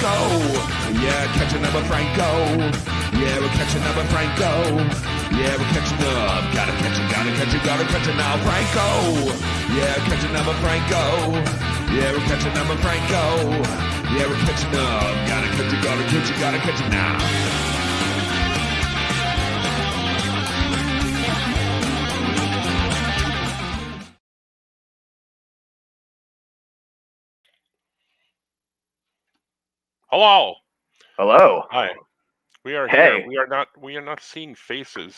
Franco. Yeah, catching up with Franco. Yeah, we're catching up with Franco. Yeah, we're catching up. Gotta catch it now, Franco. Yeah, catching up with Franco. Yeah, we're catching up with Franco. Yeah, we're catching up. Gotta catch it now. Hello. Hello. Hi. We are Hey. here. We are not seeing faces.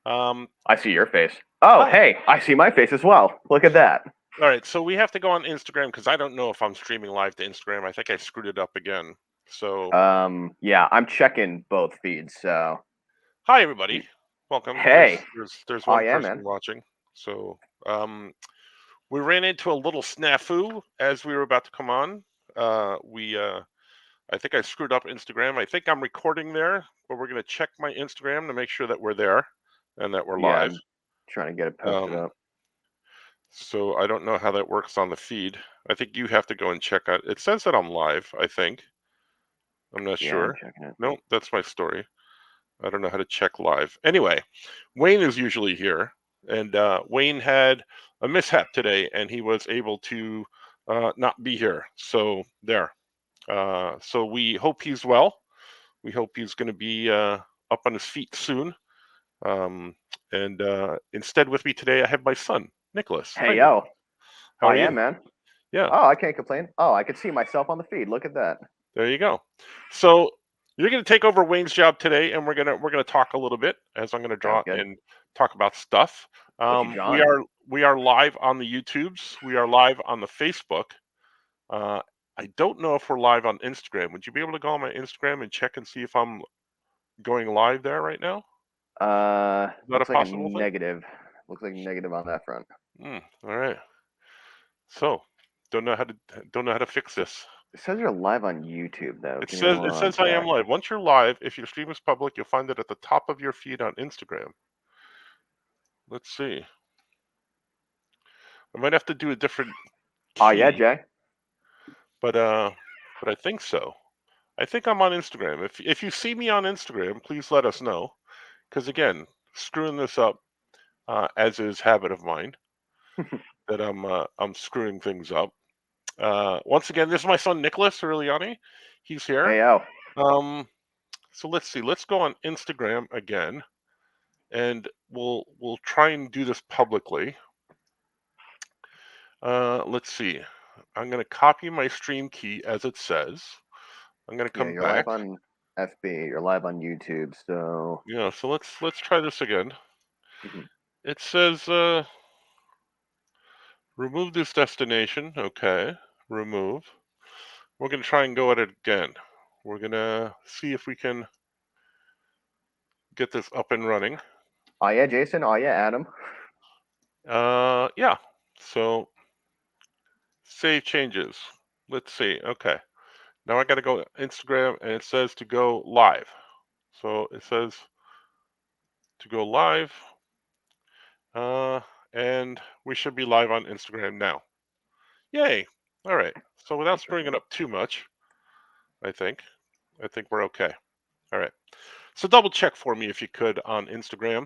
I see your face. Oh, Hi. hey, I see my face as well. Look at that. All right, so we have to go on Instagram because I don't know if I'm streaming live to Instagram. I think I screwed it up again. So Yeah, I'm checking both feeds, so hi everybody. Welcome. Hey. There's one yeah, person man. watching. So we ran into a little snafu as we were about to come on. I think I screwed up Instagram. I think I'm recording there, but we're gonna check my Instagram to make sure that we're there and that we're live. I'm trying to get it posted up. So I don't know how that works on the feed. I think you have to go and check out. It says that I'm live, I think. I'm not sure. I'm checking it. No, that's my story. I don't know how to check live. Anyway, Wayne is usually here, and Wayne had a mishap today, and he was able to not be here. So there. So we hope he's well. We hope he's going to be up on his feet soon. And instead with me today, I have my son, Nicholas. Hey, yo. How are you? Man. Yeah. Oh, I can't complain. Oh, I can see myself on the feed. Look at that. There you go. So you're going to take over Wayne's job today, and we're gonna talk a little bit as I'm going to draw and talk about stuff. We are live on the YouTubes. We are live on the Facebook. I don't know if we're live on Instagram. Would you be able to go on my Instagram and check and see if I'm going live there right now? Looks like a negative. Looks like negative on that front. All right. So, don't know how to fix this. It says you're live on YouTube, though. It says I am live. Once you're live, if your stream is public, you'll find it at the top of your feed on Instagram. Let's see. I might have to do a different key. Oh yeah, Jay. But I think so. I think I'm on Instagram. If you see me on Instagram, please let us know. Because again, screwing this up, as is habit of mine, that I'm screwing things up. Once again, this is my son Nicholas Earliani. He's here. Hey, yo. So let's see. Let's go on Instagram again, and we'll try and do this publicly. Let's see. I'm going to copy my stream key as it says. I'm going to come you're back. Live on FB. You're live on YouTube. So yeah. So let's try this again. It says remove this destination. Okay. Remove. We're going to try and go at it again. We're going to see if we can get this up and running. Oh yeah, Jason. Oh yeah, Adam. Yeah. So save changes. Let's see. Okay. Now I got to go Instagram, and it says to go live. So it says to go live. And we should be live on Instagram now. Yay. All right. So without screwing it up too much, I think we're okay. All right. So double check for me if you could on Instagram.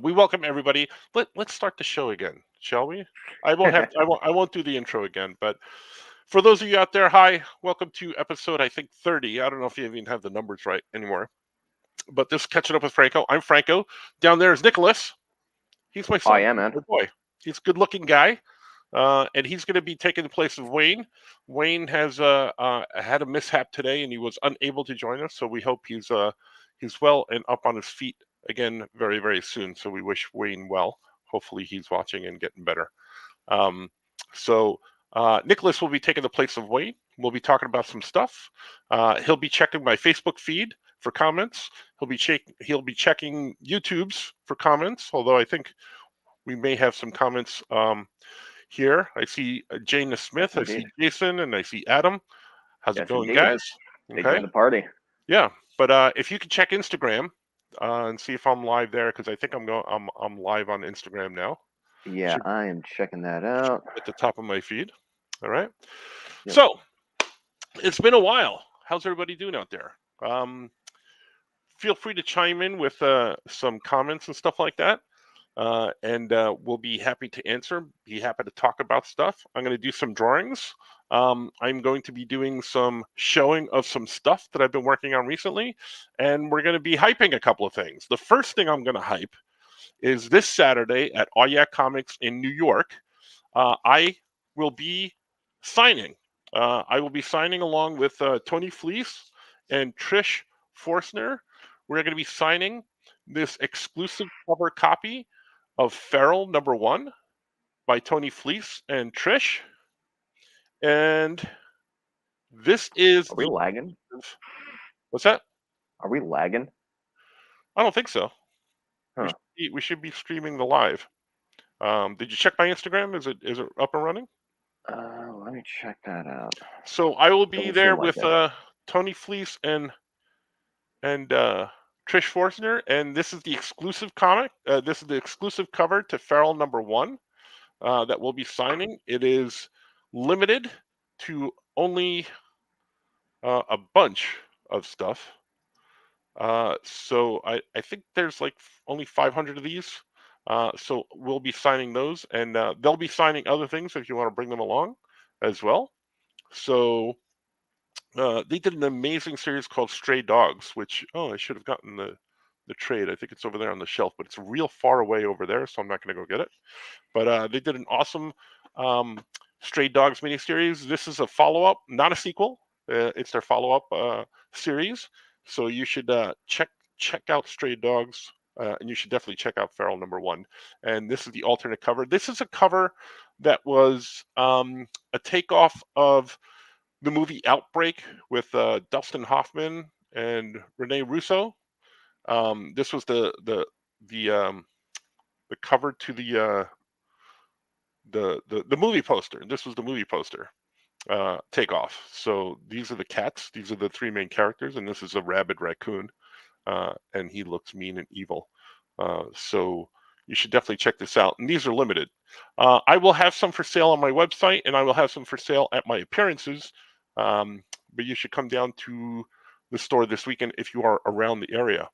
We welcome everybody. Let's start the show again, shall we? I won't do the intro again, but for those of you out there, hi, welcome to episode, I think 30. I don't know if you even have the numbers right anymore. But this is Catching Up with Franco. I'm Franco. Down there is Nicholas. He's my son. Oh yeah, man. Good boy. He's a good-looking guy. And he's going to be taking the place of Wayne. Wayne has had a mishap today, and he was unable to join us. So we hope he's well and up on his feet again very, very soon. So we wish Wayne well. Hopefully he's watching and getting better. So Nicholas will be taking the place of Wayne. We'll be talking about some stuff. He'll be checking my Facebook feed for comments. He'll be checking YouTube's for comments. Although I think we may have some comments here. I see Jana Smith. I see Jason, and I see Adam. How's it going, guys? Okay. The party. Yeah, but if you can check Instagram and see if I'm live there, because I think I'm live on Instagram now. Yeah, I am checking that out at the top of my feed. All right. Yep. So it's been a while. how's everybody doing out there? Feel free to chime in with some comments and stuff like that. And we'll be happy to answer, be happy to talk about stuff. I'm going to do some drawings. I'm going to be doing some showing of some stuff that I've been working on recently, and we're going to be hyping a couple of things. The first thing I'm going to hype is this Saturday at All Yeah Comics in New York. I will be signing. I will be signing along with Tony Fleece and Trish Forstner. We're going to be signing this exclusive cover copy of Feral #1 by Tony Fleece and Trish. And this is... Are we lagging? What's that? Are we lagging? I don't think so. Huh. We should be streaming the live. Did you check my Instagram? Is it up and running? Let me check that out. So I will be Doesn't there seem like with it. Tony Fleece and Trish Forstner, and this is the exclusive comic. This is the exclusive cover to Feral #1 that we'll be signing. It is limited to only a bunch of stuff. So I think there's like only 500 of these. So we'll be signing those, and they'll be signing other things if you want to bring them along as well. So they did an amazing series called Stray Dogs, which, I should have gotten the trade. I think it's over there on the shelf, but it's real far away over there, so I'm not going to go get it. But they did an awesome Stray Dogs miniseries. This is a follow-up, not a sequel. It's their follow-up series. So you should check out Stray Dogs, and you should definitely check out Feral #1. And this is the alternate cover. This is a cover that was a takeoff of the movie Outbreak with Dustin Hoffman and Rene Russo. This was the cover to the movie poster. This was the movie poster takeoff. So these are the cats. These are the three main characters, and this is a rabid raccoon, and he looks mean and evil. So you should definitely check this out. And these are limited. I will have some for sale on my website, and I will have some for sale at my appearances. But you should come down to the store this weekend if you are around the area.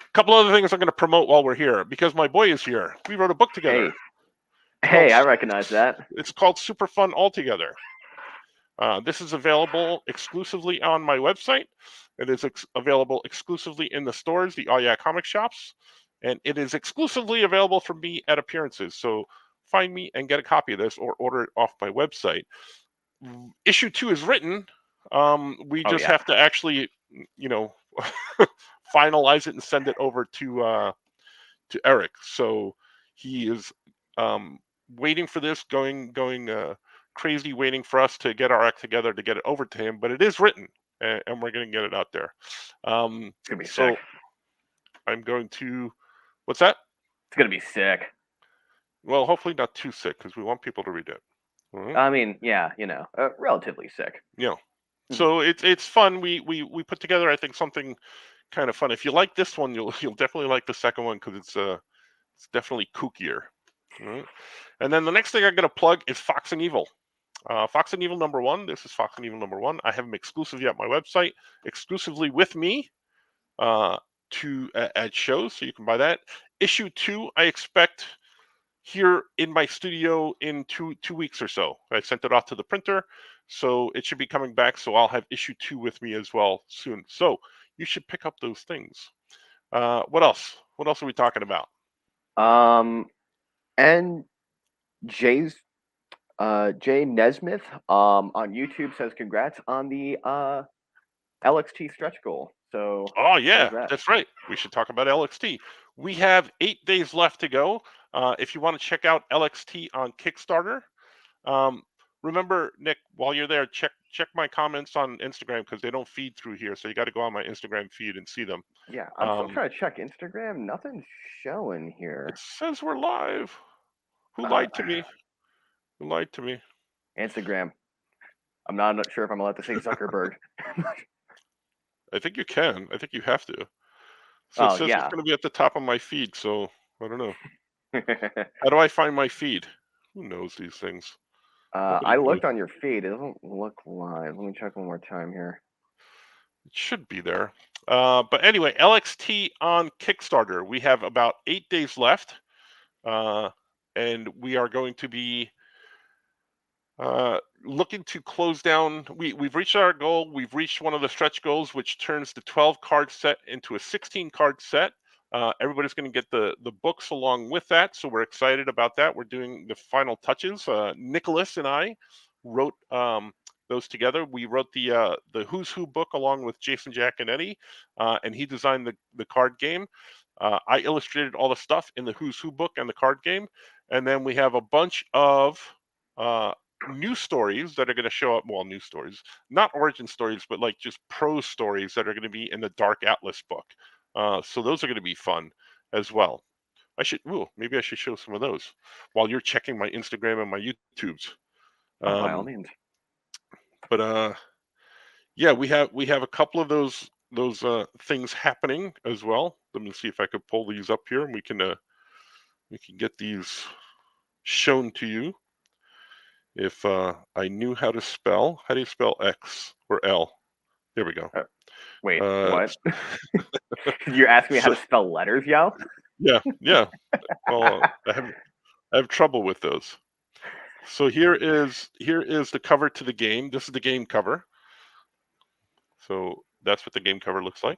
A couple other things I'm going to promote while we're here, because my boy is here. We wrote a book together. Hey, I recognize that. It's called Super Fun Altogether. This is available exclusively on my website. It is available exclusively in the stores, the All Yeah comic shops, and it is exclusively available from me at appearances. So find me and get a copy of this, or order it off my website. Issue 2 is written. We just have to actually, finalize it and send it over to Eric. So he is waiting for this, going crazy, waiting for us to get our act together to get it over to him. But it is written, and we're going to get it out there. It's gonna be sick. I'm going to... What's that? It's gonna be sick. Well, hopefully not too sick, because we want people to read it. Mm-hmm. I mean, yeah, relatively sick. Yeah. So it's fun. We put together, I think, something kind of fun. If you like this one, you'll definitely like the second one, because it's definitely kookier. Right? And then the next thing I'm going to plug is Fox and Evil. Fox and Evil #1. This is Fox and Evil #1. I have them exclusively at my website, exclusively with me at shows, so you can buy that. Issue 2, I expect here in my studio in two weeks or so. I sent it off to the printer, so it should be coming back. So I'll have issue 2 with me as well soon. So you should pick up those things. What else? What else are we talking about? And Jay Nesmith on YouTube says congrats on the LXT stretch goal. So yeah, that's right. We should talk about LXT. We have 8 days left to go. If you want to check out LXT on Kickstarter, remember, Nick, while you're there, check my comments on Instagram, because they don't feed through here. So you got to go on my Instagram feed and see them. Yeah, I'm still trying to check Instagram. Nothing's showing here. It says we're live. Who lied to me? Who lied to me? Instagram. I'm not sure if I'm allowed to say Zuckerberg. I think you can. I think you have to. So it says it's going to be at the top of my feed. So I don't know. How do I find my feed? Who knows these things? I looked on your feed. It doesn't look live. Let me check one more time here. It should be there. But anyway, LXT on Kickstarter. We have about 8 days left, and we are going to be looking to close down. We've reached our goal. We've reached one of the stretch goals, which turns the 12 card set into a 16 card set. Everybody's going to get the books along with that, so we're excited about that. We're doing the final touches. Nicholas and I wrote those together. We wrote the Who's Who book along with Jason Giaconetti, and he designed the card game. I illustrated all the stuff in the Who's Who book and the card game, and then we have a bunch of new stories that are going to show up. Well, new stories, not origin stories, but like just prose stories that are going to be in the Dark Atlas book. So those are going to be fun as well. Maybe I should show some of those while you're checking my Instagram and my YouTubes. By all means. But yeah, we have a couple of those things happening as well. Let me see if I could pull these up here, and we can get these shown to you. If I knew how to spell, how do you spell X or L? There we go. Wait, what? You're asking me how to spell letters, yo? Yeah. Well, I have trouble with those. So here is the cover to the game. This is the game cover. So that's what the game cover looks like.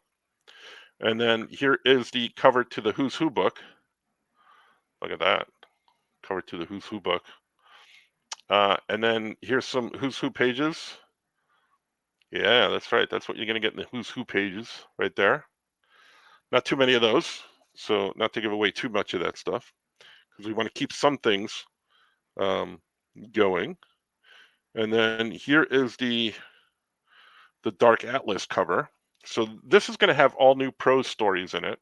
And then here is the cover to the Who's Who book. Look at that. Cover to the Who's Who book. And then here's some Who's Who pages. Yeah, that's right. That's what you're going to get in the Who's Who pages right there. Not too many of those, so not to give away too much of that stuff, because we want to keep some things going. And then here is the Dark Atlas cover. So this is going to have all new prose stories in it.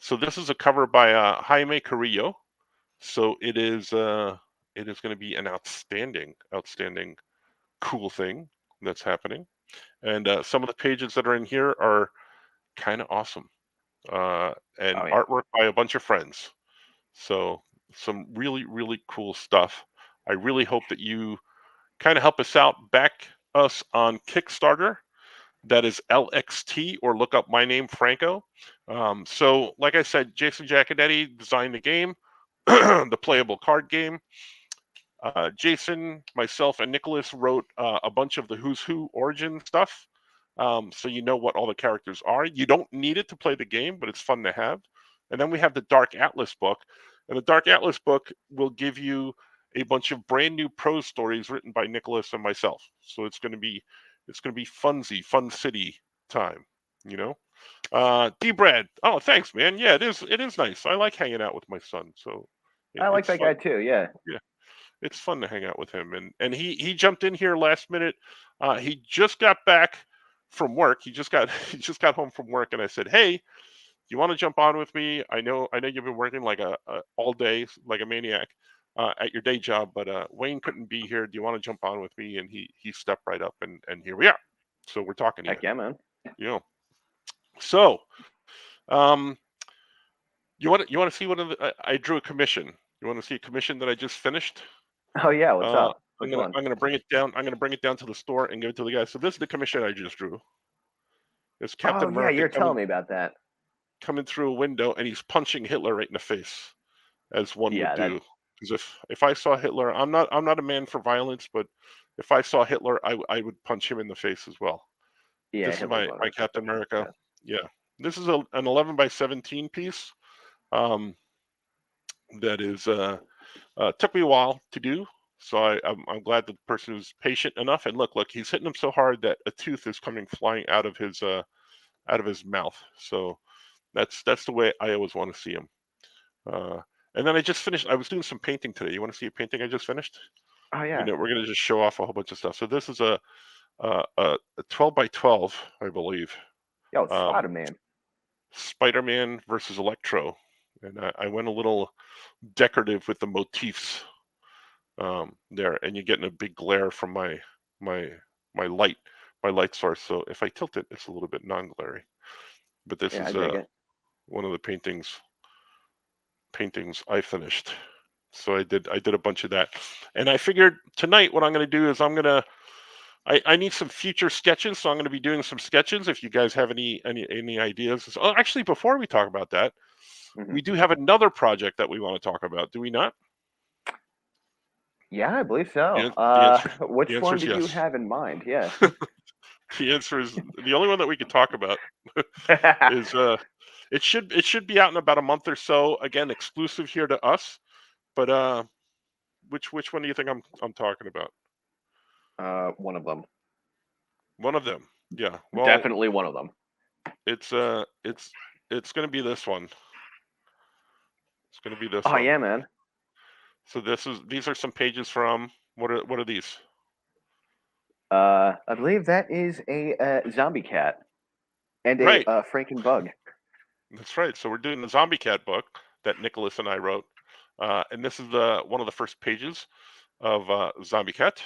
So this is a cover by Jaime Carrillo. So it is going to be an outstanding cool thing that's happening. And some of the pages that are in here are kind of awesome. And artwork by a bunch of friends. So some really, really cool stuff. I really hope that you kind of help us out, back us on Kickstarter. That is LXT, or look up my name, Franco. So like I said, Jason Giaconetti designed the game, the playable card game. Jason, myself, and Nicholas wrote a bunch of the Who's Who origin stuff. So you know what all the characters are. You don't need it to play the game, but it's fun to have. And then we have the Dark Atlas book. And the Dark Atlas book will give you a bunch of brand new prose stories written by Nicholas and myself. So it's going to be funsy, fun city time, you know. D-Brad. Oh, thanks, man. Yeah, it is nice. I like hanging out with my son. So I like that guy too. Yeah. It's fun to hang out with him. And he jumped in here last minute. He just got back from work. He just got home from work, and I said, "Hey, you want to jump on with me? I know you've been working like a all day like a maniac at your day job, but Wayne couldn't be here. Do you want to jump on with me?" And he stepped right up, and here we are. So we're talking to you. Heck yeah, man. You know. So, you want to see one of the? I drew a commission. You want to see a commission that I just finished? Oh yeah, what's up? I'm gonna bring it down. I'm gonna bring it down to the store and give it to the guy. So this is the commission I just drew. It's Captain America. Yeah, you're telling me about that. Coming through a window, and he's punching Hitler right in the face, as one would do. Because if I saw Hitler, I'm not a man for violence, but if I saw Hitler, I would punch him in the face as well. Yeah, this is my Captain America. Yeah, this is an 11 by 17 piece. That is took me a while to do. So I'm glad that the person was patient enough. And look, he's hitting him so hard that a tooth is coming flying out of his mouth. So that's the way I always want to see him. And then I just finished. I was doing some painting today. You want to see a painting I just finished? Oh yeah. We're gonna just show off a whole bunch of stuff. So this is a 12 by 12, I believe. Yo, Spider-Man. Spider-Man versus Electro, and I went a little decorative with the motifs there, and you're getting a big glare from my light source. So if I tilt it, it's a little bit non-glary. But this is one of the paintings I finished. So I did a bunch of that, and I figured tonight what I'm going to do is I'm going I need some future sketches, so I'm going to be doing some sketches. If you guys have any ideas. Oh, actually, before we talk about that, we do have another project that we want to talk about. Do we not? Yeah, I believe so. The Which answer one is did you yes. have in mind? Yeah. The answer is the only one that we could talk about is it should be out in about a month or so. Again, exclusive here to us. But which one do you think I'm talking about? One of them. One of them. Yeah. Well, Definitely one of them. it's going to be this one. It's going to be this Oh one. yeah, man. So these are some pages from what are these? I believe that is a zombie cat and Right. a Franken bug. That's right. So we're doing the Zombie Cat book that Nicholas and I wrote, and this is one of the first pages of Zombie Cat,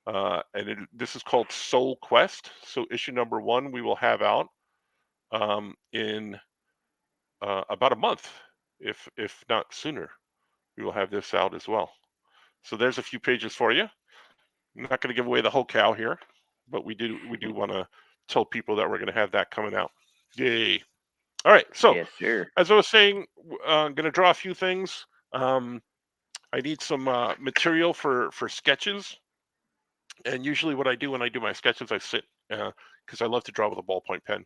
and this is called Soul Quest. So issue number 1 we will have out in about a month, if not sooner. We will have this out as well. So there's a few pages for you. I'm not going to give away the whole cow here, but we do want to tell people that we're going to have that coming out. Yay! All right, so Yes, sir. as I was saying, I'm going to draw a few things. I need some material for sketches, and usually what I do when I do my sketches, I sit because I love to draw with a ballpoint pen,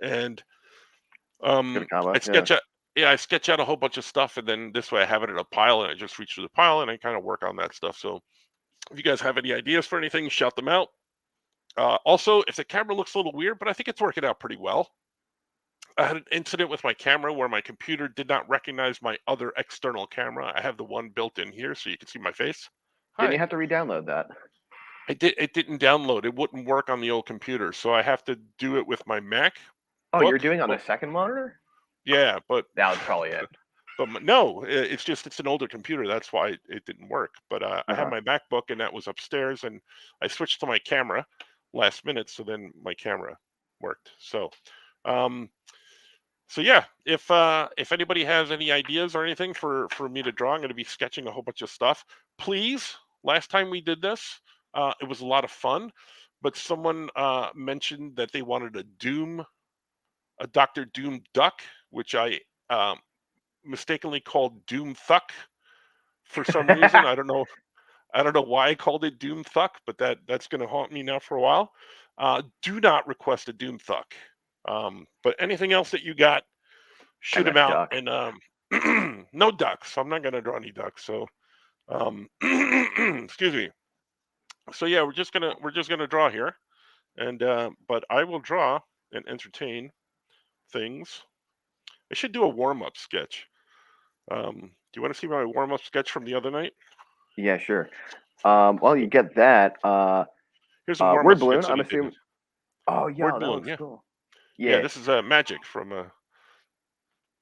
and Good combo. I sketch out. Yeah, I sketch out a whole bunch of stuff, and then this way I have it in a pile, and I just reach through the pile, and I kind of work on that stuff. So if you guys have any ideas for anything, shout them out. Also, if the camera looks a little weird, but I think it's working out pretty well. I had an incident with my camera where my computer did not recognize my other external camera. I have the one built in here so you can see my face. Didn't Hi. you have to re-download that? It didn't download. It wouldn't work on the old computer, so I have to do it with my Mac. Oh, you're doing on the second monitor? Yeah, but That was probably it. But no, it's an older computer. That's why it didn't work. But I have my MacBook, and that was upstairs, and I switched to my camera last minute, so then my camera worked. So yeah, if anybody has any ideas or anything for me to draw, I'm going to be sketching a whole bunch of stuff. Please, last time we did this, it was a lot of fun, but someone mentioned that they wanted a Dr. Doom duck, which I mistakenly called Doom Thuck for some reason. I don't know why I called it Doom Thuck, but that's going to haunt me now for a while. Do not request a Doom Thuck. But anything else that you got, shoot them out. Duck. And no ducks. I'm not going to draw any ducks. So excuse me. So yeah, we're just gonna draw here, and but I will draw and entertain things. I should do a warm-up sketch. Do you want to see my warm-up sketch from the other night? Yeah, sure. While you get that, Here's a warm-up word sketch balloon. that I'm I did. assuming. Oh yeah, Word that balloon, looks yeah. cool. Yeah, this is magic from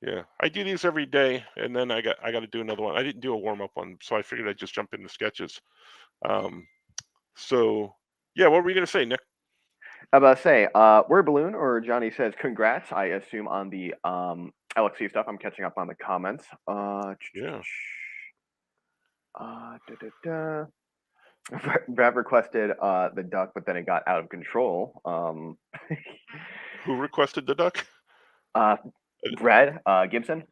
yeah. I do these every day, and then I got to do another one. I didn't do a warm-up one, so I figured I'd just jump into sketches. So yeah, what were you gonna say, Nick? I'm about to say, word balloon or Johnny says congrats. I assume on the LXC stuff. I'm catching up on the comments. Yeah. Brad requested the duck, but then it got out of control. Who requested the duck? Brad Gibson.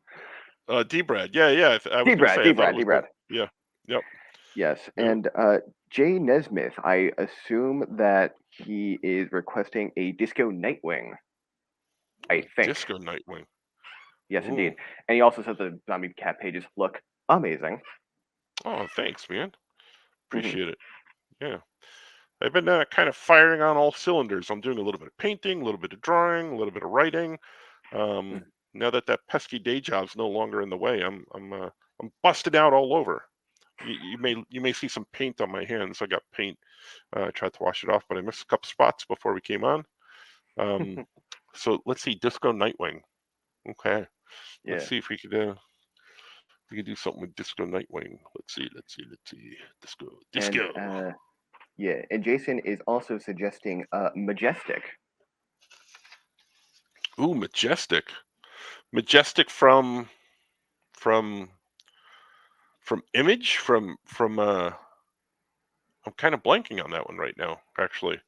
D-Brad. Yeah. I was gonna say, D-Brad. Yeah. Yep. Yes, Yep. and Jay Nesmith. I assume that he is requesting a Disco Nightwing. I think. Disco Nightwing. Yes, Ooh. indeed. And he also says the Zombie Cat pages look amazing. Oh, thanks, man. Appreciate it. Yeah. I've been kind of firing on all cylinders. I'm doing a little bit of painting, a little bit of drawing, a little bit of writing. Now that pesky day job's no longer in the way, I'm busting out all over. You may see some paint on my hands. I got paint. I tried to wash it off, but I missed a couple spots before we came on. So let's see, Disco Nightwing. Okay. Yeah. Let's see if we could do something with Disco Nightwing. Let's see. Disco. And, yeah, and Jason is also suggesting Majestic. Ooh, Majestic. Majestic from Image, from I'm kind of blanking on that one right now, actually.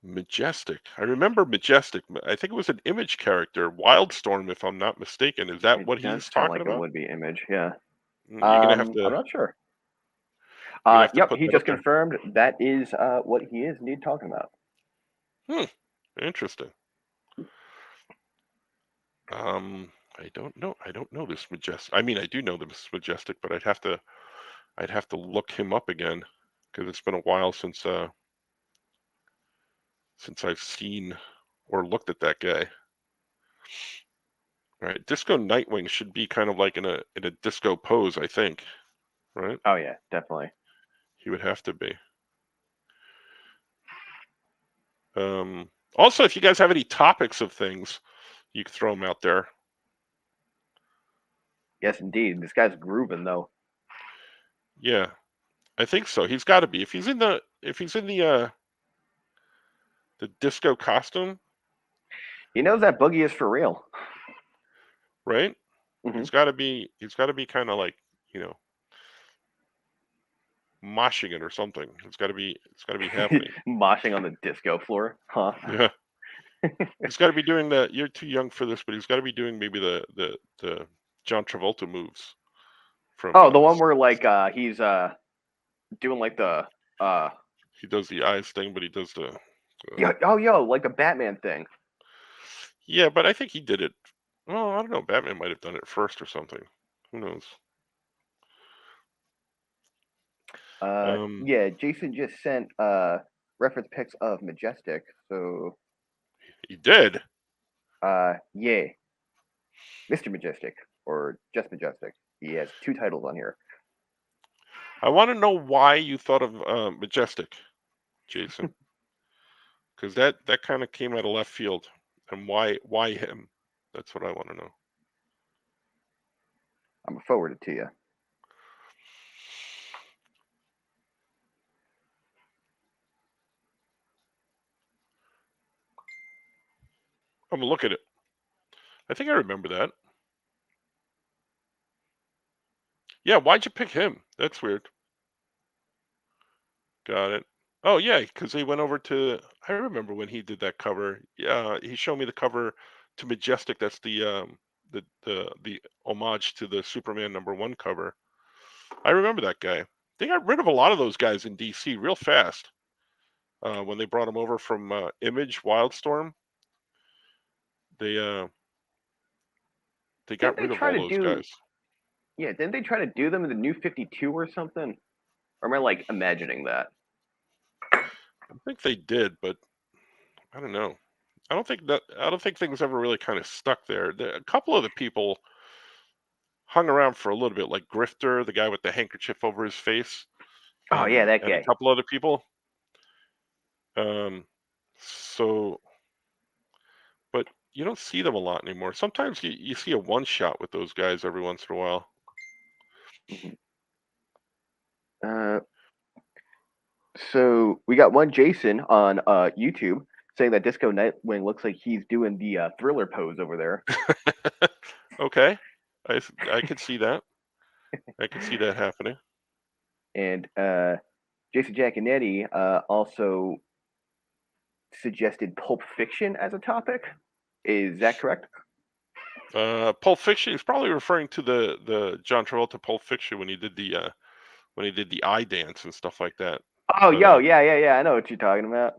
Majestic. I remember Majestic. I think it was an Image character, Wildstorm, if I'm not mistaken. Is that It what does he's sound talking like it about? would be Image, yeah. You're gonna have I'm to not sure. put Yep, he that up just there. confirmed that is what he is indeed talking about. Hmm. Interesting. I don't know. I don't know this Majestic. I mean, I do know this Majestic, but I'd have to look him up again because it's been a while since I've seen or looked at that guy. Right, Disco Nightwing should be kind of like in a disco pose, I think. Right, Oh yeah, definitely. he would have to be. Also, if you guys have any topics of things, you can throw them out there. Yes, indeed. This guy's grooving though. Yeah, I think so. He's got to be. If he's in the the disco costume, He knows that boogie is for real. right? Hmm. He's got to be. He's got to be kind of like, you know, moshing it or something. It's got to be. It's got to be happening. Moshing on the disco floor, huh? Yeah, he's got to be doing the. You're too young for this, but he's got to be doing maybe the John Travolta moves from. Oh, the one where like he's doing like the He does the eyes thing, but he does the. like the Batman thing. Yeah, but I think he did it. Well, I don't know. Batman might have done it first or something. Who knows? Um, Yeah, Jason just sent reference pics of Majestic. So he did. yeah, Mr. Majestic or just Majestic. He has two titles on here. I want to know why you thought of Majestic, Jason, because that kind of came out of left field, and why him? That's what I want to know. I'm gonna forward it to you. I'm gonna look at it. I think I remember that. Yeah, why'd you pick him? That's weird. Got it. Oh yeah, because he went over to. I remember when he did that cover. Yeah, he showed me the cover to Majestic. That's the homage to the Superman #1 cover. I remember that guy. They got rid of a lot of those guys in DC real fast. When they brought him over from Image Wildstorm, they uh, they Didn't got they rid of try all to those do? guys. Yeah, didn't they try to do them in the New 52 or something? Or am I like imagining that? I think they did, but I don't know. I don't think things ever really kind of stuck there. A couple of the people hung around for a little bit, like Grifter, the guy with the handkerchief over his face, Oh yeah, that and a guy. couple other people. Um, so, but you don't see them a lot anymore. Sometimes you see a one shot with those guys every once in a while. Mhm. So we got one Jason on YouTube saying that Disco Nightwing looks like he's doing the Thriller pose over there, Okay, I could see that. I could see that happening. and Jason Giaconetti also suggested Pulp Fiction as a topic. Is that correct? Pulp Fiction. He's probably referring to the John Travolta Pulp Fiction when he did the eye dance and stuff like that. Oh, But yeah. I know what you're talking about.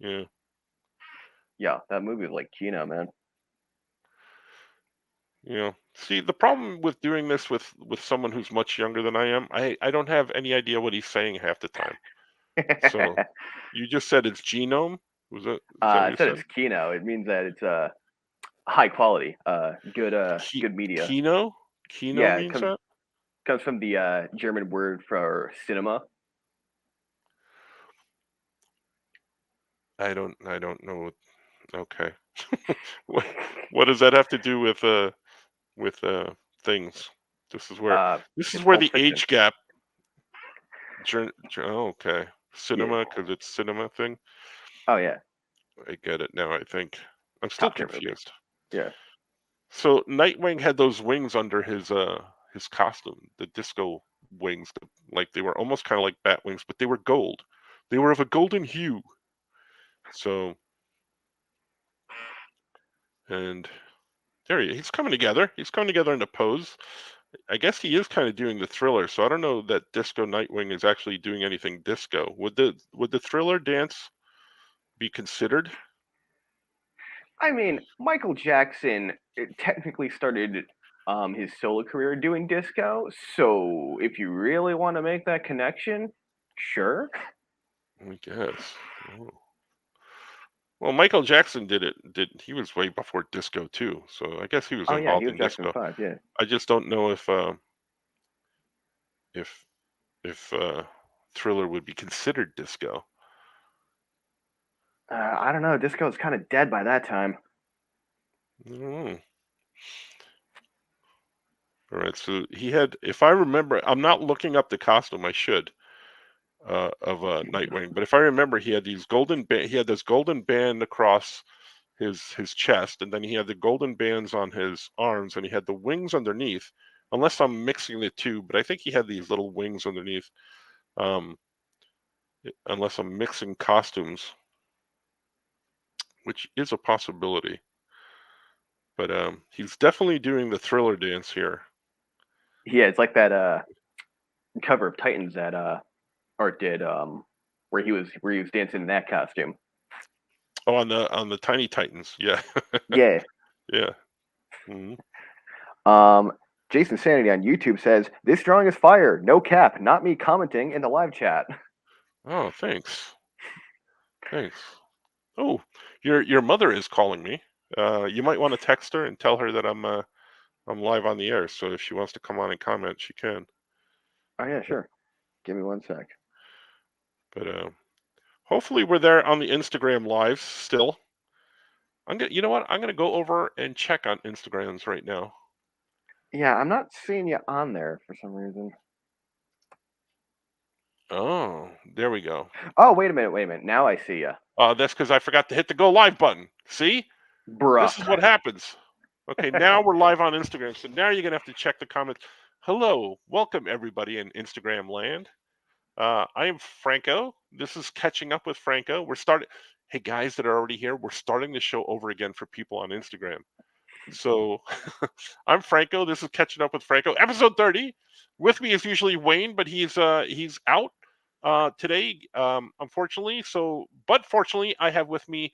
yeah, Yeah, that movie was like Kino, man. you know. See, the problem with doing this with someone who's much younger than I am, I don't have any idea what he's saying half the time. So you just said it's genome. Was it? Is that what I you said said? it's Kino. It means that it's high quality, Ki- good media. Kino? Kino Yeah, it means that? comes from the German word for cinema. I don't know. Okay. what what does that have to do with things? This is where this is It's where Pulp the Fiction. age gap. Oh, okay. Yeah. Cinema because it's cinema thing. Oh yeah, I get it now. I think I'm still top tier movie. confused. Yeah. So Nightwing had those wings under his costume, the disco wings, like they were almost kind of like bat wings, but they were gold. They were of a golden hue. So, and he's coming together. He's coming together in a pose. I guess he is kind of doing the Thriller. So I don't know that Disco Nightwing is actually doing anything disco. Would the Thriller dance be considered? I mean, Michael Jackson technically started his solo career doing disco, so if you really want to make that connection, sure. I guess. Oh. Well, Michael Jackson did it. He was way before disco too, so I guess he was Oh yeah, he involved was in Jackson disco. 5, yeah. I just don't know if if Thriller would be considered disco. I don't know, disco was kind of dead by that time. I don't know. All right, so he had, if I remember, I'm not looking up the costume. I should of Nightwing, but if I remember, he had these he had this golden band across his chest, and then he had the golden bands on his arms, and he had the wings underneath. Unless I'm mixing the two, but I think he had these little wings underneath. Um, unless I'm mixing costumes, which is a possibility. But he's definitely doing the Thriller dance here. Yeah, it's like that cover of Titans that Art did, where he was dancing in that costume. Oh, on the Tiny Titans, yeah, Yeah. yeah. Mm-hmm. Jason Sanity on YouTube says this drawing is fire. No cap. Not me commenting in the live chat. Oh, thanks. Thanks. Oh, your mother is calling me. You might want to text her and tell her that I'm live on the air. So if she wants to come on and comment, she can. Oh yeah, sure. Give me 1 sec. But hopefully we're there on the Instagram lives still. You know what? I'm gonna go over and check on Instagrams right now. Yeah, I'm not seeing you on there for some reason. Oh, there we go. Oh, wait a minute. Now I see you. That's because I forgot to hit the go live button. See? Bruh. This is what happens. Okay, now we're live on Instagram. So now you're going to have to check the comments. Hello. Welcome, everybody in Instagram land. I am Franco. This is Catching Up with Franco. We're starting. Hey, guys that are already here, we're starting the show over again for people on Instagram. So I'm Franco. This is Catching Up with Franco, episode 30. With me is usually Wayne, but he's out today, unfortunately. But fortunately, I have with me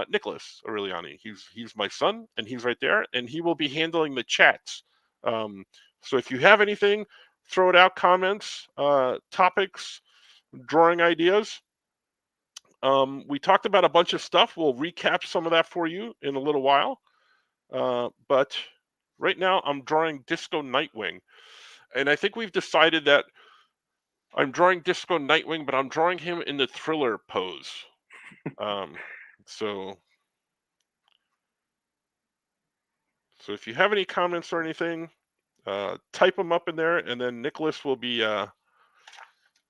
Nicholas Aureliani. He's my son, and he's right there, and he will be handling the chats. So if you have anything, throw it out, comments, topics, drawing ideas. We talked about a bunch of stuff. We'll recap some of that for you in a little while. But right now I'm drawing Disco Nightwing. And I think we've decided that I'm drawing Disco Nightwing, but I'm drawing him in the Thriller pose. So if you have any comments or anything, type them up in there, and then Nicholas will be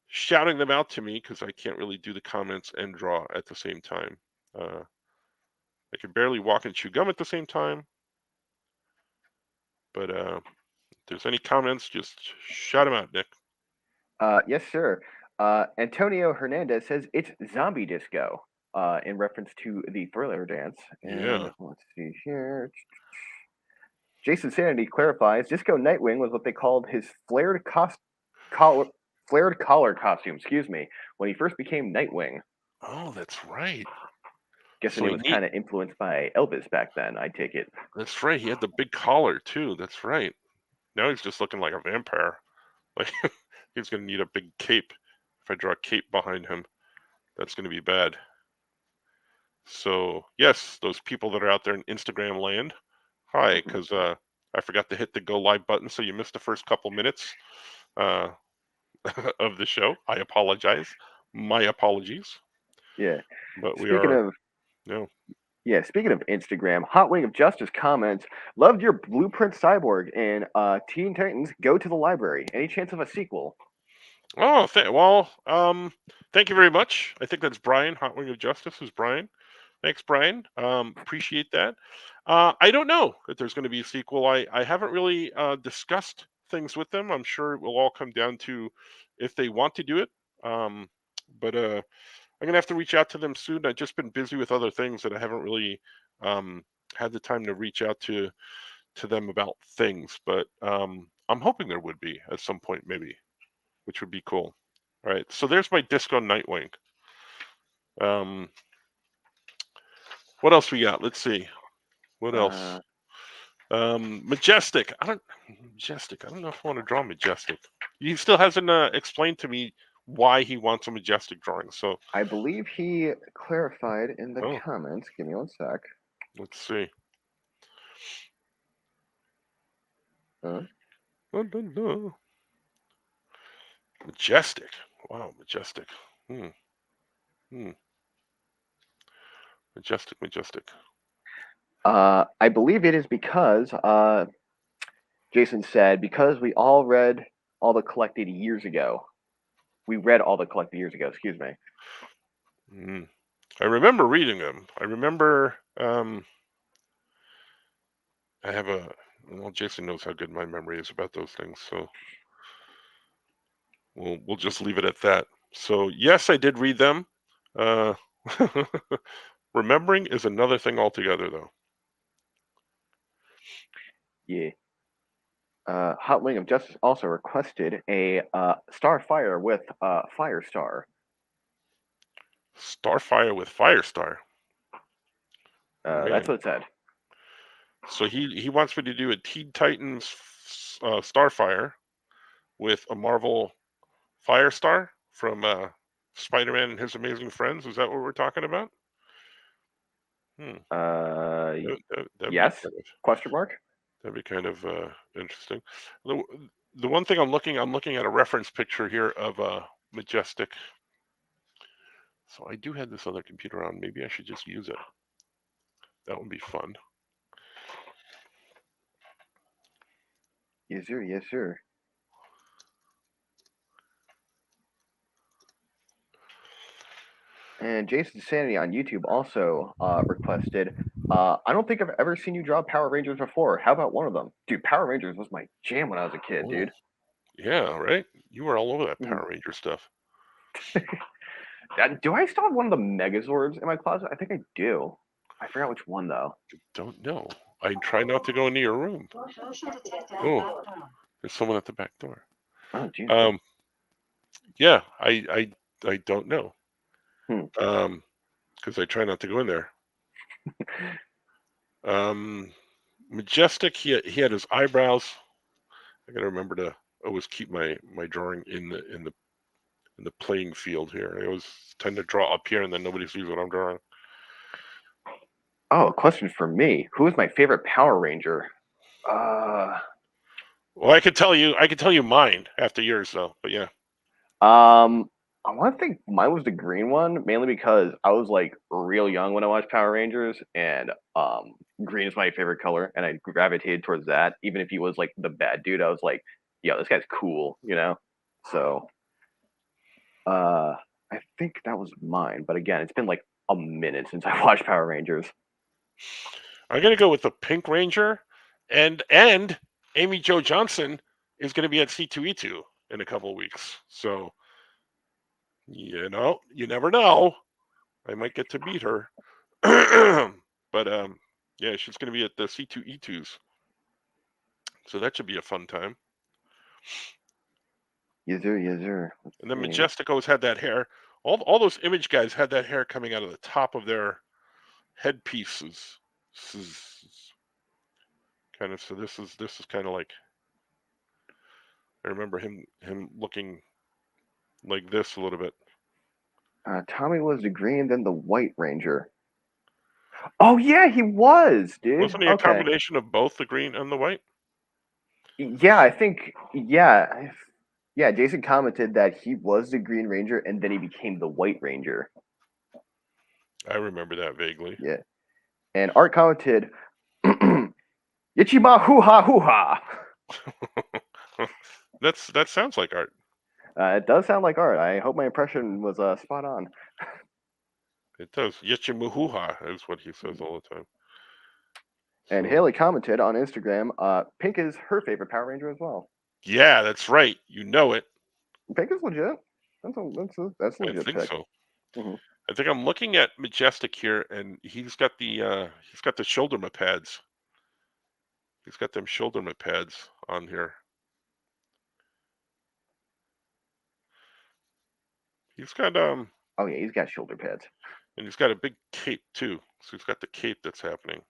shouting them out to me because I can't really do the comments and draw at the same time. I can barely walk and chew gum at the same time. But if there's any comments, just shout them out, Nick. Yes, sir. Antonio Hernandez says it's zombie disco, in reference to the Thriller dance. And Yeah. let's see here. Jason Sanity clarifies Disco Nightwing was what they called his flared collar costume, when he first became Nightwing. Oh, that's right. Guessing So it was kind of influenced by Elvis back then, I take it. That's right. He had the big collar too. That's right. Now he's just looking like a vampire. Like he's gonna need a big cape. If I draw a cape behind him, that's gonna be bad. So yes, those people that are out there in Instagram land, hi, because I forgot to hit the go live button, so you missed the first couple minutes of the show. I apologize. My apologies. Yeah. But we Speaking are. of No. Yeah, speaking of Instagram, Hot Wing of Justice comments, loved your Blueprint Cyborg in Teen Titans Go to the Library. Any chance of a sequel? Oh, thank you very much. I think that's Brian, Hot Wing of Justice is Brian. Thanks, Brian. Appreciate that. I don't know if there's going to be a sequel. I haven't really discussed things with them. I'm sure it will all come down to if they want to do it. But I'm gonna have to reach out to them soon. I've just been busy with other things that I haven't really had the time to reach out to them about things. But I'm hoping there would be at some point, maybe, which would be cool. All right, so there's my Disco Nightwing. What else we got? Let's see. What else? Majestic. Majestic. I don't know if I want to draw Majestic. He still hasn't explained to me why he wants a Majestic drawing. So I believe he clarified in the Oh. comments. Give me one sec. let's see. Huh? Majestic. Wow, Majestic. Majestic. I believe it is because Jason said because we all read all the collected years ago. We read all the collected years ago. Excuse me. I remember reading them. I remember. I have a. Well, Jason knows how good my memory is about those things, so we'll just leave it at that. So yes, I did read them. Remembering is another thing altogether, though. Yeah. Hot Wing of Justice also requested a Starfire with Firestar. Starfire with Firestar. That's what it said. So he wants me to do a Teen Titans Starfire with a Marvel Firestar from Spider-Man and His Amazing Friends. Is that what we're talking about? Yes? Question mark? That'd be kind of interesting. The one thing I'm looking at a reference picture here of Majestic. So I do have this other computer on. Maybe I should just use it. That would be fun. Yes, sir. Yes, sir. And Jason Sanity on YouTube also requested, I don't think I've ever seen you draw Power Rangers before. How about one of them? Dude, Power Rangers was my jam when I was a kid, dude. Yeah, right? You were all over that Power Ranger stuff. Do I still have one of the Megazords in my closet? I think I do. I forgot which one, though. I don't know. I try not to go into your room. Oh, there's someone at the back door. Oh, geez. Yeah, I don't know. Because I try not to go in there. Majestic, he had his eyebrows. I gotta remember to always keep my drawing in the playing field here. I always tend to draw up here and then nobody sees what I'm drawing. Oh, a question for me. Who is my favorite Power Ranger? Well, I could tell you mine after yours though, but yeah. I want to think mine was the green one, mainly because I was like real young when I watched Power Rangers, and green is my favorite color, and I gravitated towards that. Even if he was like the bad dude, I was like, "Yo, this guy's cool," you know. So, I think that was mine. But again, it's been like a minute since I watched Power Rangers. I'm gonna go with the Pink Ranger, and Amy Jo Johnson is gonna be at C2E2 in a couple of weeks. So. You never know. I might get to meet her. But yeah, she's going to be at the C2E2s. So that should be a fun time. Yes, sir. Yes, sir. And then Majestic always had that hair. All those image guys had that hair coming out of the top of their headpieces. Kind of. So this is kind of like. I remember him looking like this a little bit. Tommy was the green, then the White Ranger. Oh yeah, he was, dude. Wasn't he a combination of both the green and the white? Yeah, I think. Yeah, Jason commented that he was the Green Ranger, and then he became the White Ranger. I remember that vaguely. Yeah, and Art commented, "Yichima hoo ha hoo ha." That sounds like Art. It does sound like Art. I hope my impression was spot on. It does. Yichimuhuha is what he says all the time. And Haley commented on Instagram, Pink is her favorite Power Ranger as well. Yeah, that's right. You know it. Pick is legit. That's a I legit think pick. so. Mhm. I think I'm looking at Majestic here, and he's got the shoulder pads. He's got them shoulder pads on here. He's got Oh yeah, he's got shoulder pads. and he's got a big cape too. So he's got the cape that's happening.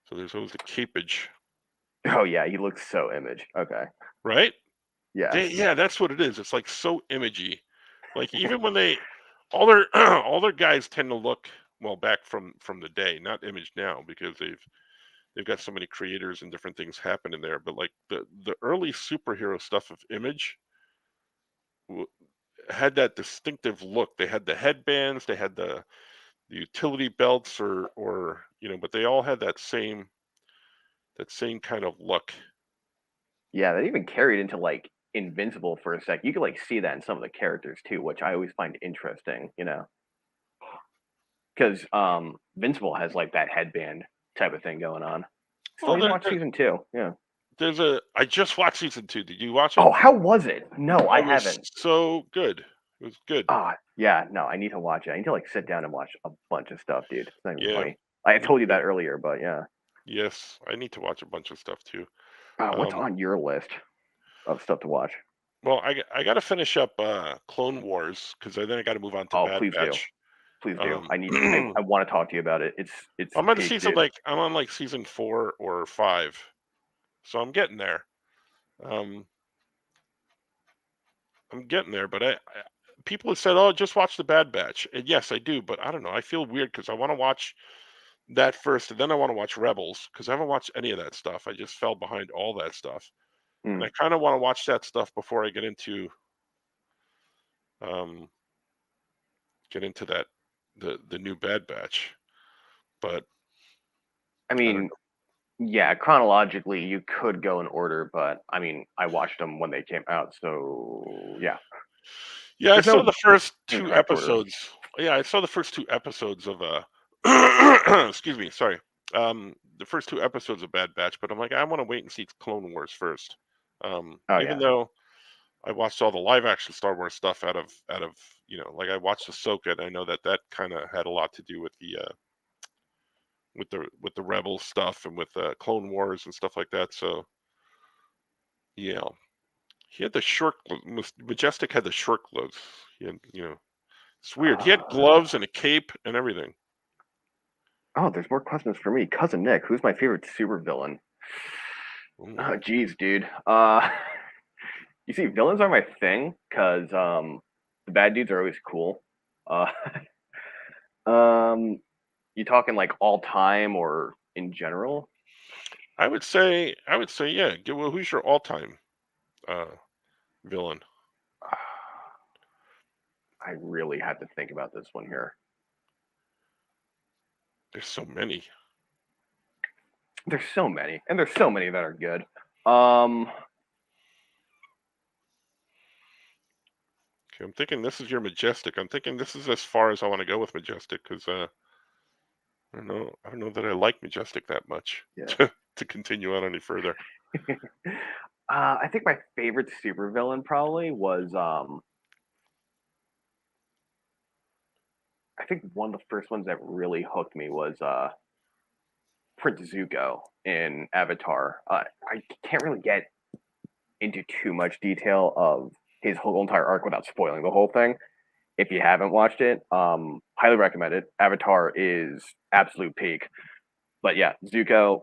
So there's always the capage, Oh yeah, he looks so Image. Okay. right? Yeah. Yeah, that's what it is. It's like so imagey. Like even when they all their all their guys tend to look well back from the day, not Image now because they've got so many creators and different things happen in there. But like the early superhero stuff of Image had that distinctive look. They had the headbands, they had the utility belts, or but they all had that same kind of look. Yeah, that even carried into like Invincible for a sec. You could like see that in some of the characters too, which I always find interesting. Because Invincible has like that headband type of thing going on. Still Well, need to watch season 2. Yeah. I just watched season 2. Did you watch it? Oh, how was it? No, I It was haven't. so good. It was good. Yeah, no, I need to watch it. I need to like sit down and watch a bunch of stuff, dude. It's not even Yeah, funny. I me told you too. that earlier, but yeah. Yes, I need to watch a bunch of stuff too. What's Um, on your list of stuff to watch? well, I got to finish up Clone Wars because then I got to move on to Oh, Bad please do. Batch. Please do. Um, I need. I want to talk to you about it. It's I'm on peak, dude. season 4 or 5, so I'm getting there. Um, I'm getting there, but people have said, "Oh, just watch the Bad Batch," and yes, I do. But I don't know. I feel weird because I want to watch that first, and then I want to watch Rebels because I haven't watched any of that stuff. I just fell behind all that stuff, and I Mm. kind of want to watch that stuff before I um, get into that the new Bad Batch. But I I don't mean, yeah, chronologically you could go in order, but I mean, I watched them when they came out, so yeah. Yeah, I There's saw no the first two incorrect order. episodes. Yeah, I saw the first 2 episodes of excuse me, sorry. The first 2 episodes of Bad Batch, but I'm like, I want to wait and see Clone Wars first. Oh Even yeah. though I watched all the live action Star Wars stuff out of like I watched Ahsoka, and I know that kind of had a lot to do with the Rebel stuff and with Clone Wars and stuff like that. So yeah, he had the short. Majestic had the short clothes. He had, it's weird. He had gloves and a cape and everything. Oh, there's more questions for me. Cousin Nick, who's my favorite supervillain? Ooh. Oh, geez, dude. You see, villains are my thing because the bad dudes are always cool. Uh, um, you talking like all time or in general? I would say, yeah. Well, who's your all-time uh, villain? I really have to think about this one here. There's so many. There's so many, and there's so many that are good. Um, Okay, I'm thinking this is your Majestic. I'm thinking this is as far as I want to go with Majestic because I don't know that I like Majestic that much yeah. to continue on any further. I think my favorite supervillain probably was I think one of the first ones that really hooked me was Prince Zuko in Avatar. I can't really get into too much detail of his whole entire arc without spoiling the whole thing. If you haven't watched it, highly recommend it. Avatar is absolute peak. But yeah, Zuko,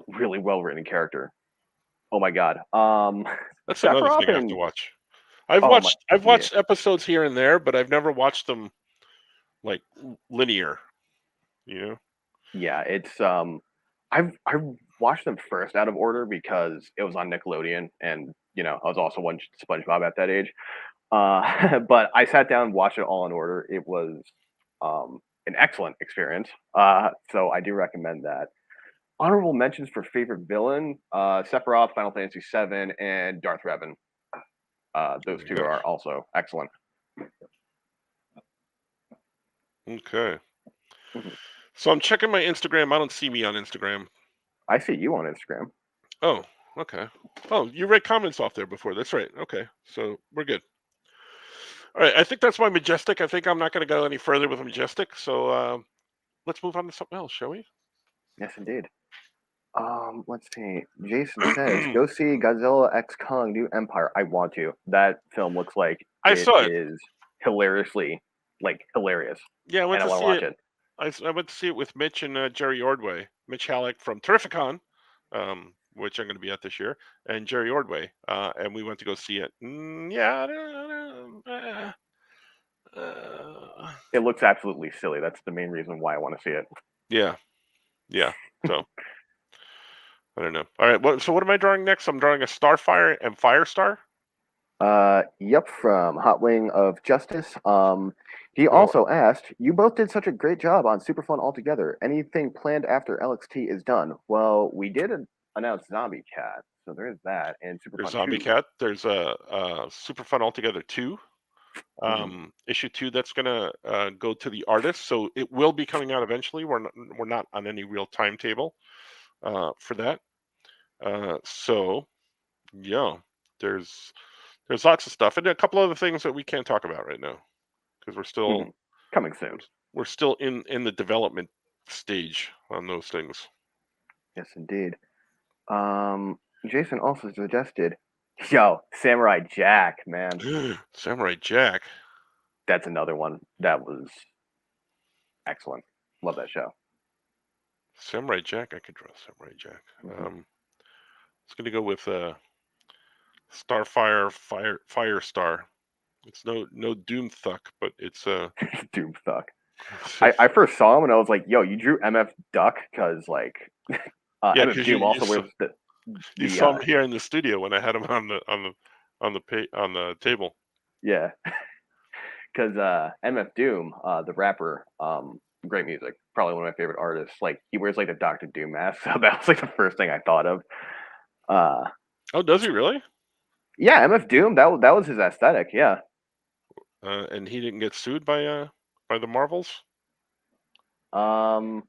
really well written character. Oh my god. That's another Sephiroth thing I have to and watch. I've oh my watched I've yeah. watched episodes here and there, but I've never watched them like linear. You know? Yeah, it's I've watched them first out of order because it was on Nickelodeon and I was also watching SpongeBob at that age. But I sat down and watched it all in order. It was an excellent experience. So I do recommend that. Honorable mentions for favorite villain: Sephiroth, Final Fantasy VII, and Darth Revan. Oh Those my two gosh. are also excellent. Okay. Mhm. So I'm checking my Instagram. I don't see me on Instagram. I see you on Instagram. Oh, okay. Oh, you read comments off there before. That's right. Okay, so we're good. All right, I think that's my Majestic. I think I'm not going to go any further with Majestic. So let's move on to something else, shall we? Yes, indeed. Let's see. Jason says, "Go see Godzilla X Kong: New Empire." I want to. That film looks like I it saw it. is hilariously, hilarious, Yeah, I went and I to want to see watch it. it. I went to see it with Mitch and Jerry Ordway. Mitch Halleck from Terrificon, which I'm going to be at this year, and Jerry Ordway, and we went to go see it. Yeah, I don't know. It looks absolutely silly. That's the main reason why I want to see it. Yeah, yeah. So I don't know. All right. So what am I drawing next? I'm drawing a Starfire and Firestar. Yep, from Hot Wing of Justice. He Cool. also asked, "You both did such a great job on Super Fun Altogether. Anything planned after LXT is done?" Well, we did announce Zombie Cat, so there is that, and Super There's Fun Zombie 2. Cat. There's a Super Fun Altogether 2. Issue 2 that's gonna go to the artist, so it will be coming out eventually. We're not on any real timetable for that. So yeah, there's lots of stuff and a couple other things that we can't talk about right now because Coming soon. we're still in the development stage on those things. Yes, indeed. Jason also suggested, "Yo, Samurai Jack, man, Samurai Jack. that's another one that was excellent. Love that show." Samurai Jack. I could draw Samurai Jack. Mhm. It's gonna go with Starfire Firestar. It's no Doom Thuck, but it's Doomstuck. I first saw him and I was like, "Yo, you drew MF Duck?" Because yeah, MF because you Doom you also saw, wears you the saw him here in the studio when I had him on the table. yeah, because MF Doom, the rapper, great music, probably one of my favorite artists. Like he wears like the Doctor Doom mask, so that was like the first thing I thought of. Uh, Oh, does he really? yeah, MF Doom, that was his aesthetic. Yeah, And he didn't get sued by the Marvels. um,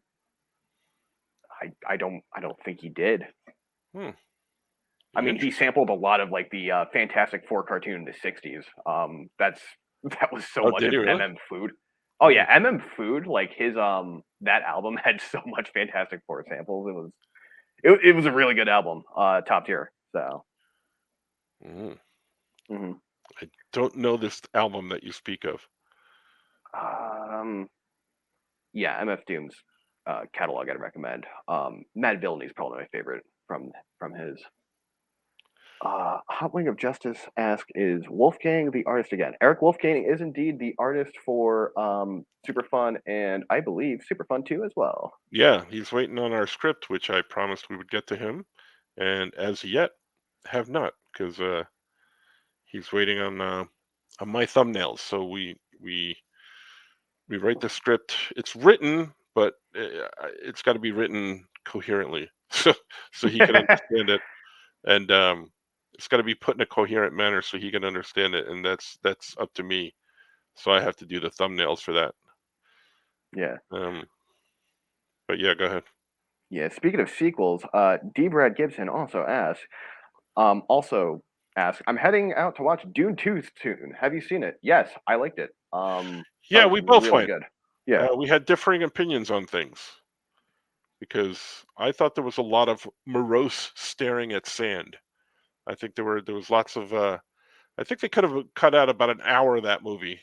I don't think he did. Hmm. I mean, he sampled a lot of like the Fantastic Four cartoon in the '60s. That was so Oh, much did of he really? MM Food. Oh Hmm. yeah, MM Food, like his that album had so much Fantastic Four samples. It was a really good album, top tier. So, Hmm. mhm. I don't know this album that you speak of. um, yeah, MF Doom's catalog I'd recommend. Mad Villainy is probably my favorite from his. Hot Wing of Justice asks, "Is Wolfgang the artist again?" Eric Wolfgang is indeed the artist for Super Fun and I believe Super Fun 2 as well. Yeah, he's waiting on our script, which I promised we would get to him, and as yet have not, because he's waiting on my thumbnails. So we write the script. It's written, but it's got to be written coherently, so he can understand it, and it's got to be put in a coherent manner so he can understand it, and that's up to me. So I have to do the thumbnails for that. Yeah. Um, but yeah, go ahead. Yeah. Speaking of sequels, D. Brad Gibson also asks, "I'm heading out to watch Dune 2 soon. Have you seen it?" Yes, I liked it. Thought Yeah, it was we both really went. good. Yeah. We had differing opinions on things because I thought there was a lot of morose staring at sand. I think there was lots of. I think they could have cut out about an hour of that movie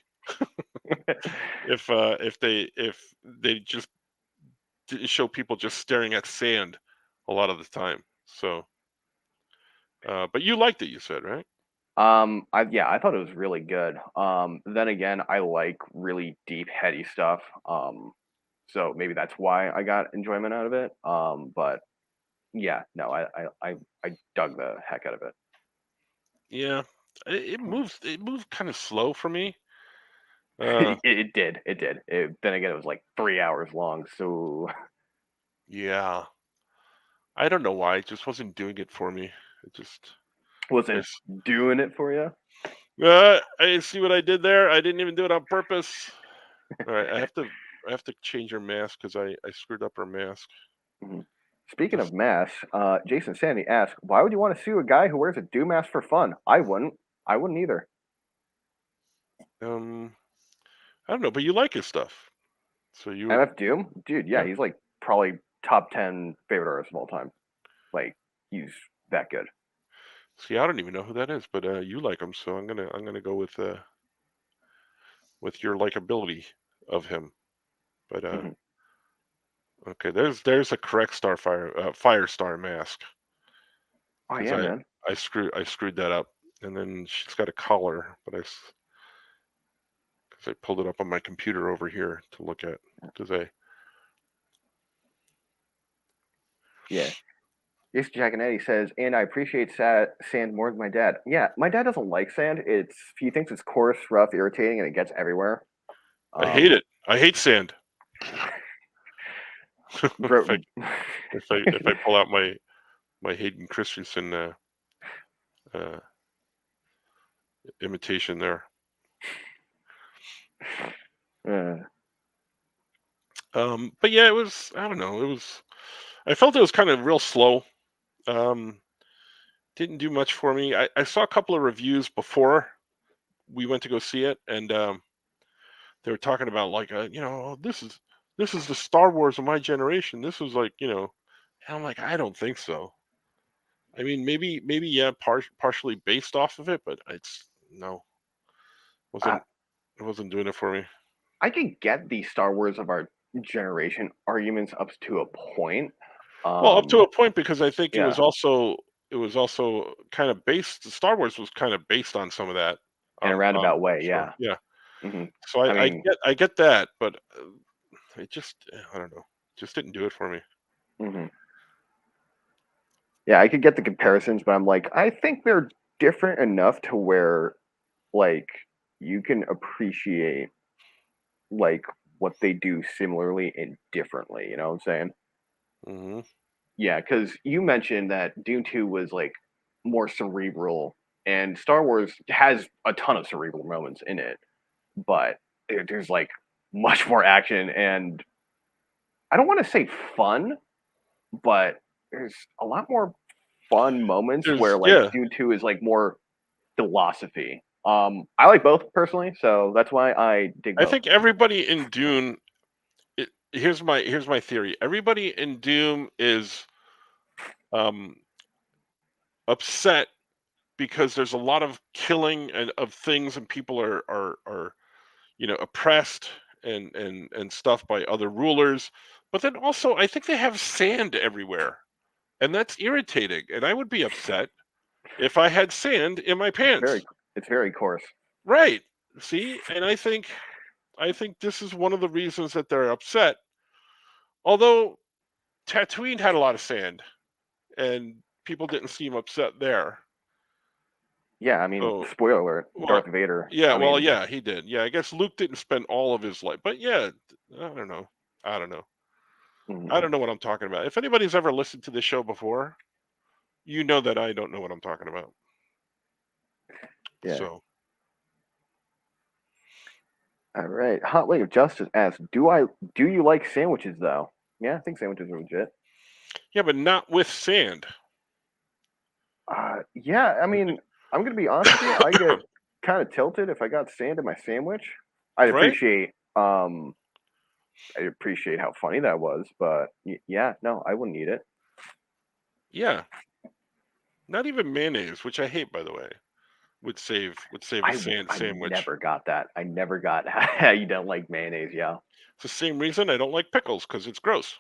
if they just didn't show people just staring at sand a lot of the time. So, but you liked it, you said, right? I thought it was really good. Then again, I like really deep, heady stuff. So maybe that's why I got enjoyment out of it. But yeah, no, I dug the heck out of it. Yeah, Hmm. it moved kind of slow for me. Uh, It did, it did. Then again, it was like 3 hours long. So yeah, I don't know why. It just wasn't doing it for me. It just, I, wasn't s- doing it for you. I see what I did there. I didn't even do it on purpose. All right, I have to change her mask because I screwed up her mask. Mhm. Speaking Just of masks, Jason Sandy asked, "Why would you want to sue a guy who wears a do mask for fun?" I wouldn't. I wouldn't either. I don't know, but you like his stuff, so you would, MF Doom, dude, yeah, yeah. he's like probably top 10 favorite artist of all time. Like he's that good. See, I don't even know who that is, but you like him, so I'm gonna go with your likability of him. But Hmm. okay, there's a correct Firestar mask Oh because yeah, man. I screwed that up, and then she's got a collar, but because I pulled it up on my computer over here to look at because I Yeah. Jason Jack and Eddie says, and I appreciate sand more than my dad. Yeah, my dad doesn't like sand. He thinks it's coarse, rough, irritating, and it gets everywhere. I hate Um, it. I hate sand. bro, If I pull out my Hayden Christensen uh, imitation there. uh, But yeah, it was, I don't know, I felt it was kind of real slow. Um, didn't do much for me. I saw a couple of reviews before we went to go see it, and they were talking about like, "Oh, this is the Star Wars of my generation. This was like, and I'm like, I don't think so. I mean, maybe yeah, partially based off of it, but it's no, I, wasn't it wasn't doing it for me. I could get the Star Wars of our generation arguments up to a point. Well, up to a point, because I think Yeah, it was also kind of based. Star Wars was kind of based on some of that. in a On roundabout way. so Yeah. yeah, Hmm. so I mean, I get that, but it just, I don't know, just didn't do it for me. hmm, yeah, I could get the comparisons, but I'm like, I think they're different enough to where like you can appreciate like what they do similarly and differently. You know what I'm saying? Hmm. Yeah, because you mentioned that Dune 2 was like more cerebral, and Star Wars has a ton of cerebral moments in it, but there's like much more action, and I don't want to say fun, but there's a lot more fun moments where There's like yeah, Dune 2 is like more philosophy. I like both personally, so that's why I dig I both. think everybody in Dune. Here's my theory. Everybody in Doom is um, upset because there's a lot of killing and of things, and people are oppressed and stuff by other rulers. But then also, I think they have sand everywhere, and that's irritating. And I would be upset if I had sand in my It's very pants. it's very coarse. Right. See, and I think this is one of the reasons that they're upset. Although Tatooine had a lot of sand, and people didn't seem upset there. Yeah, I mean, So, spoiler alert, well, Darth Vader. yeah, I well, mean, yeah, he did. Yeah, I guess Luke didn't spend all of his life, but yeah, I don't know. I don't know. I mhm, don't know what I'm talking about. If anybody's ever listened to this show before, you know that I don't know what I'm talking about. yeah. So, All right. Hot Lady of Justice asks, do you like sandwiches though? Yeah, I think sandwiches are legit. yeah, but not with sand, Yeah, I mean, I'm gonna be honest with you. I get kind of tilted if I got sand in my sandwich. I'd right? appreciate um, I appreciate how funny that was, but yeah, no, I wouldn't eat it. Yeah, not even mayonnaise, which I hate, by the way, would save a sand I sandwich. never got that. I never got how you don't like mayonnaise. Yeah, It's the same reason I don't like pickles, because it's gross.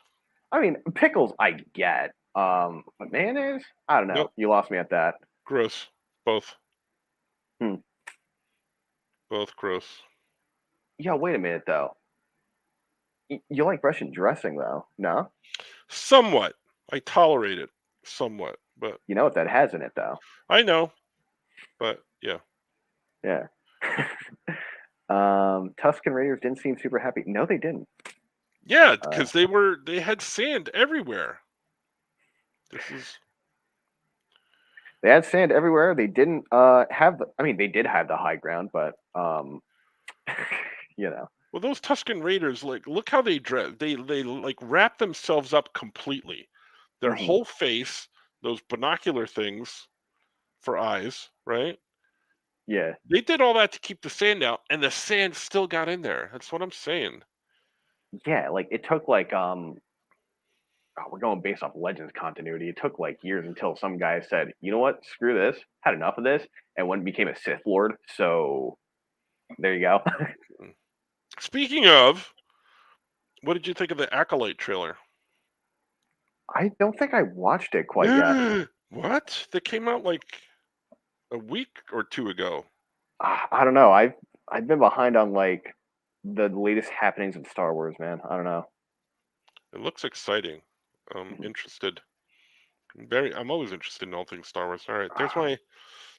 I mean pickles I get. But mayonnaise, I don't know. Nope, You lost me at that. gross. Both, Hmm. both gross. Yeah, wait a minute though. You like Russian dressing though? No, Somewhat, I tolerate it somewhat, but you know what that has in it though. I know, but yeah. Yeah. Tuscan Raiders didn't seem super happy. No, they didn't. Yeah, Uh, because they had sand everywhere. This is they had sand everywhere. They didn't have. I mean, they did have the high ground, but you know, well, those Tuscan Raiders, like, look how they dress. They like wrap themselves up completely. Their Mhm. whole face, those binocular things for eyes, right? Yeah. They did all that to keep the sand out, and the sand still got in there. That's what I'm saying. Yeah, like it took like we're going based off Legends continuity. It took like years until some guy said, "You know what? Screw this. Had enough of this," and went and became a Sith Lord. So there you go. Speaking of, what did you think of the Acolyte trailer? I don't think I watched it quite yet. What? That came out like a week or two ago. I don't know. I've been behind on like the latest happenings in Star Wars, man. I don't know. It looks exciting. I'm Mhm. interested. I'm always interested in all things Star Wars. All right, Ah, there's my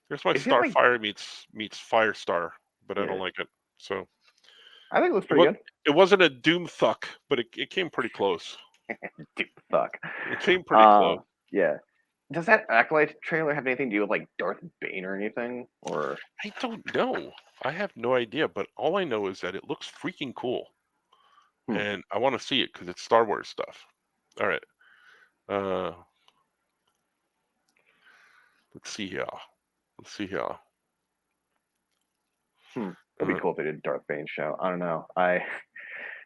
is it like Starfire meets Firestar, but I don't yeah? like it. So I think it looks it pretty was good. it wasn't a Doom Thuck, but it came pretty close. Dude, fuck. It came pretty close. Uh, yeah. Does that Acolyte trailer have anything to do with like Darth Bane or anything? Or I don't know. I have no idea, but all I know is that it looks freaking cool, hmm. and I want to see it because it's Star Wars stuff. All right. Uh, let's see here. Let's see here. It'd be Uh, cool if they did a Darth Bane show. I don't know. I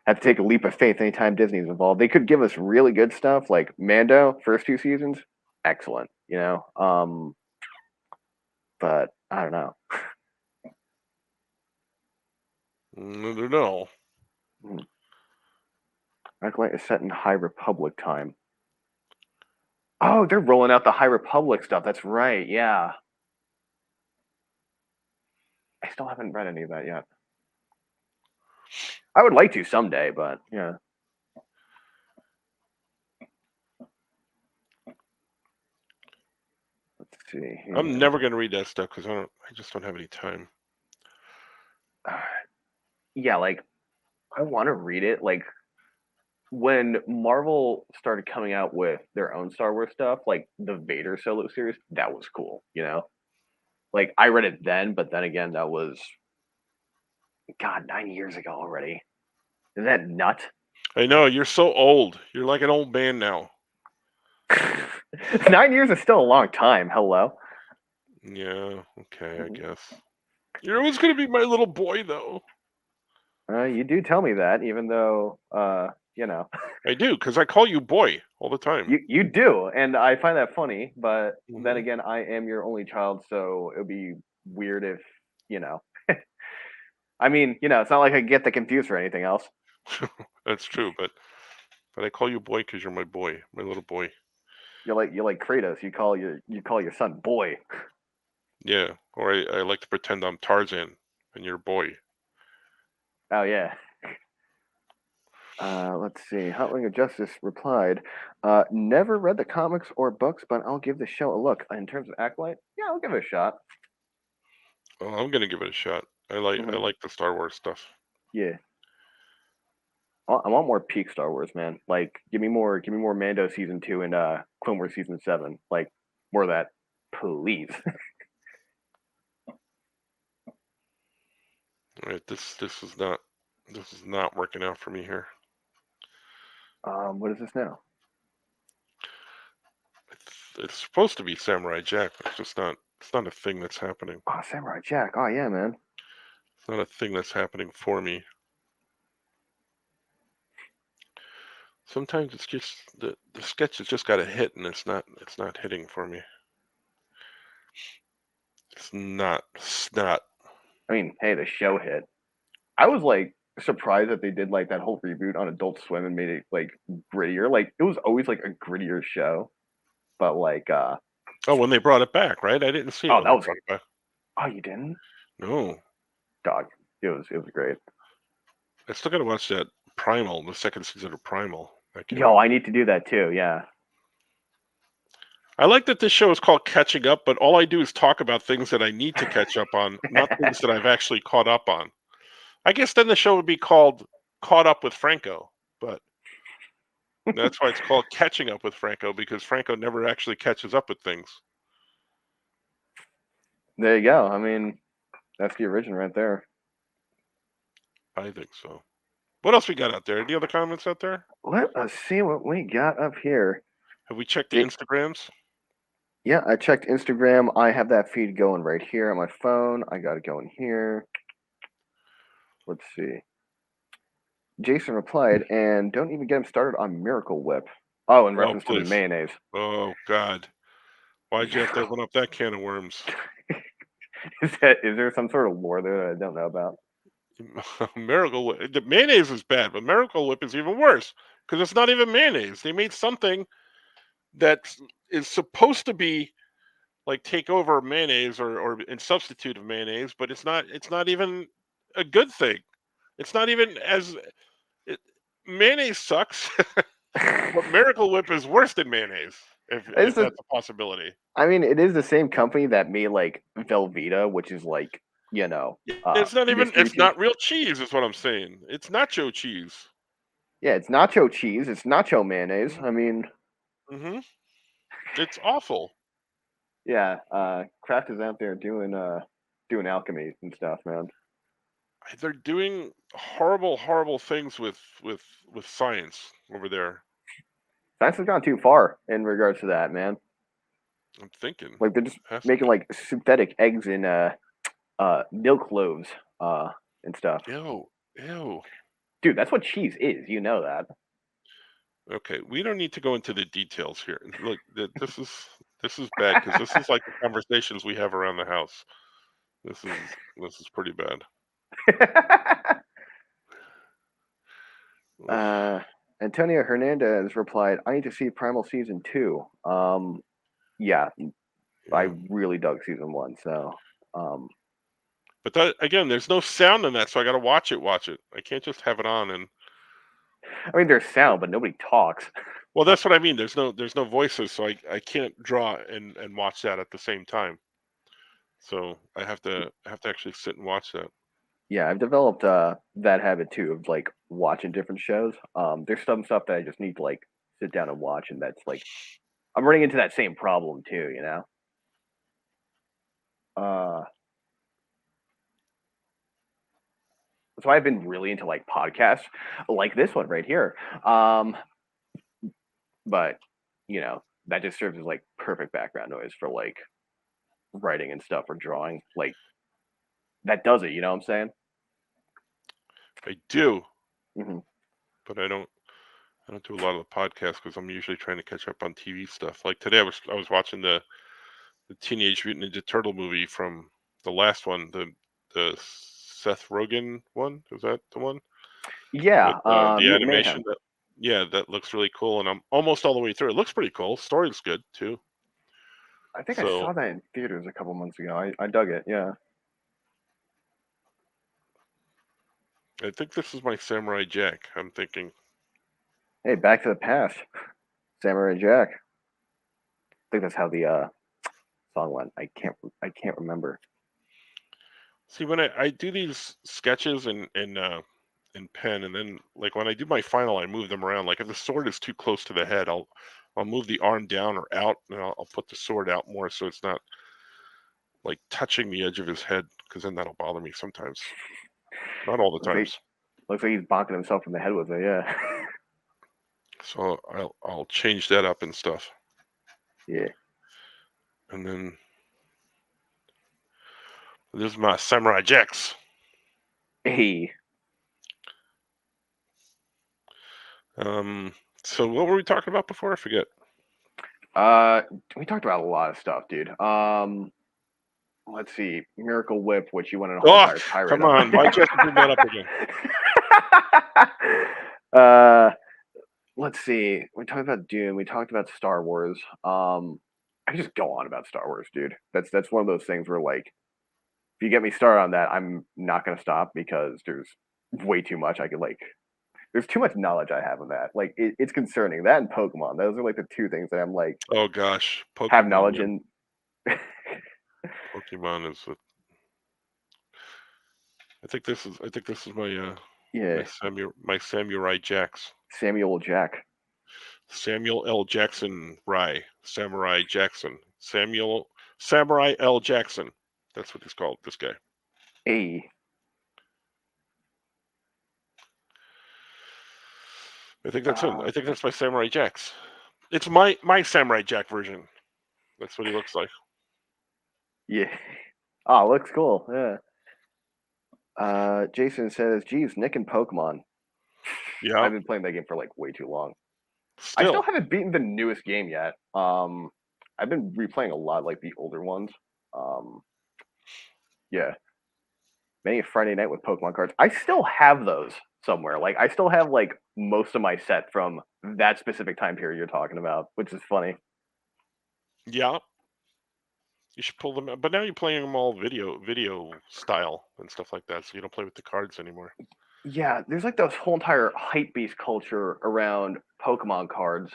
have to take a leap of faith anytime Disney's involved. They could give us really good stuff like Mando, first two seasons, excellent, you know. But I don't know. I don't know. Hmm. Acolyte is set in High Republic time. Oh, they're rolling out the High Republic stuff. That's right. Yeah. I still haven't read any of that yet. I would like to someday, but yeah. Let's see I'm here. never gonna read that stuff because I just don't have any time. Yeah, like I want to read it. Like when Marvel started coming out with their own Star Wars stuff, like the Vader solo series, that was cool, you know? Like I read it then, but then again, that was God, 9 years ago already. Is that nut? I know you're so old. You're like an old man now. 9 years is still a long time. Hello. Yeah. Okay. I Mhm. guess. You're always gonna be my little boy, though. You do tell me that, even though, you know, I do because I call you boy all the time. you do, and I find that funny. But then Hmm. again, I am your only child, so it would be weird if, you know, I mean, it's not like I get the confused for anything else. That's true, but I call you boy because you're my boy, my little boy. You're like Kratos. You call your son boy. Yeah. Or I like to pretend I'm Tarzan and you're boy. Oh yeah. Let's see. Hotwing of Justice replied, "Never read the comics or books, but I'll give the show a look. In terms of Acolyte, yeah, I'll give it a shot." Well, I'm gonna give it a shot. I Hmm. like the Star Wars stuff. Yeah, I want more peak Star Wars, man. Like, give me more Mando season 2 and Clone Wars season 7. Like, more of that, please. All right, this is not working out for me here. What is this now? It's supposed to be Samurai Jack, but it's just not. It's not a thing that's happening. Oh, Samurai Jack. Oh yeah, man. It's not a thing that's happening for me. Sometimes it's just the sketch has just got a hit, and it's not hitting for me. It's not. It's not. I mean, hey, the show hit. I was like surprised that they did like that whole reboot on Adult Swim and made it like grittier. Like it was always like a grittier show, but like Oh, when they brought it back, right? I didn't see it oh when that they was brought it back. oh you didn't? No, Dog. It was great. I still got to watch that Primal, the second season of Primal that came Yo, out. I need to do that too. Yeah. I like that this show is called Catching Up, but all I do is talk about things that I need to catch up on, not things that I've actually caught up on. I guess then the show would be called Caught Up with Franco, but that's why it's called Catching Up with Franco because Franco never actually catches up with things. There you go. I mean, that's the origin right there. I think so. What else we got out there? Any other comments out there? Let us see what we got up here. Have we checked the Instagrams? Yeah, I checked Instagram. I have that feed going right here on my phone. I got it going here. Let's see. Jason replied, and don't even get him started on Miracle Whip. Oh, in Oh, reference to the please. mayonnaise. Oh, God. Why'd you have to open up that can of worms? Is there some sort of lore there that I don't know about? Miracle Whip. The mayonnaise is bad, but Miracle Whip is even worse because it's not even mayonnaise. They made something that is supposed to be like take over mayonnaise or in substitute of mayonnaise, but it's not. It's not even a good thing. It's not even as it, mayonnaise sucks, but Miracle Whip is worse than mayonnaise. If It's the, that's a possibility. I mean, it is the same company that made like Velveeta, which is like, It's not even. mystery It's cheese. not real cheese. Is what I'm saying. It's nacho cheese. Yeah, it's nacho cheese. It's nacho mayonnaise. Hmm. I mean, Hmm. It's awful. yeah, Kraft is out there doing alchemy and stuff, man. They're doing horrible, horrible things with science over there. Science has gone too far in regards to that, man. I'm thinking Like they're just has making to. like synthetic eggs in milk loaves and stuff. Ew, ew. Dude, that's what cheese is. You know that. Okay, we don't need to go into the details here. Look, this is bad because this is like the conversations we have around the house. This is pretty bad. Oof. uh, Antonio Hernandez replied, "I need to see Primal season 2." Yeah, I Yeah. really dug season 1. So, But that again, there's no sound in that, so I got to watch it. Watch it. I can't just have it on and. I mean, there's sound, but nobody talks. Well, that's what I mean. There's no voices, so I can't draw and watch that at the same time. So I have to actually sit and watch that. Yeah, I've developed that habit too of like watching different shows. There's some stuff that I just need to like sit down and watch, and that's like I'm running into that same problem too. Uh, so I've been really into like podcasts, like this one right here. But that just serves as like perfect background noise for like writing and stuff or drawing. Like that does it. You know what I'm saying? I do, Hmm. but I don't do a lot of the podcasts because I'm usually trying to catch up on TV stuff. Like today, I was watching the Teenage Mutant Ninja Turtle movie from the last one, the Seth Rogen one. Is that the one with Yeah. the Mutant animation? Mayhem. That looks really cool, and I'm almost all the way through. It looks pretty cool. Story's good too. I think I So saw that in theaters a couple months ago. I dug it. Yeah. I think this is my Samurai Jack. I'm thinking. Hey, Back to the Past. Samurai Jack. I think that's how the song went. I can't remember. See, when I do these sketches in pen, and then like when I do my final, I move them around. Like if the sword is too close to the head, I'll move the arm down or out, and I'll put the sword out more so it's not like touching the edge of his head, because then that'll bother me sometimes. Not all the Looks like times. looks like he's bonking himself in the head with it. Yeah. So I'll change that up and stuff, Yeah. and then this is my Samurai Jacks. Hey. Um, so what were we talking about before? I forget. We talked about a lot of stuff, dude. Let's see. Miracle Whip, which you went on a whole Oh, entire tirade come on. on! Why'd you have to bring that up again? uh, let's see. We talked about Dune. We talked about Star Wars. I could just go on about Star Wars, dude. That's one of those things where like, if you get me started on that, I'm not gonna stop because there's way too much I could like. There's too much knowledge I have of that. Like, it's concerning. That and Pokemon. Those are like the two things that I'm like Oh gosh, have Pokemon, knowledge man. in. Pokemon is. I think this is Yeah, my Samurai Jacks. Samuel Jack. Samuel L. Jackson Rye. Samurai Jackson. Samurai L. Jackson. That's what he's called. This guy. A. I think that's him. I think that's my Samurai Jacks. It's my Samurai Jack version. That's what he looks like. Yeah. Oh, looks cool. Yeah. Jason says, "Geez, Nick and Pokemon. Yeah. I've been playing that game for like way too long. I still Still. haven't beaten the newest game yet. I've been replaying a lot like the older ones. Um, yeah, many a Friday night with Pokemon cards. I still have those somewhere. Like I still have like most of my set from that specific time period you're talking about, which is funny. Yeah. You should pull them out. But now you're playing them all video style and stuff like that, so you don't play with the cards anymore. Yeah, there's like this whole entire hype beast culture around Pokemon cards,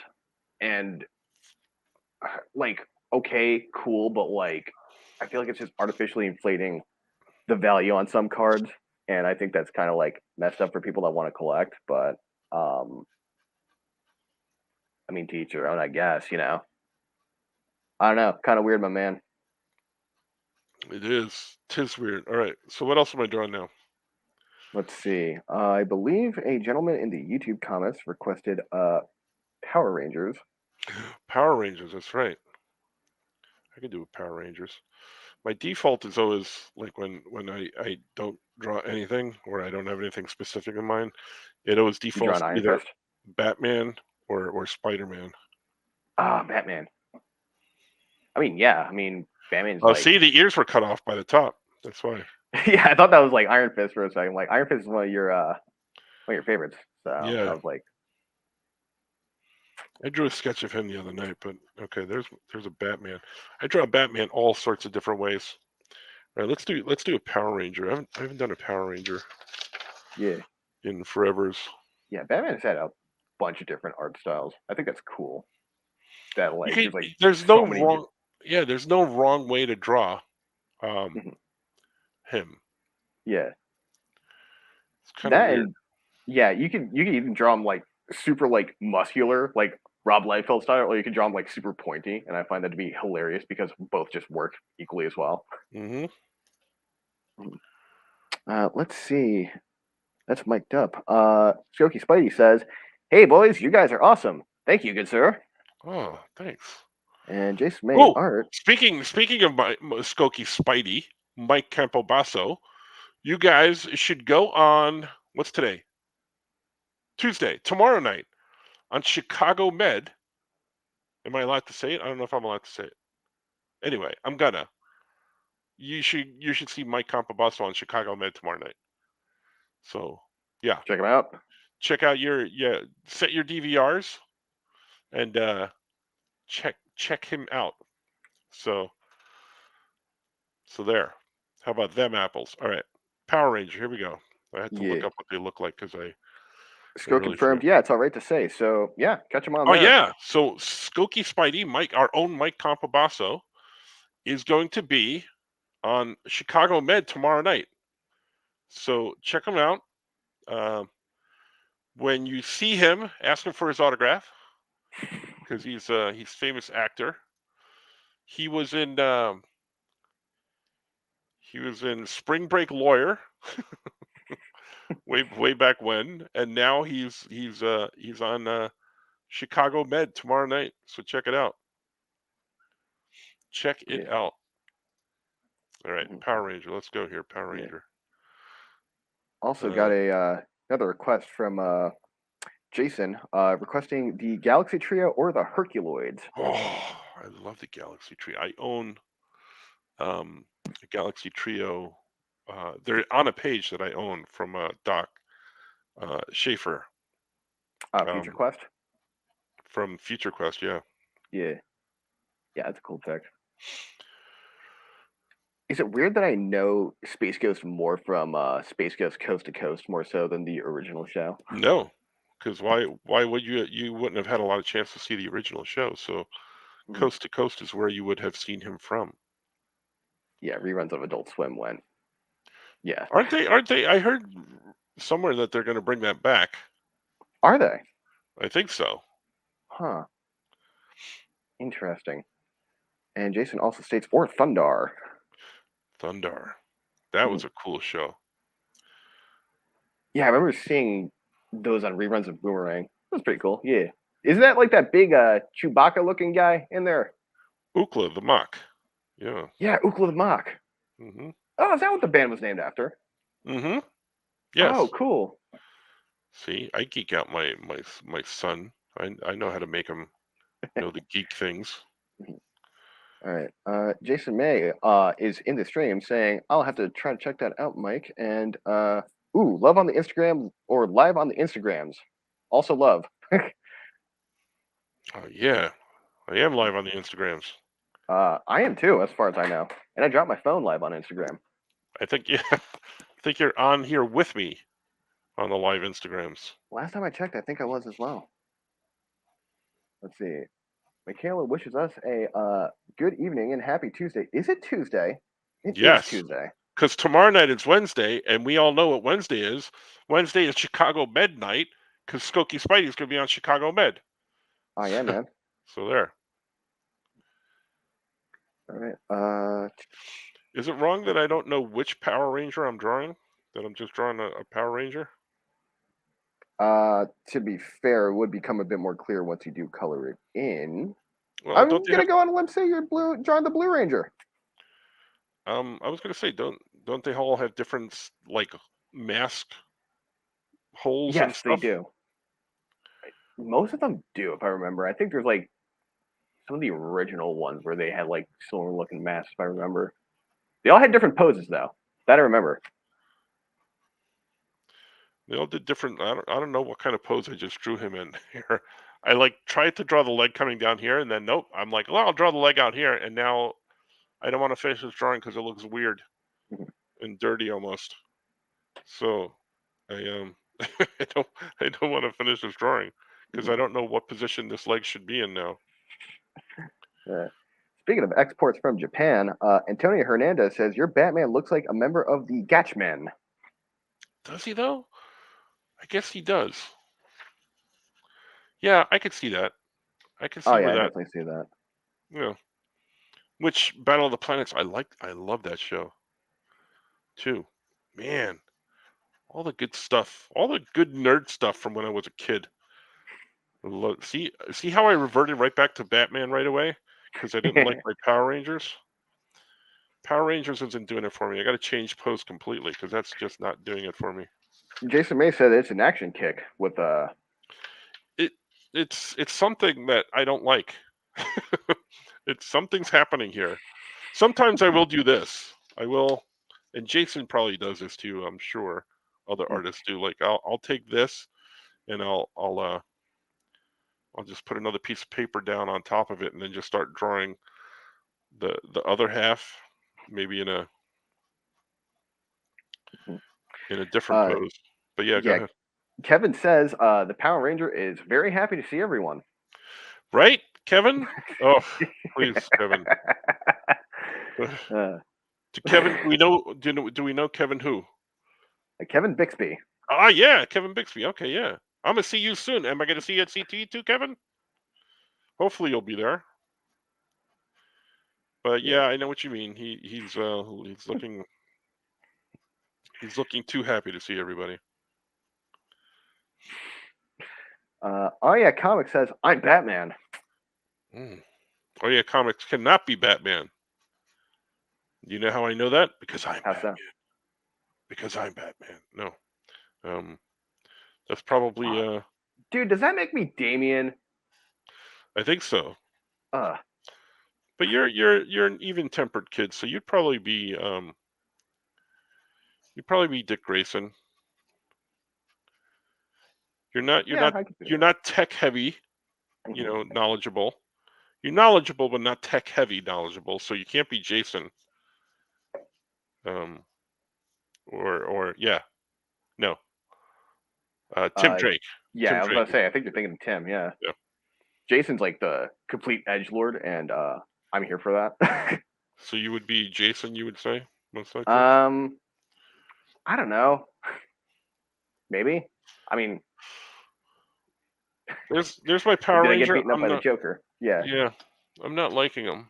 and like, okay, cool, but like, I feel like it's just artificially inflating the value on some cards, and I think that's kind of like messed up for people that want to collect. But um, I mean, to each their own, I guess. I don't know, kind of weird, my man. It is. Tis weird. All right. So what else am I drawing now? Let's see. I believe a gentleman in the YouTube comments requested Power Rangers. Power Rangers. That's right. I could do with Power Rangers. My default is always like when I don't draw anything or I don't have anything specific in mind, it always You draw defaults an to Iron either Fist? Batman or Spider-Man. Ah, Batman. I mean, yeah. I mean, Batman's Oh, like, see, the ears were cut off by the top. That's why. yeah. I thought that was like Iron Fist for a second. Like Iron Fist is one of your favorites. So I Yeah, was like, I drew a sketch of him the other night, but okay, there's a Batman. I draw Batman all sorts of different ways. All right, let's do a Power Ranger. I haven't done a Power Ranger yeah, in forevers. yeah. Batman's had a bunch of different art styles. I think that's cool. That You like, can, there's like there's so no many. wrong. Yeah, there's no wrong way to draw Mhm. him. Yeah, It's kind of that weird. and yeah, you can even draw him like super like muscular, like Rob Liefeld style, or you can draw him like super pointy, and I find that to be hilarious because both just work equally as well. Hmm. Let's see. That's mic'd up. Skokie Spidey says, "Hey boys, you guys are awesome. Thank you, good sir." Oh, thanks. And Jason made Oh, art. speaking of my Skokie Spidey, Mike Campobasso, you guys should go on what's today? Tuesday, tomorrow night on Chicago Med. Am I allowed to say it? I don't know if I'm allowed to say it. Anyway, I'm gonna. You should see Mike Campobasso on Chicago Med tomorrow night. So yeah, Check him out. check out set your DVRs and check him out. So there. How about them apples? All right, Power Ranger. Here we go. I had to Yeah. look up what they look like because I Sko really confirmed. forget. Yeah, it's all right to say. So yeah, catch him on Oh there. yeah. So Skokie Spidey, our own Mike Campobasso, is going to be on Chicago Med tomorrow night. So check him out. When you see him, ask him for his autograph because he's famous actor. He was in Spring Break Lawyer way back when, and now he's on Chicago Med tomorrow night. So check it out. Check it Yeah. out. All right, Mhm. Power Ranger. Let's go here, Power Yeah. Ranger. Also got a another request from Jason requesting the Galaxy Trio or the Herculoids. Oh, I love the Galaxy Trio. I own a Galaxy Trio. They're on a page that I own from Doc Schaefer Future um, Quest. from Future Quest. Yeah. Yeah, yeah, that's a cool tech. Is it weird that I know Space Ghost more from Space Ghost Coast to Coast more so than the original show? No, because why would you wouldn't have had a lot of chance to see the original show? So Mhm. Coast to Coast is where you would have seen him from. Yeah, reruns of Adult Swim went. Yeah, Aren't they? Aren't they? I heard somewhere that they're going to bring that back. are they? I think so. Huh. Interesting. And Jason also states or Thundar. Thundar. That Mhm. was a cool show. Yeah, I remember seeing those on reruns of Boomerang. That was pretty cool. Yeah. Isn't that like that big Chewbacca looking guy in there? Ookla the Mock. Yeah. Yeah, Ookla the Mock. Mm-hmm. Oh, is that what the band was named after? Mm-hmm. Oh, Yes. cool. See, I geek out my son. I know how to make him know the geek things. All right. Jason May is in the stream saying, I'll have to try to check that out, Mike. And love on the Instagram or live on the Instagrams. Also love. Yeah, I am live on the Instagrams. I am too, as far as I know. And I dropped my phone live on Instagram. I think I think you're on here with me on the live Instagrams. Last time I checked, I think I was as well. Let's see. Michaela wishes us a good evening and happy Tuesday. Is it Tuesday? It is Yes, Tuesday. because tomorrow night is Wednesday, and we all know what Wednesday is. Wednesday is Chicago Med night, because Skokie Spidey's going to be on Chicago Med. Oh, yeah, man. So there. All right. Is it wrong that I don't know which Power Ranger I'm drawing? That I'm just drawing a Power Ranger? To be fair, it would become a bit more clear once you do color it in. Well, I'm don't they gonna go on a limb say you're drawing the Blue Ranger. I was going to say, don't they all have different like mask holes and Yes, stuff? they do. Most of them do, if I remember. I think there's like some of the original ones where they had like similar looking masks, if I remember. They all had different poses though. That I remember. They all did different. I don't know what kind of pose I just drew him in here. I like tried to draw the leg coming down here, and then nope. I'm like, well, I'll draw the leg out here, and now I don't want to finish this drawing because it looks weird and dirty almost. So I I don't want to finish this drawing because I don't know what position this leg should be in now. Speaking of exports from Japan, Antonio Hernandez says your Batman looks like a member of the Gatchmen. Does he though? I guess he does. Yeah, I could see that. I could see Oh yeah, where I that. definitely see that. Yeah. Which Battle of the Planets? I love that show too. Man, all the good stuff, all the good nerd stuff from when I was a kid. See how I reverted right back to Batman right away because I didn't like my Power Rangers. Power Rangers isn't doing it for me. I got to change pose completely because that's just not doing it for me. Jason May said it's an action kick with It's something that I don't like. It's something's happening here. Sometimes I will do this. I will, and Jason probably does this too. I'm sure other artists do. Like I'll take this and I'll just put another piece of paper down on top of it and then just start drawing the other half, maybe in a different pose. But yeah, go ahead. Kevin says the Power Ranger is very happy to see everyone. Right, Kevin? Oh, please, Kevin. To Kevin, do we know Kevin who? Kevin Bixby. Ah, yeah, Kevin Bixby. Okay, yeah. I'm gonna see you soon. Am I gonna see you at CT too, Kevin? Hopefully you'll be there. But yeah, I know what you mean. He's looking too happy to see everybody. Oh yeah, Comic says I'm Batman. Oh yeah, Comics cannot be Batman. You know how I know that? Because I'm Batman. Because I'm Batman. No. That's probably Dude, does that make me Damien? I think so. But you're an even-tempered kid, so you'd probably be Dick Grayson. You're not tech heavy, knowledgeable. You're knowledgeable but not tech heavy knowledgeable, so you can't be Jason. No. Tim Drake. Yeah, Tim I was Drake. about to say, I think you're thinking of Tim, yeah. Jason's like the complete edgelord, and I'm here for that. So you would be Jason, you would say, most likely? I don't know. Maybe. I mean, there's my Power Ranger. Get beaten up by the Joker. Yeah. Yeah, I'm not liking him.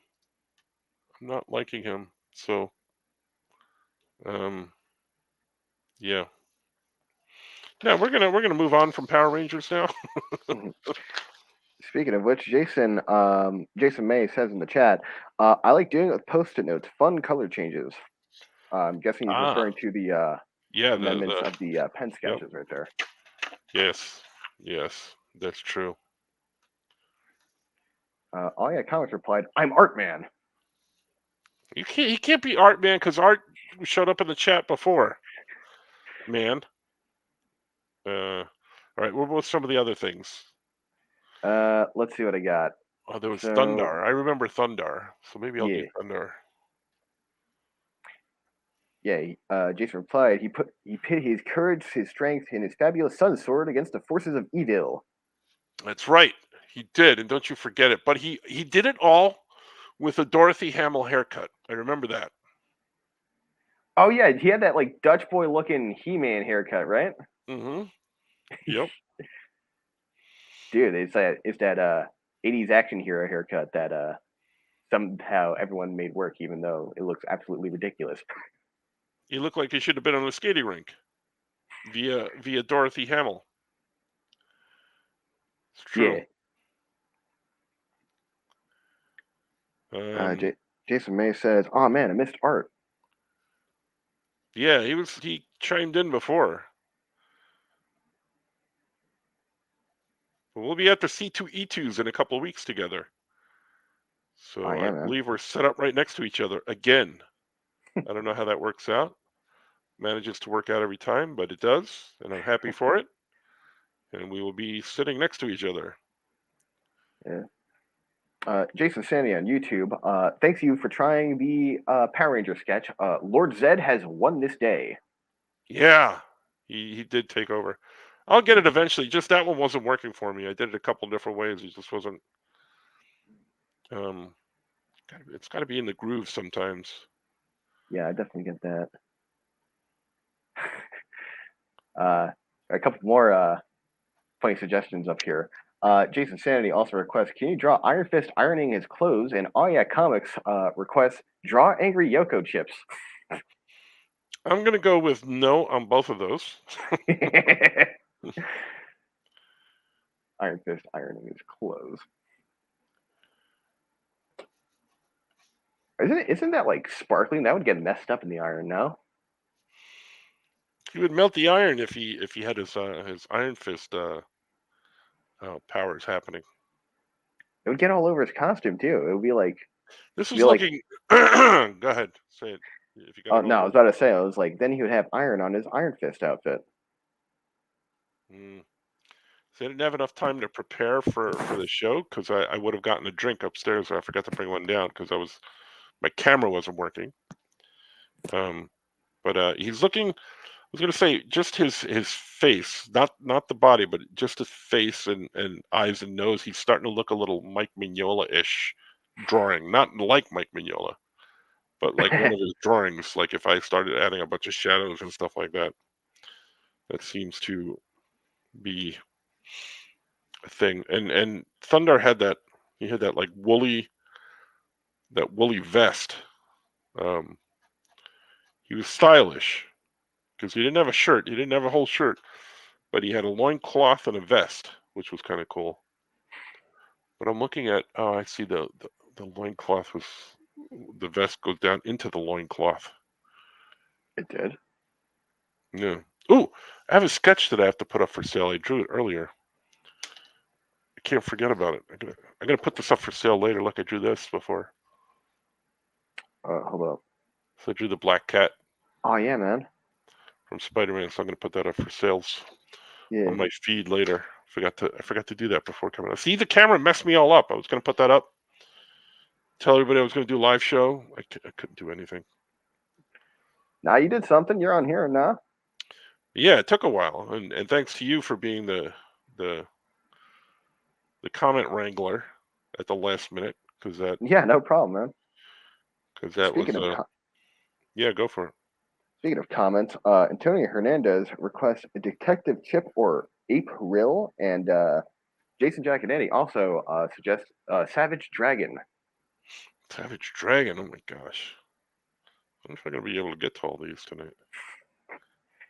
So, yeah. Yeah, we're gonna move on from Power Rangers now. Speaking of which, Jason May says in the chat, I like doing it with post-it notes, fun color changes. I'm guessing he's Ah, referring to the yeah, amendments of the pen yep, sketches right there. yes, that's true. Oh yeah, Comics replied, "I'm Art Man." He can't be Art Man because Art showed up in the chat before. Man. All right. What were some of the other things? Let's see what I got. Oh, there was So Thundar. I remember Thundar, so maybe I'll do yeah, Thundar. Jason replied, he pit his courage, his strength, and his fabulous sun sword against the forces of evil. That's right. He did, and don't you forget it. But he did it all with a Dorothy Hamill haircut. I remember that. Oh yeah, he had that like Dutch boy looking He-Man haircut, right? Mm-hmm. Yep. Dude, it's that 80s action hero haircut that somehow everyone made work, even though it looks absolutely ridiculous. He looked like he should have been on a skating rink via Dorothy Hamill. It's true. Yeah. Jason May says, "Oh man, I missed Art." Yeah, he chimed in before. We'll be at the C2E2s in a couple of weeks together. So Oh I yeah, man. believe we're set up right next to each other again. I don't know how that works out. Manages to work out every time, but it does, and I'm happy for it. And we will be sitting next to each other. Yeah. Jason Sandy on YouTube. Thanks you for trying the Power Ranger sketch. Lord Zed has won this day. Yeah, he did take over. I'll get it eventually. Just that one wasn't working for me. I did it a couple different ways. It just wasn't. Um, it's got to be in the groove sometimes. Yeah, I definitely get that. A couple more funny suggestions up here. Jason Sanity also requests, can you draw Iron Fist ironing his clothes? And Oh Yeah Comics requests, draw angry Yoko chips. I'm gonna go with no on both of those. Iron Fist ironing his clothes. Isn't that like sparkling? That would get messed up in the iron, no? He would melt the iron if he had his Iron Fist powers happening. It would get all over his costume too. It would be like This is looking. Like, go ahead, say it. If you got it no, I over. was about to say, I was like, then he would have iron on his Iron Fist outfit. So I didn't have enough time to prepare for the show because I would have gotten a drink upstairs. I forgot to bring one down because my camera wasn't working. But he's looking. I was gonna say just his face, not the body, but just his face and eyes and nose. He's starting to look a little Mike Mignola-ish drawing, not like Mike Mignola, but like one of his drawings. Like if I started adding a bunch of shadows and stuff like that, that seems to be a thing. And Thunder had that. He had that like woolly vest. Um, he was stylish because he didn't have a shirt. He didn't have a whole shirt, but he had a loincloth and a vest, which was kind of cool. But I'm looking at. Oh, I see the loincloth was. The vest goes down into the loincloth. It did. Yeah. Ooh, I have a sketch that I have to put up for sale. I drew it earlier. I can't forget about it. I'm gonna put this up for sale later. Look, I drew this before. Hold up. So I drew the black cat. Oh yeah, man. From Spider-Man, so I'm gonna put that up for sales on my feed later. I forgot to do that before coming out. See, the camera messed me all up. I was gonna put that up. Tell everybody I was gonna do a live show. I couldn't do anything. Now you did something. You're on here now. Yeah, it took a while, and thanks to you for being the comment wrangler at the last minute, because that. Yeah, no problem, man. Because that Speaking was. Yeah, go for it. Speaking of comments, Antonio Hernandez requests a Detective Chip or April, and Jason Giaconetti also suggests Savage Dragon. Savage Dragon. Oh my gosh. I wonder if I'm gonna be able to get to all these tonight.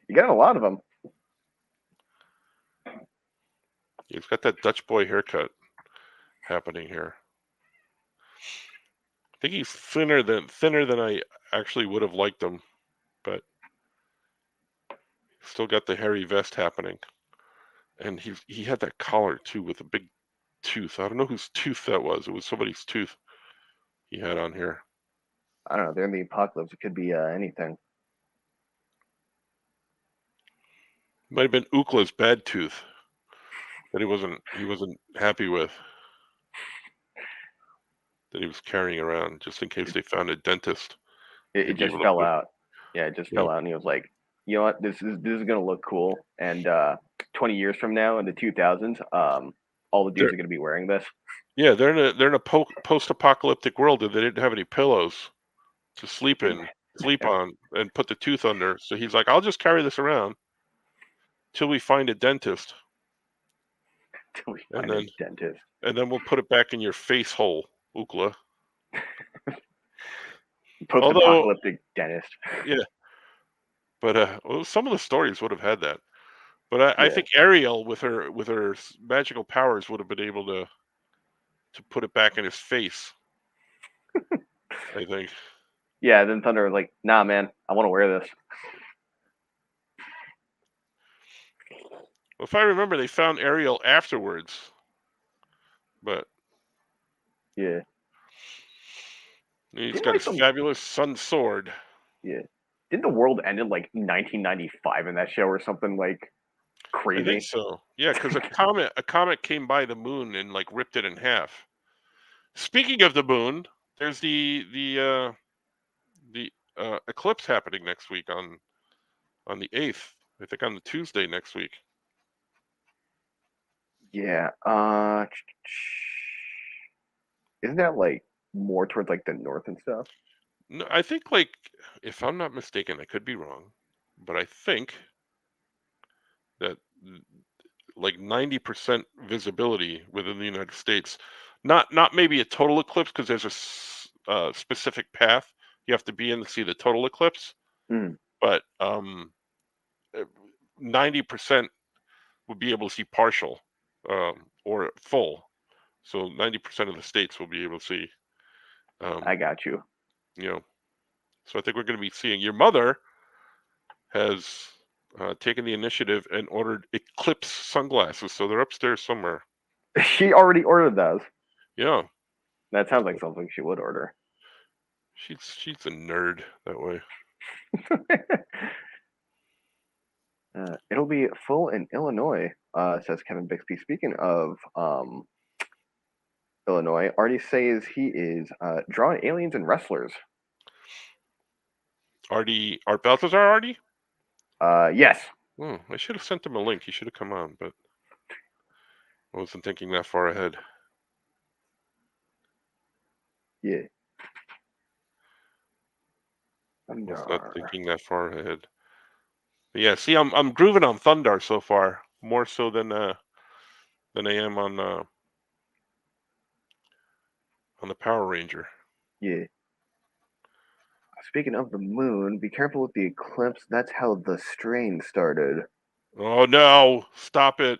You got a lot of them. He's got that Dutch boy haircut. happening here. I think he's thinner than I actually would have liked him, but still got the hairy vest happening. And he had that collar too with a big tooth. I don't know whose tooth that was. It was somebody's tooth he had on here. I don't know. They're in the apocalypse. It could be anything. Might have been Ukla's bad tooth that he wasn't happy with, that he was carrying around just in case they found a dentist. It just fell out. Yeah, it just fell out, and he was like, "You know what? This is gonna look cool." And 20 years from now, in the 2000s, all the dudes are gonna be wearing this. Yeah, they're in a post-apocalyptic world, and they didn't have any pillows to sleep on, and put the tooth under. So he's like, "I'll just carry this around till we find a dentist, and then we'll put it back in your face hole, Ukla." Post-apocalyptic dentist. Yeah, but well, some of the stories would have had that. But I think Ariel, with her magical powers, would have been able to put it back in his face. I think. Yeah, then Thunder was like, "Nah, man, I want to wear this." Well, if I remember, they found Ariel afterwards, but yeah, he's got his fabulous sun sword. Yeah, didn't the world end in like 1995 in that show or something like crazy? I think so. Yeah, because a comet came by the moon and like ripped it in half. Speaking of the moon, there's the eclipse happening next week on the 8th. I think on the Tuesday next week. Yeah. Isn't that like more towards like the north and stuff? No, I think, like, if I'm not mistaken, I could be wrong, but I think that like 90% visibility within the United States, not maybe a total eclipse, because there's a specific path you have to be in to see the total eclipse, but 90% would be able to see partial or full. So 90% of the states will be able to see. I got you. You know, so I think we're going to be seeing. Your mother has taken the initiative and ordered eclipse sunglasses, so they're upstairs somewhere. She already ordered those. Yeah, that sounds like something she would order. She's a nerd that way. It'll be full in Illinois, says Kevin Bixby. Speaking of Illinois, Artie says he is drawing aliens and wrestlers. Art Balthazar Artie? Yes. I should have sent him a link. He should have come on, but I wasn't thinking that far ahead. Yeah. I was not thinking that far ahead. But yeah, see, I'm grooving on Thundar so far, more so than I am on the Power Ranger. Yeah. Speaking of the moon, be careful with the eclipse. That's how the strain started. Oh no! Stop it!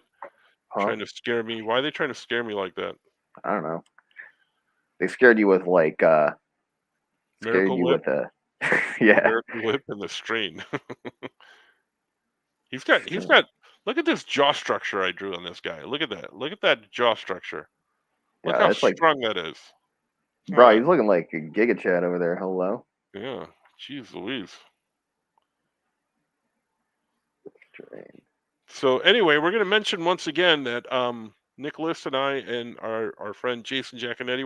Huh? Trying to scare me. Why are they trying to scare me like that? I don't know. They scared you with like Miracle Whip. Yeah. Miracle Whip and the strain. He's got. Look at this jaw structure I drew on this guy. Look at that. Look at that jaw structure. Look how strong that is. Bro, he's looking like a Giga Chad over there. Hello. Yeah. Jeez Louise. So anyway, we're going to mention once again that Nicholas and I and our friend Jason Giaconetti,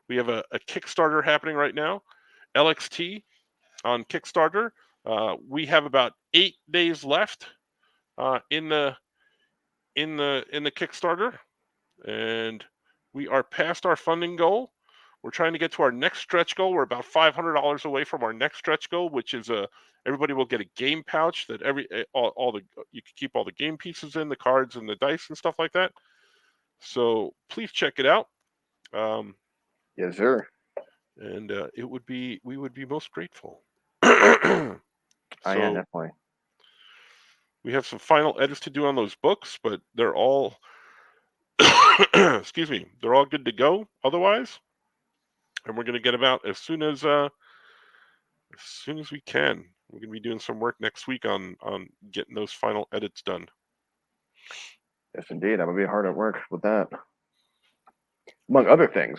we have a Kickstarter happening right now, LXT on Kickstarter. We have about 8 days left in the Kickstarter, and we are past our funding goal. We're trying to get to our next stretch goal. We're about $500 away from our next stretch goal, which is everybody will get a game pouch that you can keep all the game pieces in, the cards and the dice and stuff like that. So please check it out. Yes, sir. And we would be most grateful. Yeah, definitely. We have some final edits to do on those books, but they're all Excuse me. They're all good to go otherwise, and we're going to get them out as soon as we can. We're going to be doing some work next week on getting those final edits done. Yes, indeed. I'm gonna be hard at work with that, among other things.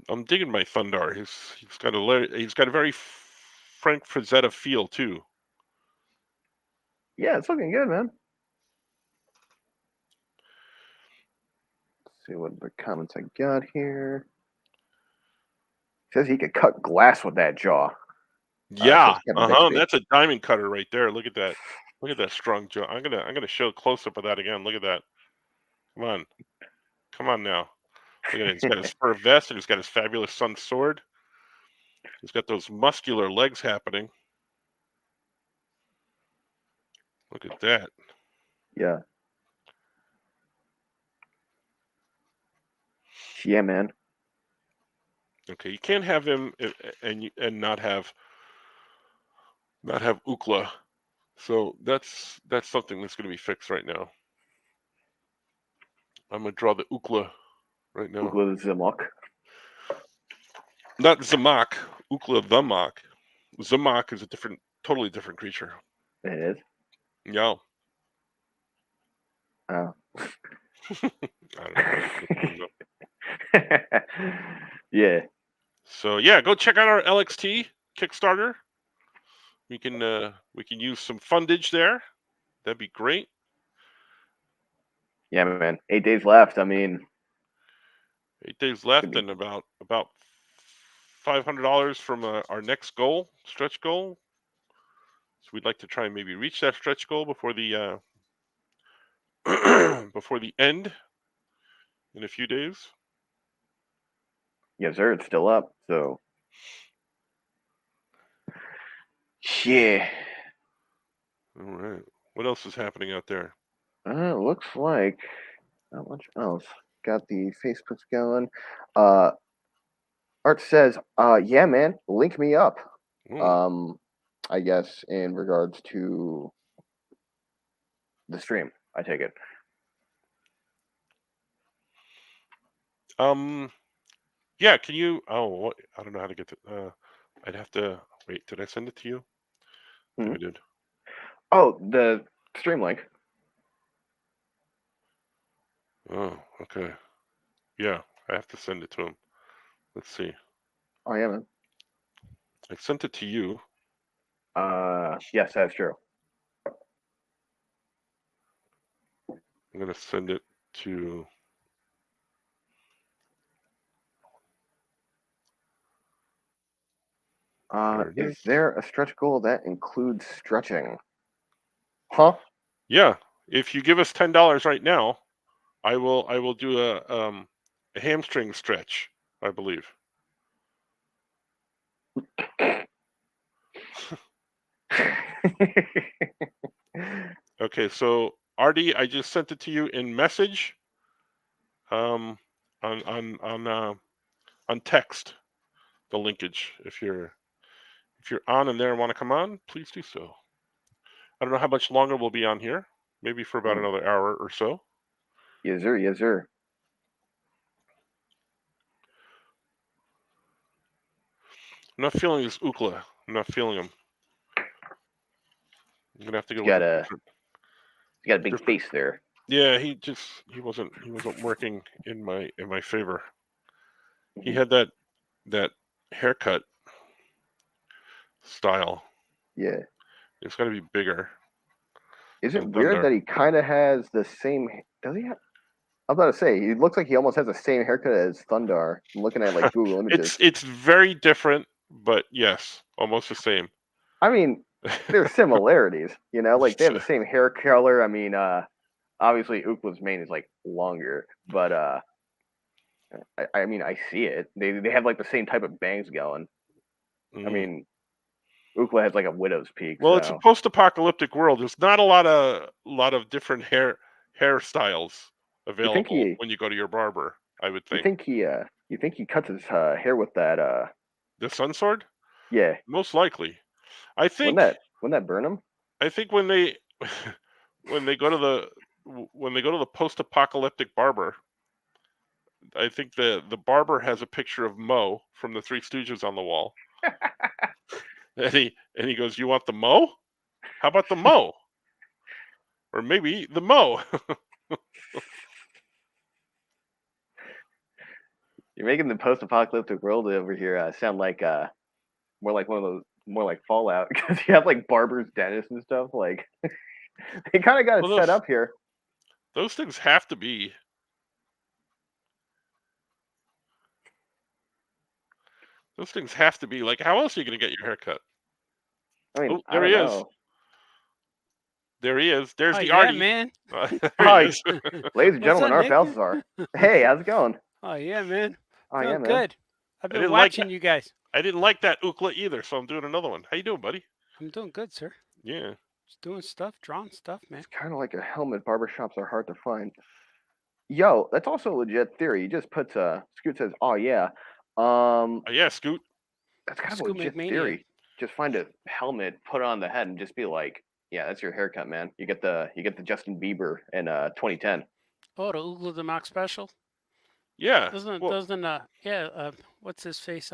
I'm digging my Thundar. He's got a very Frank Frazetta feel too. Yeah, it's looking good, man. Let's see what the comments I got here. Says he could cut glass with that jaw. Yeah, Says Kevin Bixby. that's a diamond cutter right there. Look at that. Look at that strong jaw. I'm gonna show a close up of that again. Look at that. Come on now. Look at it. He's got his fur vest and he's got his fabulous sun sword. He's got those muscular legs happening. Look at that. Yeah. Yeah, man. Okay, you can't have him and not have Ukla. So that's something that's going to be fixed right now. I'm gonna draw the Ukla right now. Ukla the Zamok. Not Zamak. Ukla the Mok. Zamak is a totally different creature. It is. Yeah. Oh. I don't know. Yeah. So yeah, go check out our LXT Kickstarter. We can use some fundage there. That'd be great. Yeah, man. 8 days left. I mean, 8 days left, and about $500 from our next goal, stretch goal. So we'd like to try and maybe reach that stretch goal before the before the end in a few days. yes, sir. It's still up. So, yeah. All right. What else is happening out there? Looks like not much else. Got the Facebooks going. Art says, yeah, man, link me up. I guess in regards to the stream, I take it. Yeah, can you? Oh, I don't know how to get to. I'd have to wait. Did I send it to you? I think I did. Oh, the stream link. Oh, okay. Yeah, I have to send it to him. Let's see. Oh, yeah, man. I sent it to you. Yes, that's true. I'm gonna send it to. Is there a stretch goal that includes stretching? Huh? Yeah, if you give us $10 right now, I will do a hamstring stretch, I believe. Okay, so Artie, I just sent it to you in message. On text, the linkage. If you're on in there and want to come on, please do so. I don't know how much longer we'll be on here. Maybe for about another hour or so. Yes, sir. Yes, sir. I'm not feeling this Ukla. I'm not feeling him. I'm gonna have to go He's with got a big face there. Yeah, he wasn't working in my favor. He had that haircut style. Yeah. It's got to be bigger. Is it weird that he kind of has the same? Does he have? I was about to say he looks like he almost has the same haircut as Thundar. I'm looking at like Google Images. It's very different, but yes, almost the same. I mean, there's similarities. You know, like they have the same hair color. I mean, obviously Ukla's mane is like longer, but I mean, I see it. They have like the same type of bangs going. I mean, Ukla has like a widow's peak. Well, so. it's a post-apocalyptic world. There's not a lot of different hairstyles available when you go to your barber. I would think. You think he cuts his hair with that? The sun sword? Yeah. Most likely. I think. Wouldn't that burn him? I think when they when they go to the post-apocalyptic barber, I think the barber has a picture of Mo from the Three Stooges on the wall, and he goes, "You want the Mo? How about the Mo? Or maybe the Mo?" You're making the post-apocalyptic world over here sound like more like one of those, more like Fallout, because you have like barbers, dentists, and stuff. Like they kind of got it Well, set up here. those things have to be. Those things have to be like. How else are you going to get your hair cut? I mean, Oh, I there don't he is. know. There he is. There's Oh the yeah, Artie. man. There Hi, he is. ladies and What's gentlemen, up, Art Nick? Balthazar. Hey, how's it going? Oh yeah, man. Oh yeah, Feeling man. good. I've been didn't like watching that. you guys. I didn't like that ukla either, so I'm doing another one. How you doing, buddy? I'm doing good, sir. Yeah. Just doing stuff, drawing stuff, man. It's kind of like a helmet. Barbershops are hard to find. Yo, that's also a legit theory. He just puts Scoot says, "Oh yeah." Yeah, Scoot. That's kind of a Scoot legit McMania. theory. Just find a helmet, put it on the head, and just be like, "Yeah, that's your haircut, man. You get the Justin Bieber in 2010." Oh, the Oogla the Mock special. Yeah. Doesn't what's his face?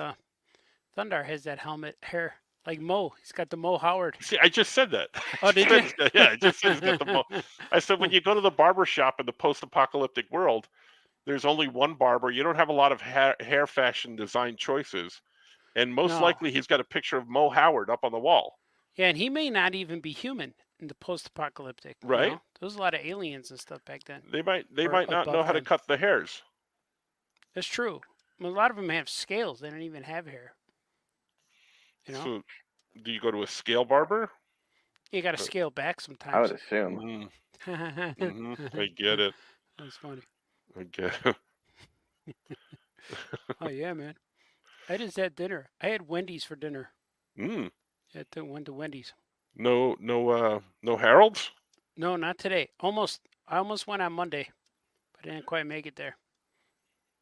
Thundar has that helmet hair like Mo. He's got the Mo Howard. See, I just said that. Oh, did you? Yeah, I just said he's got the Mo. I said when you go to the barber shop in the post-apocalyptic world, there's only one barber. You don't have a lot of hair fashion design choices, and most No. likely he's got a picture of Mo Howard up on the wall. Yeah, and he may not even be human in the post-apocalyptic. Right. You know? There was a lot of aliens and stuff back then. They might Or not know above how to them. cut the hairs. That's true. A lot of them have scales. They don't even have hair. You know, So, do you go to a scale barber? you got to scale back I sometimes. would assume. I get it. That's funny. I get it. Oh yeah, man. I just had dinner. I had Wendy's for dinner. Mm. I went to Wendy's. No Harold's. No, not today. I almost went on Monday, but I didn't quite make it there.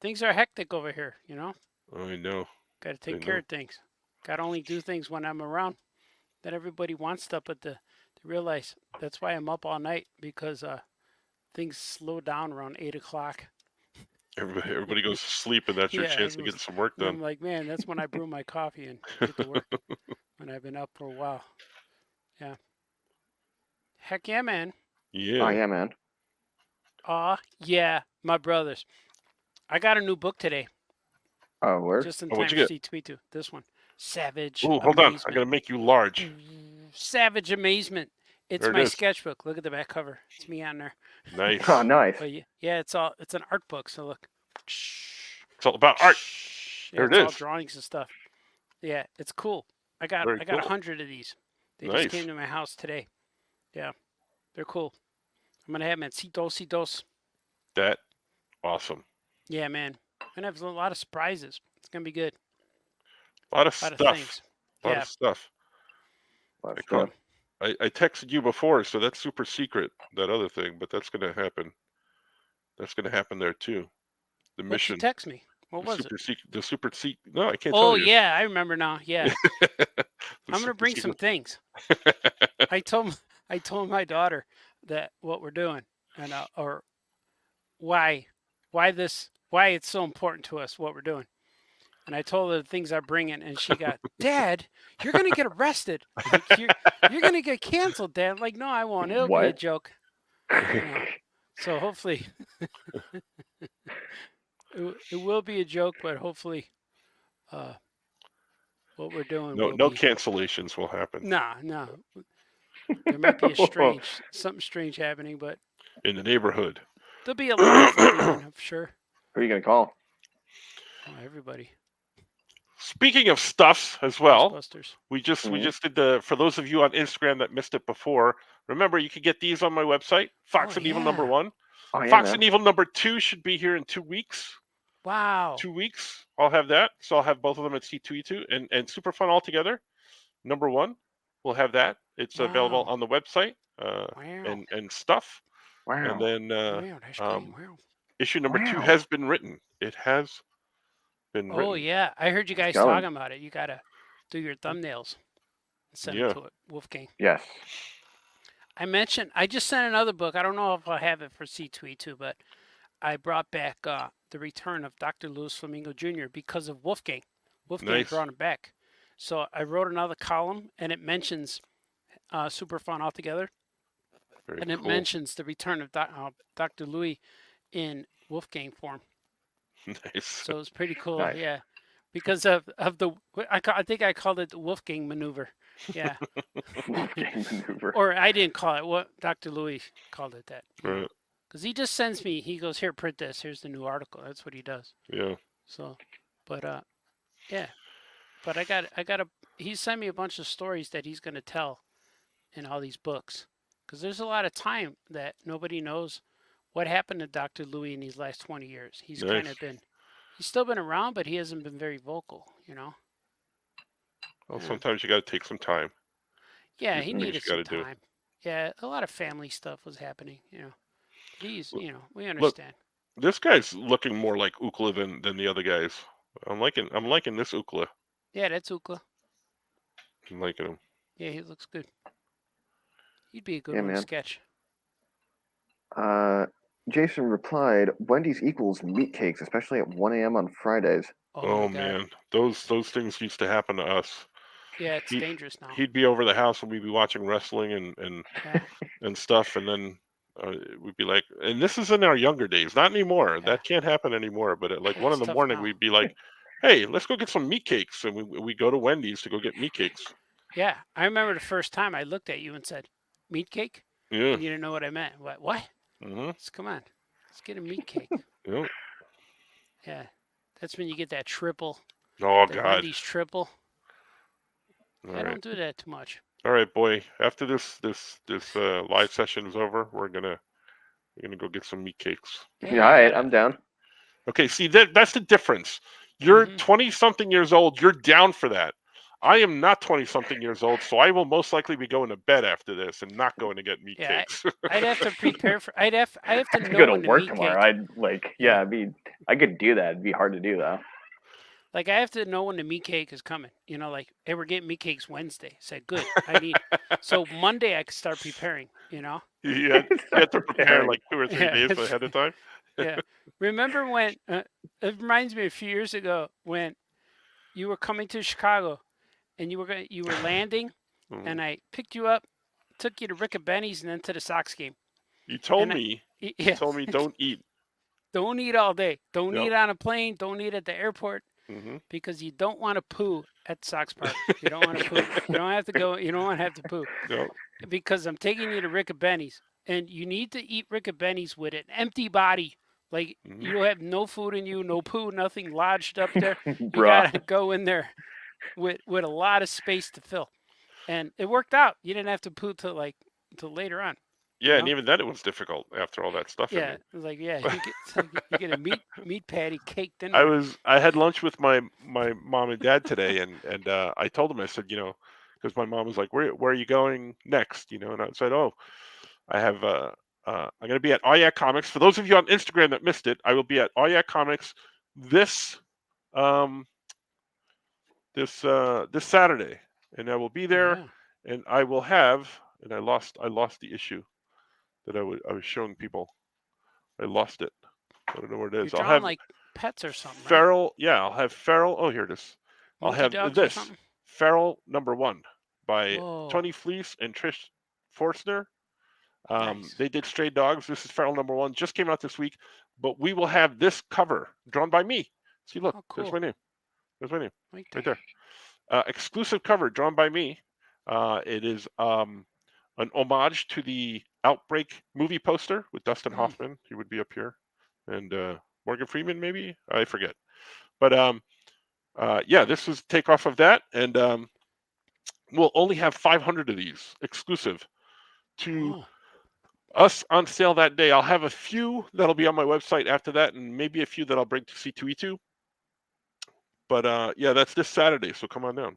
Things are hectic over here, you know. I know. Got to take I care know. of things. Got to only do things when I'm around. That everybody wants stuff, but to realize that's why I'm up all night, because things slow down around 8 o'clock. Everybody goes to sleep, and that's your Yeah, chance to get some work And I'm done. like, man, that's when I brew my coffee and get to work. When I've been up for a while. Yeah. Heck yeah, man. Yeah. Oh yeah, man. Aw, yeah, my brothers. I got a new book today, Oh, word. just in Oh, time what'd for you C Tweet 2. This one, Savage Oh, hold on. I Amazement. gotta make you large. Savage Amazement. It's There it my is. sketchbook. Look at the back cover. It's me on there. Nice. Oh, nice. But yeah, it's an art book. So look. It's all about art. Yeah, There it it's all is. drawings and stuff. Yeah, it's cool. I got Very 100 of these. They Nice. just came to my house today. Yeah, they're cool. I'm gonna have them at Citos. That awesome. Yeah, man. I'm gonna have a lot of surprises. It's gonna be good. A lot of A lot stuff. of things. A lot Yeah. of stuff. Lot of I call- stuff. I texted you before, so that's super secret. That other thing, but that's gonna happen. That's gonna happen there too. The What'd mission. you text me? What was it? super secret. The super secret. No, I can't Oh tell you. yeah, I remember now. Yeah, The I'm gonna super bring some secret- things. I told my daughter that what we're doing and or why it's so important to us what we're doing. And I told her the things I'm bringing, and she got, Dad, you're gonna get arrested. Like, you're gonna get canceled, Dad. I'm like, no, I won't. It'll be a What? joke. So hopefully, it will be a joke, but hopefully, what we're doing. no, will no be... cancellations will happen No. There might be something strange happening, but in the neighborhood. there'll be a line for the end, I'm sure. Who are you gonna call? Oh, everybody. Speaking of stuffs as well, Ghostbusters. we just Mhm. did for those of you on Instagram that missed it before. Remember, you can get these on my website, Fox Oh, and Evil yeah. number 1. Oh yeah, Fox man. and Evil number 2 should be here in 2 weeks. Wow. 2 weeks. I'll have that. So I'll have both of them at C2E2 and Super Fun all together. Number 1, we'll have that. It's available Wow. on the website Wow. and stuff. Wow. And then Wow, that's great. Wow. issue number 2 Wow. has been written. It has been written. Oh yeah, I heard you guys going. talking about it. You gotta do your thumbnails and send Yeah. them to it, Wolfgang. Yes. I just sent another book. I don't know if I have it for C2E2, but I brought back the return of Dr. Louis Flamingo Jr. because of Wolfgang. Wolfgang Nice. brought him back. So I wrote another column, and it mentions Super Fun Altogether, Very and it cool. mentions the return of Dr. Louis in Wolfgang form. Nice. So it's pretty cool. Nice. Yeah, because of the I think I called it the Wolfgang maneuver. Yeah. Wolfgang maneuver. Or I didn't call it. What Dr. Louis called it that. Right. Because he just sends me. He goes, here, print this. Here's the new article. That's what he does. Yeah. So, but yeah. But I got a. He sent me a bunch of stories that he's gonna tell in all these books. Because there's a lot of time that nobody knows what happened to Dr. Louis in these last 20 years. He's Nice. kind of been. He's still been around, but he hasn't been very vocal. Well, Yeah. sometimes you got to take some time. Yeah, There's he things needed you some gotta do. time. Yeah, a lot of family stuff was happening. He's, Look- we understand. This guy's looking more like Ukla than the other guys. I'm liking this Ukla. Yeah, that's Ukla. I'm liking him. Yeah, he looks good. He'd be a good Yeah, one to man. sketch. Jason replied, Wendy's equals meat cakes, especially at 1 a.m. on Fridays. Oh, my God. man, those things used to happen to us. Yeah, it's dangerous now. He'd be over the house and we'd be watching wrestling and Yeah. and stuff, and then we'd be like, and this is in our younger days, not anymore. Yeah. That can't happen anymore. But at like Yeah, 1 in it's the tough morning, now. we'd be like, hey, let's go get some meat cakes, and we go to Wendy's to go get meat cakes. Yeah, I remember the first time I looked at you and said, "Meat cake," Yeah. and you didn't know what I meant. What? Mm-hmm. Let's come on, let's get a meat cake. Yep. Yeah, that's when you get that triple. Oh The God. Wendy's triple. All I right. don't do that too much. All right, boy. After this live session is over, we're gonna go get some meat cakes. Yeah, Yeah, all right, yeah. I'm down. Okay, see that's the difference. You're Mhm. 20-something years old. You're down for that. I am not 20-something years old, so I will most likely be going to bed after this and not going to get meat Yeah, cakes. I'd have to prepare for. I have to I have to know go to when the work meat tomorrow. cake. I'd like, Yeah. I could do that. It'd be hard to do though. Like I have to know when the meat cake is coming. Like, hey, we're getting meat cakes Wednesday. Said good. I need. So Monday I can start preparing. You had to Start prepare preparing. like 2 or 3 Yeah, days it's- ahead of time. Yeah. Remember when? It reminds me a few years ago when you were coming to Chicago, and you were landing, Mm. and I picked you up, took you to Rick and Benny's, and then to the Sox game. You told And me. Yeah. You told me don't eat. Don't eat all day. Don't Yep. eat on a plane. Don't eat at the airport. Mm-hmm. Because you don't want to poo at Sox Park. You don't want to poo. You don't have to go. You don't want to have to poo. Yep. Because I'm taking you to Rick and Benny's, and you need to eat Rick and Benny's with an empty body. Like Mhm. you have no food in you, no poo, nothing lodged up there. You Bruh. gotta go in there with a lot of space to fill, and it worked out. You didn't have to poo till later on. Yeah, and know? even then it was difficult after all that stuff. Yeah, it was like you get a meat patty cake dinner. I had lunch with my mom and dad today, and I told them, I said, because my mom was like, where are you going next? And I said, oh, I have I'm going to be at Oyak Comics. For those of you on Instagram that missed it, I will be at Oyak Comics this Saturday, and I will be there, Yeah. and I will have, and I lost the issue that I was showing people. I lost it. I don't know where it is. You're I'll drawing have like pets or something. Right? Feral. Yeah, I'll have Feral. Oh, here it is. I'll Monkey have dogs or this something? Feral #1 by Whoa. Tony Fleece and Trish Forstner. Nice. They did Stray Dogs. This is Feral #1. Just came out this week, but we will have this cover drawn by me. See, look, Oh, cool. there's my name. There's my name Right right there. Exclusive cover drawn by me. It is an homage to the Outbreak movie poster with Dustin Hoffman. He would be up here, and Morgan Freeman, maybe, I forget. But yeah, this was takeoff of that, and we'll only have 500 of these exclusive to us on sale that day. I'll have a few that'll be on my website after that, and maybe a few that I'll bring to C2E2. But yeah, that's this Saturday, so come on down.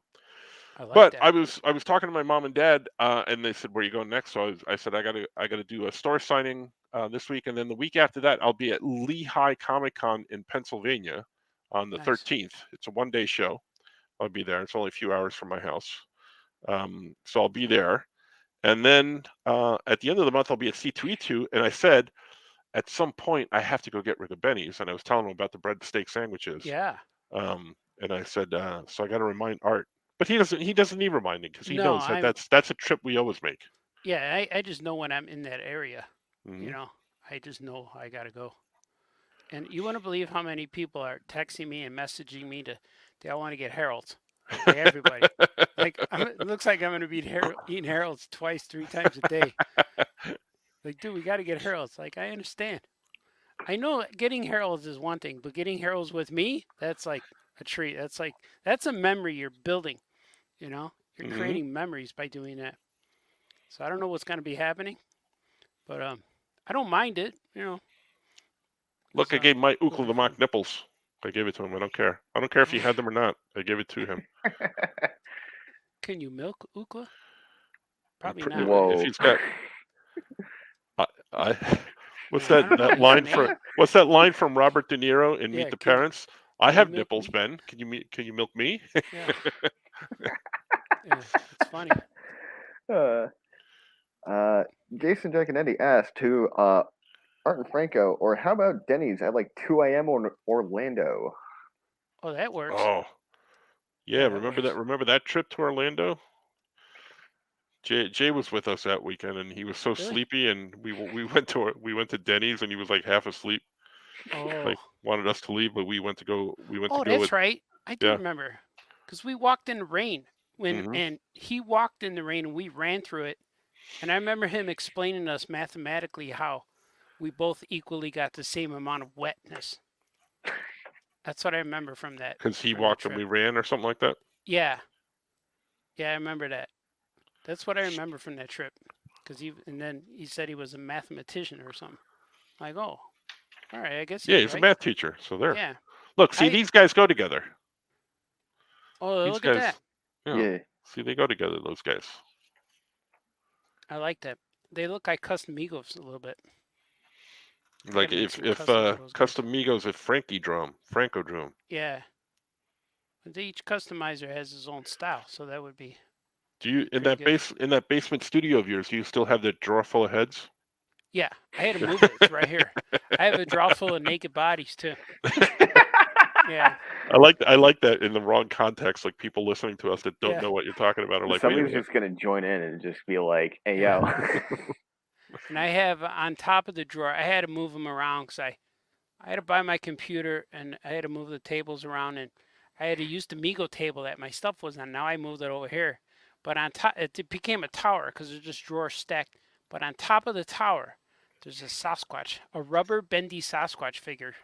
I like But that. I was talking to my mom and dad, and they said, "Where are you going next?" So I said, "I gotta do a store signing this week, and then the week after that, I'll be at Lehigh Comic Con in Pennsylvania on the Nice. 13th. It's a one-day show. I'll be there. It's only a few hours from my house, so I'll be there. And then at the end of the month, I'll be at C2E2. And I said, at some point, I have to go get rid of Benny's. And I was telling him about the bread steak sandwiches. Yeah. And I said, so I got to remind Art. But he doesn't need reminding because he No, knows that that's a trip we always make. Yeah, I just know when I'm in that area. Mhm. You know, I just know I gotta go. And you wouldn't believe how many people are texting me and messaging me they all want to get Harold's. Like everybody. Like it looks like I'm gonna be eating Harold's twice, 3 times a day. Like, dude, we gotta get Harold's. Like, I understand. I know getting Harold's is one thing, but getting Harold's with me, that's like a treat. That's a memory you're building. You know, you're Mhm. creating memories by doing that. So I don't know what's gonna be happening, but I don't mind it. You know. Look, I gave my it'll Ukla be the mock fun. nipples. I gave it to him. I don't care. I don't care if he had them or not. I gave it to him. Can you milk Ukla? I'm Probably pretty- not. Right? If Whoa. he's got, I what's Yeah, I that don't know that if he's line an from eight. what's that line from Robert De Niro in Yeah, Meet the can Parents? I you have milk nipples, me? Ben. Can you milk me? Yeah, yeah, it's funny. uh, Jason Giaconetti asked to Art and Franco, or how about Denny's at like 2 a.m. or Orlando? Oh, that works. Oh, yeah. Yeah, that Remember works. that? Remember that trip to Orlando? Jay was with us that weekend, and he was so Really? sleepy, and we went to Denny's, and he was like half asleep, Oh, like wanted us to leave, but we went to go with that's right. I do yeah. remember, because we walked in the rain Hmm. and he walked in the rain and we ran through it. And I remember him explaining to us mathematically how we both equally got the same amount of wetness. That's what I remember from that Because he from that walked and trip. we ran or something like that. Yeah, yeah, I remember that. That's what I remember from that trip. And then he said he was a mathematician or something. Like, oh, all right, I guess Yeah, he's he's a right. math teacher. So there. Yeah. Look, see, I these guys go together. Oh, These look at guys, that. yeah. Yeah. See, they go together. Those guys. I like that. They look like Custom Migos a little bit. I Like gotta make if some customs of those guys. Custom Migos, if Franco drew 'em. Yeah. But each customizer has his own style, so that would be Do you in pretty good. in that basement studio of yours? Do you still have that drawer full of heads? Yeah, I had to move it. It's right here. I have a drawer full of naked bodies too. Yeah. I like that in the wrong context. Like people listening to us that don't Yeah. know what you're talking about are like, wait a Somebody's minute. just gonna join in and just be like, "Hey, Yeah. yo." And I have on top of the drawer, I had to move them around because I had to buy my computer and I had to move the tables around and I had to use the Migo table that my stuff was on. Now I moved it over here. But on top, it became a tower because there's just drawers stacked. But on top of the tower, there's a Sasquatch, a rubber bendy Sasquatch figure,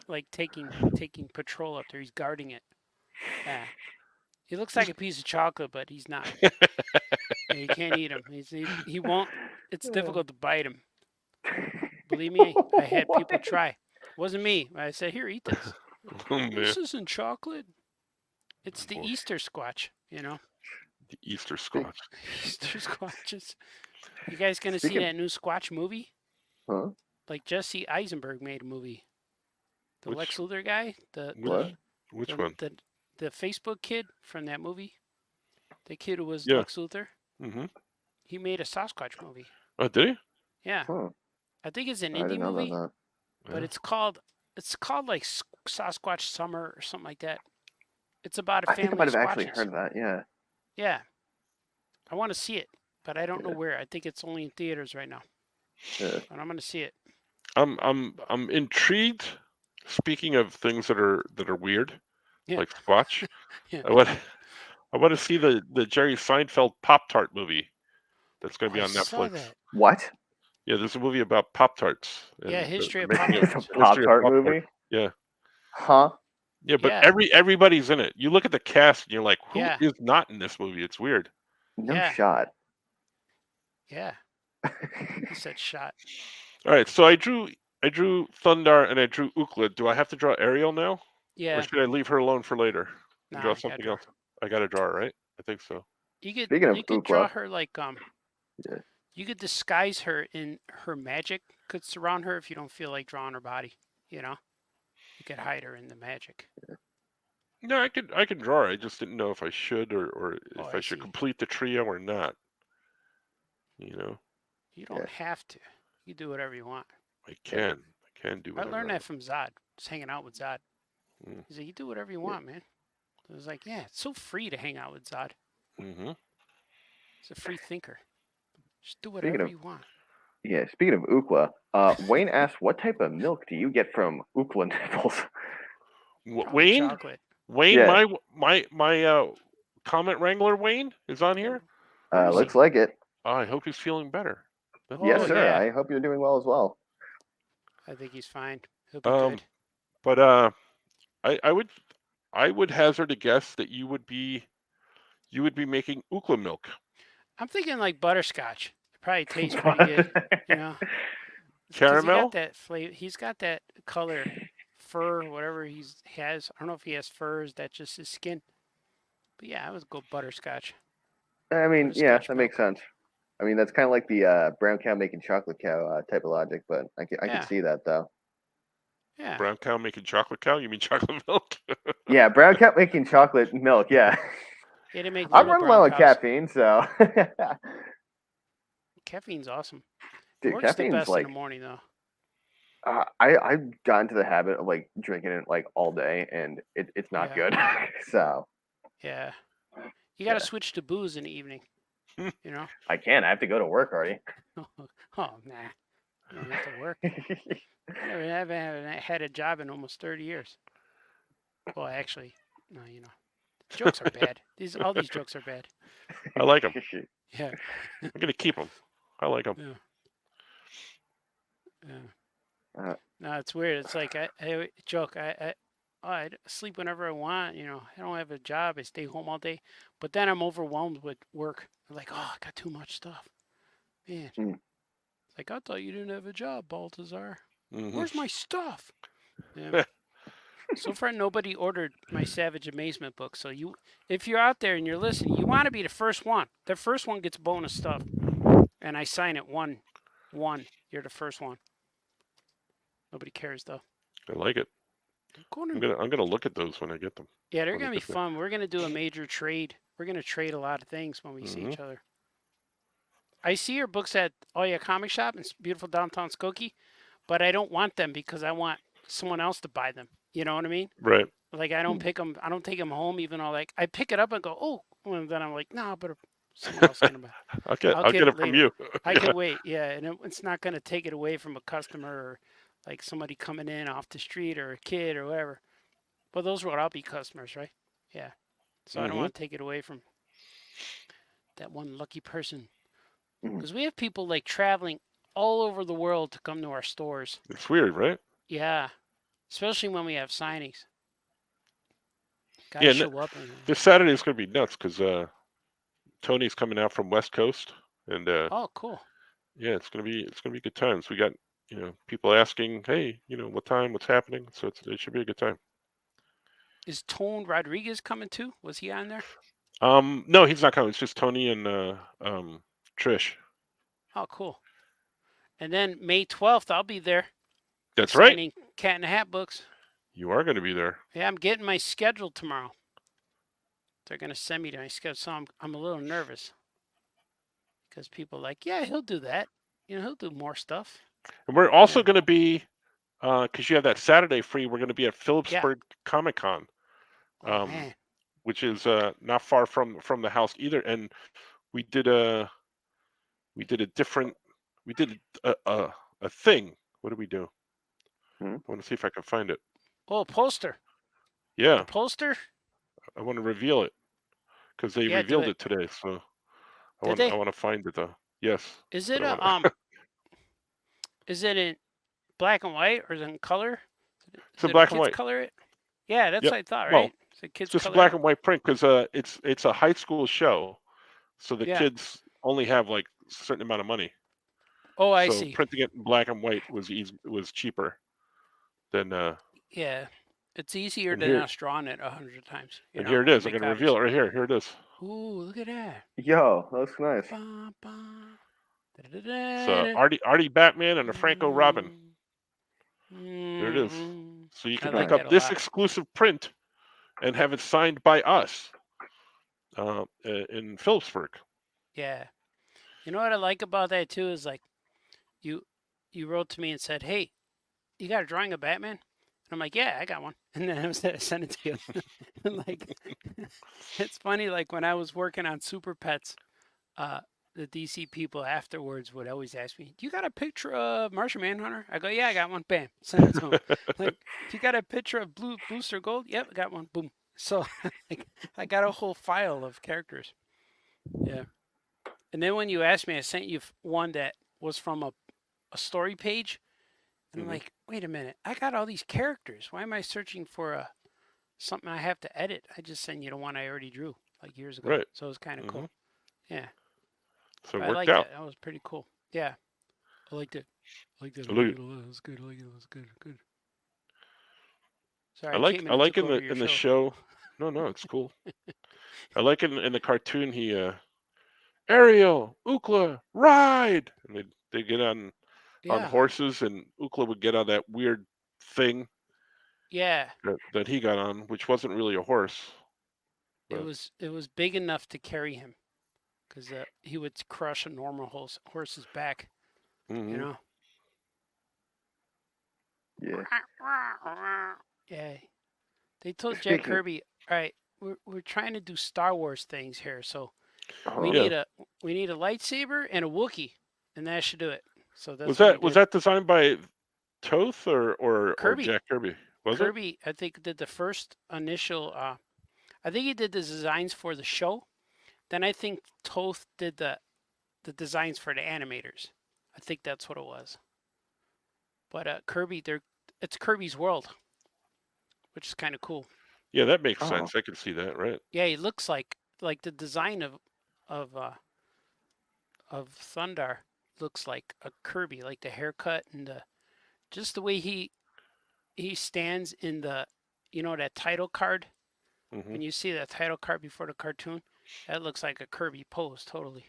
like taking patrol up there. He's guarding it. Yeah. He looks like a piece of chocolate, but he's not. Yeah, you can't eat him. He won't. It's difficult to bite him. Believe me, I had people What? try. It wasn't me. I said, "Here, eat this." Oh man, This isn't chocolate. It's the Boy. Easter Squatch, you know? The Easter Squatch. Easter Squatches. You guys gonna see Speaking- that new Squatch movie? Huh? Like Jesse Eisenberg made a movie. The Lex Luthor guy? What? Which one? The Facebook kid from that movie? The kid who was Yeah. Lex Luthor? Mm-hmm. He made a Sasquatch movie. Oh, did he? Yeah. Huh. I think it's an I indie didn't know movie, about but Yeah. it's called like Sasquatch Summer or something like that. It's about a that. I family think I might of have actually Squatches. heard of that. Yeah. Yeah. I want to see it, but I don't know Yeah. where. I think it's only in theaters right now. Yeah. But I'm gonna see it. I'm intrigued. Speaking of things that are weird, Yeah. like Squatch, Yeah. I want to see the Jerry Seinfeld Pop Tart movie that's going to be I on saw Netflix. that. What? Yeah, there's a movie about Pop Tarts. Yeah, history of making It's a Pop-Tarts. Pop history of Tart Pop-Tart. movie. Yeah, Huh? yeah, but Yeah. everybody's in it. You look at the cast and you're like, who is Yeah. not in this movie? It's weird. No Yeah. shot. Yeah. He said shot. All right, so I drew Thundar and I drew Euclid. Do I have to draw Ariel now, or Yeah. should I leave her alone for later and Nah, draw you gotta something draw. else? I got to draw her, right? I think so. Speaking of You could draw Ookla. her like Yeah. you could disguise her in her magic could surround her if you don't feel like drawing her body, you know? You could hide her in the magic. No, I can draw her. I just didn't know if I should or Oh, if I I should see. complete the trio or not. You know, You don't have to. You do whatever you want. I can do I whatever. learned that from Zod. Just hanging out with Zod. Mm. He's like, you do whatever you want, man. I was like, yeah, it's so free to hang out with Zod. Mm-hmm. He's a free thinker. Just do Speaking whatever of you want. Yeah, speaking of Ookla, Wayne asked, "What type of milk do you get from Ookla nipples?" Probably Wayne, chocolate. Wayne, Yeah. my comment wrangler Wayne is on here. Where is Looks he? like it. I hope he's feeling better. That's Yes, Oh, sir. yeah. I hope you're doing well as well. I think he's fine. He'll be good. But I would hazard a guess that you would be making Ookla milk. I'm thinking like butterscotch. It probably tastes pretty good, you know. Because he got Caramel. that flavor. He's got that color, fur, whatever he has. I don't know if he has fur. Is that just his skin? But yeah, I would go butterscotch. I mean, yeah, Butterscotch that milk. makes sense. I mean, that's kind of like the brown cow making chocolate cow type of logic, but I Yeah. can see that though. Yeah. Brown cow making chocolate cow. You mean chocolate milk? Yeah, brown cow making chocolate milk. Yeah, Yeah, they make I'm little running brown low on cows. caffeine, so Caffeine's awesome. dude, Works the caffeine's best in like the morning though. I've gotten to the habit of like drinking it like all day, and it's not Yeah. good. So Yeah. You got to Yeah. switch to booze in the evening. You know. I can't. I have to go to work already. Oh nah. You don't have to work. I haven't had a job in almost 30 years. Well, actually, no. You know, jokes are bad. All these jokes are bad. I like them. Yeah. I'm gonna keep them. I like them. Yeah. Yeah. Uh, No, it's weird. It's like I joke. I sleep whenever I want. You know, I don't have a job. I stay home all day. But then I'm overwhelmed with work. I'm like, oh, I got too much stuff. Man. Mm. It's like, I thought you didn't have a job, Baltazar. Mm-hmm. Where's my stuff? Yeah. So far, nobody ordered my Savage Amazement book. So if you're out there and you're listening, you want to be the first one. The first one gets bonus stuff, and I sign it 1-1. You're the first one. Nobody cares though. I like it. I'm gonna look at those when I get them. Yeah, they're gonna be fun. We're gonna do a major trade. We're gonna trade a lot of things when we see each other. I see your books at Oya Comic Shop in beautiful downtown Skokie, but I don't want them because I want someone else to buy them. You know what I mean? Right. Like I don't pick them. I don't take them home. Even though like I pick it up and go, oh, and then I'm like, nah, but someone else gonna buy. I'll get it from later. you. I can wait. Yeah, and it's not gonna take it away from a customer or like somebody coming in off the street or a kid or whatever. But those will all be customers, right? Yeah. So I don't want to take it away from that one lucky person. Because we have people like traveling all over the world to come to our stores. It's weird, right? Yeah. Especially when we have signings. Gotta show up. This Saturday is going to be nuts because Tony's coming out from West Coast, and oh, cool. Yeah, it's gonna be good times. We got people asking, hey, what time, what's happening? So it should be a good time. Is Tone Rodriguez coming too? Was he on there? No, he's not coming. It's just Tony and Trish. Oh, cool. And then May 12th, I'll be there. That's right. Signing Cat in the Hat books. You are going to be there. Yeah, I'm getting my schedule tomorrow. They're going to send me to my schedule, so I'm a little nervous. Because people are like, yeah, he'll do that. He'll do more stuff. And we're also going to be, because you have that Saturday free, we're going to be at Phillipsburg Comic Con, which is not far from the house either. And we did a thing. What did we do? I want to see if I can find it. Oh, a poster. Yeah. A poster? I want to reveal it because they revealed it today. So I want to find it though. Yes. Is it is it in black and white or is it in color? It's in black and white. Color it? Yeah, that's what I thought, right? Well, it's just black and white print because it's a high school show, so the kids only have like a certain amount of money. Oh, I see. Printing it in black and white was cheaper than. Yeah, it's easier than us drawing it 100 times. And here it is. I'm going to reveal it right here. Here it is. Ooh, look at that. Yo, that looks nice. So Artie Batman and a Franco Robin. There it is. So you can pick up this exclusive print and have it signed by us in Phillipsburg. Yeah. You know what I like about that too is like you you wrote to me and said, "Hey, you got a drawing of Batman?" And I'm like, "Yeah, I got one." And then I sent it to you. And like, it's funny. Like when I was working on Super Pets, uh, the DC people afterwards would always ask me, "Do you got a picture of Martian Manhunter?" I go, "Yeah, I got one." Bam, send it to them. Like, "Do you got a picture of Blue Booster Gold?" "Yep, I got one." Boom. So like, I got a whole file of characters. Yeah. And then when you asked me, I sent you one that was from a story page, and I'm Mhm. like, "Wait a minute, I got all these characters. Why am I searching for something I have to edit? I just sent you the one I already drew like years ago." Right. So it was kind of Hmm. cool. Yeah, So it but I worked liked out. that. That was pretty cool. Yeah, I liked it. I liked it. I liked Look, it a lot. It was good. I liked it. It was good. Good. Sorry, I I like came I in and like took over your in the show. show. No, no, it's cool. I like in the cartoon he Ariel, Ukla, ride, and they get on Yeah, horses, and Ukla would get on that weird thing yeah. that he got on, which wasn't really a horse, but It was big enough to carry him because he would crush a normal horse's back. You hmm know. Yeah. Yeah. They told Jack Speaking. Kirby, "All right, we're trying to do Star Wars things here, so we Oh, yeah. need a we need a lightsaber and a Wookiee, and that should do it." So Was that's what he that was did. that designed by Toth or Kirby, Jack Kirby? Was it? Kirby, I think did the first initial. I think he did the designs for the show. Then I think Toth did the designs for the animators. I think that's what it was. But Kirby, it's Kirby's world, which is kind of cool. Yeah, that makes oh, sense. I can see that, right? Yeah, he looks like the design of uh, of Thundar looks like a Kirby, like the haircut and just the way he stands in the that title card. Hmm. When you see that title card before the cartoon, that looks like a Kirby pose totally.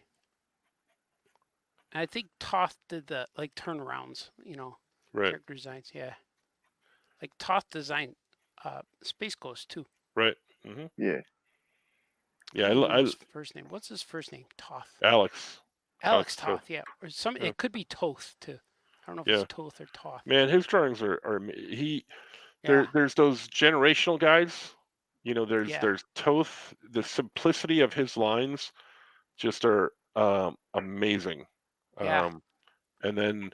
And I think Toth did the like turnarounds, Right, character designs. Yeah, like Toth designed Space Ghost too. right. Hmm. yeah. I Yeah, don't even know I his first name. What's his first name? Toth. Alex, Alex Toth. Toth. Yeah, or some. Yeah, It could be Toth too. I don't know if it's yeah. Toth or Toth. Man, his drawings he Yeah, there's those generational guys. yeah, There's Toth. The simplicity of his lines just are amazing. yeah, Um, and then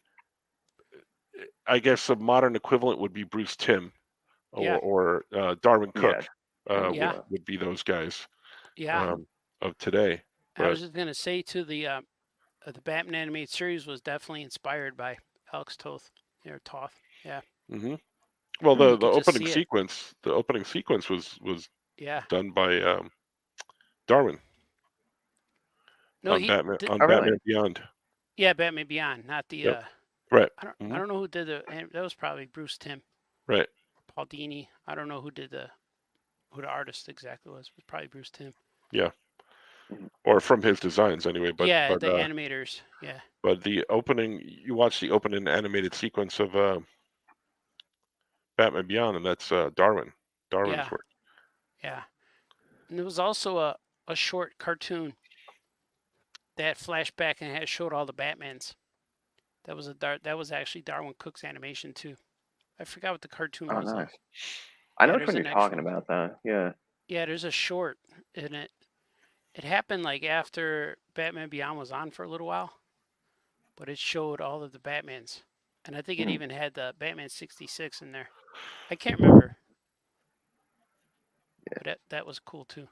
I guess a modern equivalent would be Bruce Timm yeah, or Darwin Cook Yeah. There you yeah, go. would be those guys yeah. um, of today. I But was just gonna say too, the Batman animated series was definitely inspired by Alex Toth or Toth. Yeah, hmm well, Hmm. you the could just opening see it. sequence, was Yeah. done by Darwin No, he did. on Oh, really? Batman Beyond. Yeah, Batman Beyond, not the. Yep. Right. I Hmm. don't know who did that was probably Bruce Timm, Right. Paul Dini. I don't know who the artist exactly was. It was probably Bruce Timm. Yeah. Mhm. Or from his designs anyway. Yeah, the animators. Yeah, But the opening, you watch the opening animated sequence of Batman Beyond, and that's Darwin's yeah, work. yeah. And there was also a short cartoon that flashed back and had showed all the Batmans. That was actually Darwin Cook's animation too. I forgot what the cartoon Oh, was though. nice. I know Yeah, which there's one you're an actual. talking about, though. Yeah. Yeah, there's a short in it. It happened like after Batman Beyond was on for a little while, but it showed all of the Batmans, and I think it Hmm. even had the Batman '66 in there. I can't remember, Yeah. but that was cool too.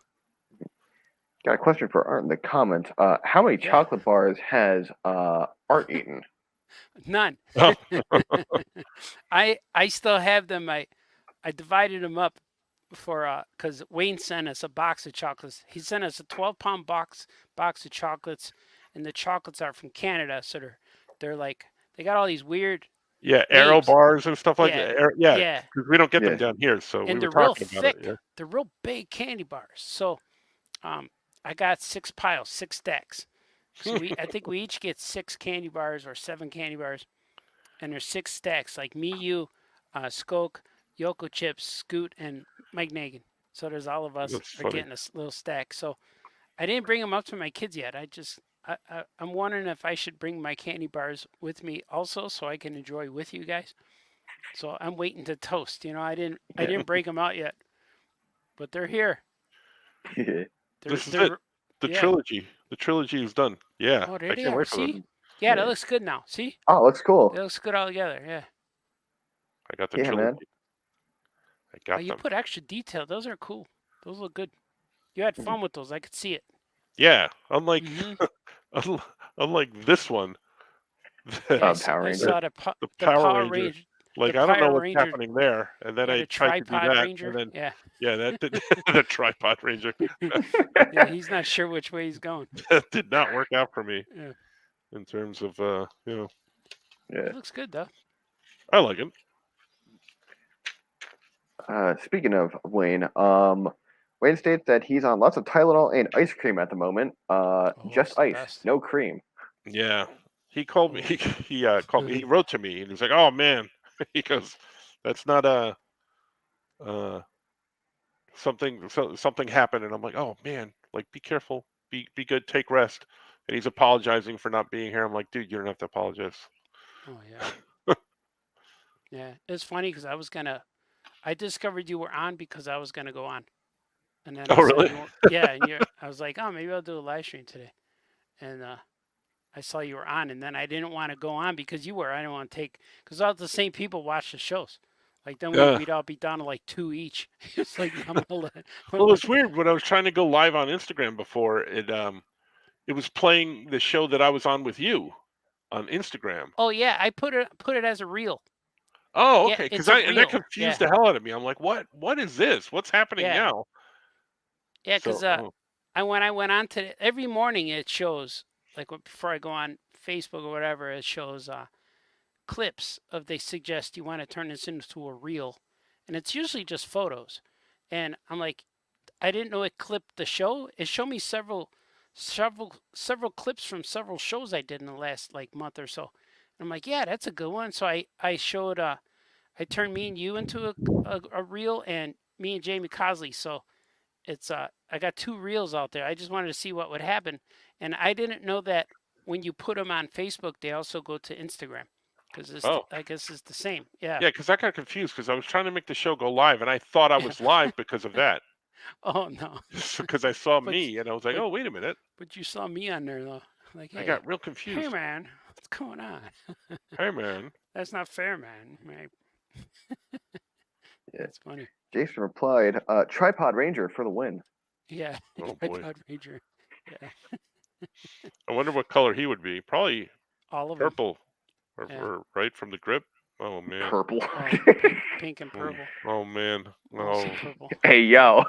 Got a question for Art in the comments. How many Yeah, chocolate bars has Art eaten? none. Oh, I still have them. I divided them up for because Wayne sent us a box of chocolates. He sent us a 12-pound box of chocolates, and the chocolates are from Canada, so they're like they got all these weird yeah, arrow names. bars and stuff like Yeah, that. Yeah, yeah, because we don't get them Yeah. down here, so we and were they're real talking about it. thick. Yeah. They're real big candy bars. So um, I got 6 piles, 6 stacks. So I think we each get 6 candy bars or 7 candy bars, and there's 6 stacks. Like me, you, Skoke, Yoko Chips, Scoot, and Mike Nagan. So there's all of us That's are funny. getting a little stack. So I didn't bring them up to my kids yet. I'm wondering if I should bring my candy bars with me also, so I can enjoy with you guys. So I'm waiting to toast. I didn't break them out yet, but they're here. Yeah. This is They're it. The yeah. trilogy. The trilogy is done. Yeah, Oh, I there they can't are. wait for See? them. Yeah, that Yeah. looks good now. See? Oh, looks cool. That looks good all together. Yeah. I got the Yeah, trilogy. man. I Oh, got you them. put extra detail. Those are cool. Those look good. You had fun with those. I could see it. Yeah, unlike Mhm. unlike this one, Yeah, the, Power I Ranger. saw the the Power Power Ranger. Ranger, the Like I don't know Power what's Ranger. happening there, and then Yeah, I the tried to do tripod that, Ranger. and then Yeah, yeah, that did the tripod Ranger. yeah. He's not sure which way he's going. That did not work out for me Yeah, in terms of Yeah. it looks good though. I like it. Speaking of Wayne, Wayne states that he's on lots of Tylenol and ice cream at the moment. Oh, Just it's the ice, best. no cream. Yeah, he called me. Oh. He called me. He wrote to me, and he's like, "Oh man," he goes, "That's not a something happened," and I'm like, "Oh man, like be careful, be good, take rest." And he's apologizing for not being here. I'm like, "Dude, you don't have to apologize." Oh yeah, yeah. It's funny because I discovered you were on because I was gonna go on, and then I Oh saw really? you were. Yeah, and I was like, oh, maybe I'll do a live stream today, and I saw you were on, and then I didn't want to go on because you were. I didn't want to take because all the same people watch the shows. Like then Yeah. we'd all be down to like 2 each. It's like I'm gonna let. Well, it's weird. When I was trying to go live on Instagram before, it was playing the show that I was on with you on Instagram. Oh yeah, I put it as a reel. Oh, Yeah, okay. Because it's a that reel. confused Yeah, the hell out of me. I'm like, what is this? What's happening yeah, now? yeah. So, Because when I went on to every morning it shows like before I go on Facebook or whatever it shows clips of they suggest you want to turn this into a reel, and it's usually just photos, and I'm like I didn't know it clipped the show. It showed me several clips from several shows I did in the last like month or so. And I'm like, yeah, that's a good one. So I showed I turned me and you into a reel and me and Jamie Cosley. So it's I got 2 reels out there. I just wanted to see what would happen, and I didn't know that when you put them on Facebook, they also go to Instagram because oh, I guess it's the same. Yeah. yeah. Because I got confused because I was trying to make the show go live, and I thought I Yeah. was live because of that. Oh no. Because I saw But me, and I was like, but oh, wait a minute. but you saw me on there though. Like, I hey, got real hey confused. man, what's going on? Hey, man. That's not fair, man. Right? Yeah. That's funny. Jason replied, "Tripod Ranger for the win." Yeah. Oh boy. Tripod Ranger. Yeah. I wonder what color he would be. Probably All of them. purple, Yeah. or right from the grip. Oh man. Purple. Oh, pink and purple. Oh man. Mostly Oh. purple. Hey yo.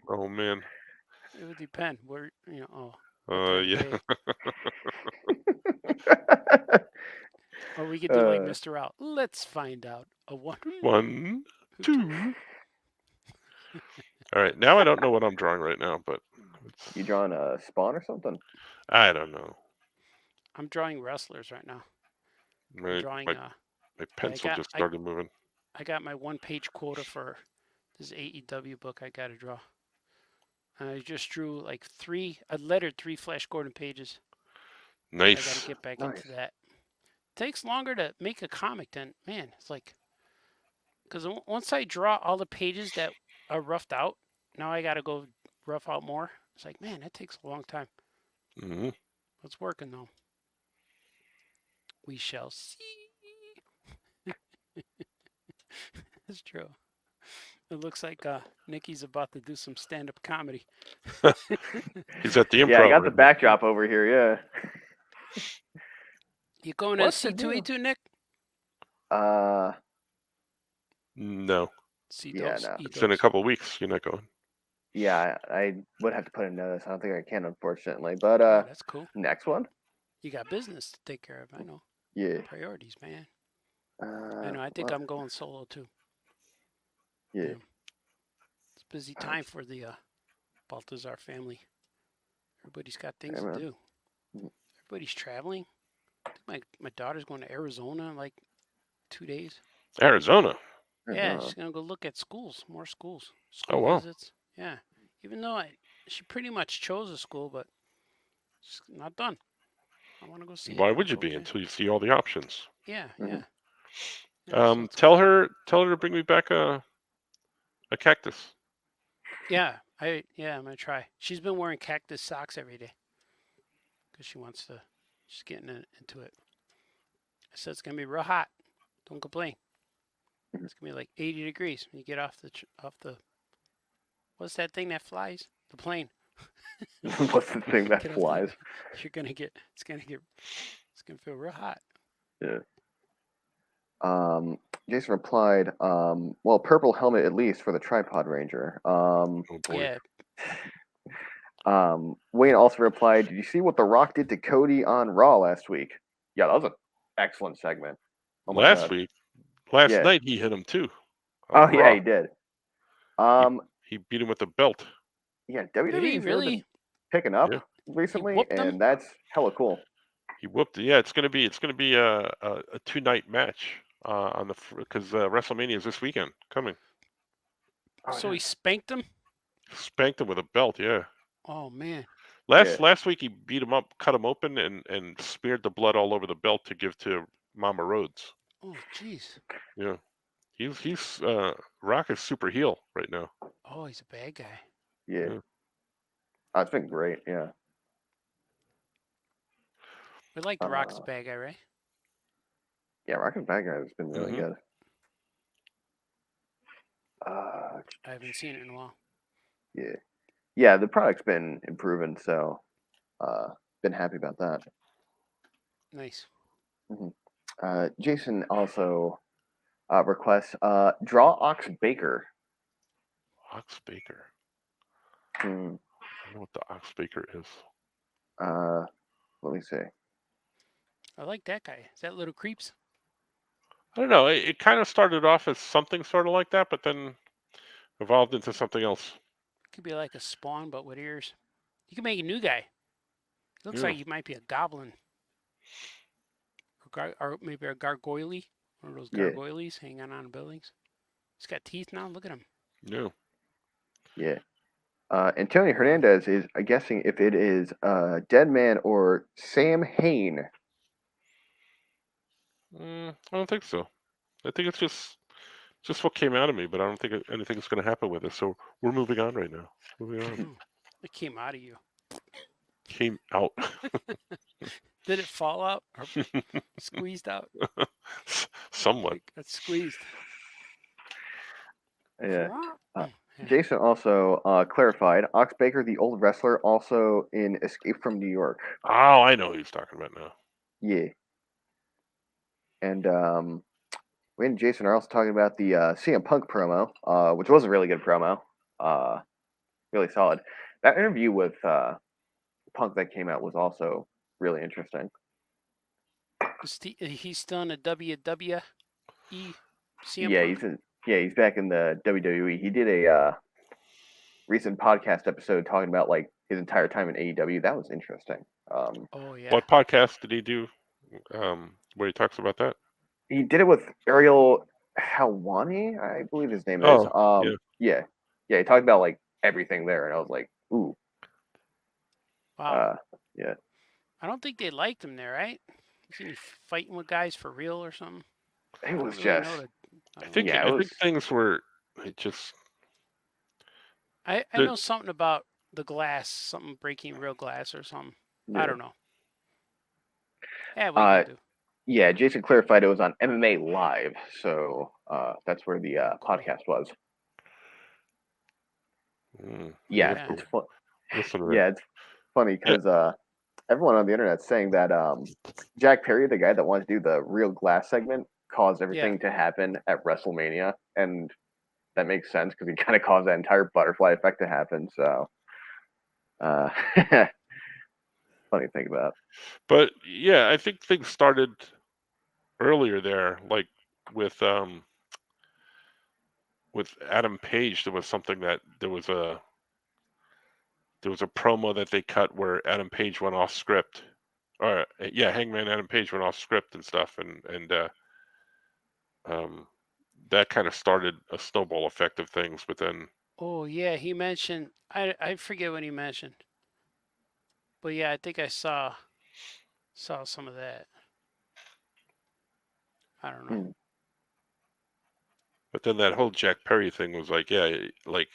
Oh man. It would depend where what time of Yeah. day. Or we could do like Mr. Out. Let's find out. A 1, 2. All right. Now I don't know what I'm drawing right now, but You drawing a Spawn or something? I don't know. I'm drawing wrestlers right now. I'm My drawing. my pencil just started moving. I got my 1-page quota for this AEW book I got to draw. I just drew like 3. I lettered 3 Flash Gordon pages. I got Nice. to get back into that. It takes longer to make a comic than man. It's like because once I draw all the pages that are roughed out, now I got to go rough out more. It's like man, that takes a long time. Hmm. It's working though. We shall see. It's true. It looks like Nikki's about to do some stand-up comedy. He's at the improv. Yeah, I got the room. backdrop over here. Yeah. You going to C2E2, Nick? No. Yeah, no. It's in a couple weeks. You're not going. Yeah, I would have to put a notice. I don't think I can, unfortunately. But Oh, that's cool. next one. You got business to take care of. I know. Yeah. Priorities, man. I I know. I think I'm going solo too. Yeah. It's a busy time for the Baltazar family. Everybody's got things Yeah, to do. Everybody's traveling. I think my daughter's going to Arizona in like 2 days. Arizona. Yeah, she's gonna go look at schools, more schools. Oh, wow. Visits. Yeah. Even though she pretty much chose a school, but It's not done. I want to go see it. Why I would you told be until you see all the options? Yeah, Mhm. yeah. Yeah, so it's Tell good. her to bring me back a cactus. Yeah, I'm gonna try. She's been wearing cactus socks every day because she wants to. She's getting into it. I said it's gonna be real hot. Don't complain. Mhm. It's gonna be like 80 degrees when you get off the. What's that thing that flies? The plane. What's the thing that Get off flies? You're gonna get. It's gonna feel real hot. Yeah. Jason replied, well, purple helmet at least for the tripod ranger. Oh boy. Yeah. Wayne also replied, did you see what The Rock did to Cody on Raw last week? Yeah, that was an excellent segment. Oh my Last god. week, last Yeah. night he hit him too. Oh on yeah, Raw. he did. He beat him with the belt. Yeah, Did he WWE's really been really? picking up Yeah. recently, whooped him? and that's hella cool. He whooped. Yeah, it's gonna be a 2-night match on the because WrestleMania is this weekend coming. Oh, So yeah. he spanked him. Spanked him with a belt. Yeah. Oh man. Last week he beat him up, cut him open, and smeared the blood all over the belt to give to Mama Rhodes. Oh jeez. Yeah. He's Rock is super heel right now. Oh, he's a bad guy. Yeah. Yeah. Oh, it's been great. Yeah. We like The Rock's a bad guy, right? Yeah, Rock and Bad Guy has been really Mhm. good. I haven't seen it in a while. Yeah, the product's been improving, so been happy about that. Nice. Jason also requests draw Ox Baker. Ox Baker. Hmm. I don't know what the Ox Baker is. Let me see. I like that guy. Is that Little Creeps? I don't know. It kind of started off as something sort of like that, but then evolved into something else. Could be like a Spawn, but with ears. You can make a new guy. Looks Yeah. like he might be a goblin. Or maybe a gargoyle. One of those Yeah. gargoyles hanging on buildings. He's got teeth now. Look at him. Yeah. Yeah. Antonio Hernandez is guessing if it is Dead Man or Sam Hain. I don't think so. I think it's just what came out of me, but I don't think anything's going to happen with it. So we're moving on right now. Moving on. Oh, it came out of you. Came out. Did it fall out or squeezed out? Somewhat. Like, that's squeezed. Yeah. Yeah. Jason also clarified Ox Baker, the old wrestler, also in Escape from New York. Oh, I know who he's talking about now. Yeah. And we and Jason are also talking about the CM Punk promo, which was a really good promo. Really solid. That interview with Punk that came out was also really interesting. He's still in the WWE. CM Yeah, Punk? he's back in the WWE. He did a recent podcast episode talking about like his entire time in AEW. That was interesting. Oh yeah. What podcast did he do where he talks about that? He did it with Ariel Helwani, I believe his name is. Oh, Yeah. He talked about like everything there, and I was like, ooh. Wow. Yeah. I don't think they liked him there, right? Isn't he fighting with guys for real or something? It was I just. I think Yeah, I it think was. things were just. I know something about the glass, something breaking real glass or something. Yeah. I don't know. Yeah, what you can do. Yeah, Jason clarified it was on MMA Live, so that's where the Cool. podcast was. Yeah, Yeah. It's fun. listen to that. Yeah, it's funny because everyone on the internet saying that Jack Perry, the guy that wanted to do the real glass segment, caused everything to happen at WrestleMania, and that makes sense because he kind of caused that entire butterfly effect to happen. So, funny to think about. But yeah, I think things started earlier there, like with Adam Page. There was something that there was a promo that they cut where Adam Page went off script, or Hangman Adam Page went off script and stuff, and that kind of started a snowball effect of things. But then, Oh yeah, he mentioned. I forget what he mentioned, But yeah, I think I saw some of that. I don't know. Hmm. But then that whole Jack Perry thing was like, yeah, like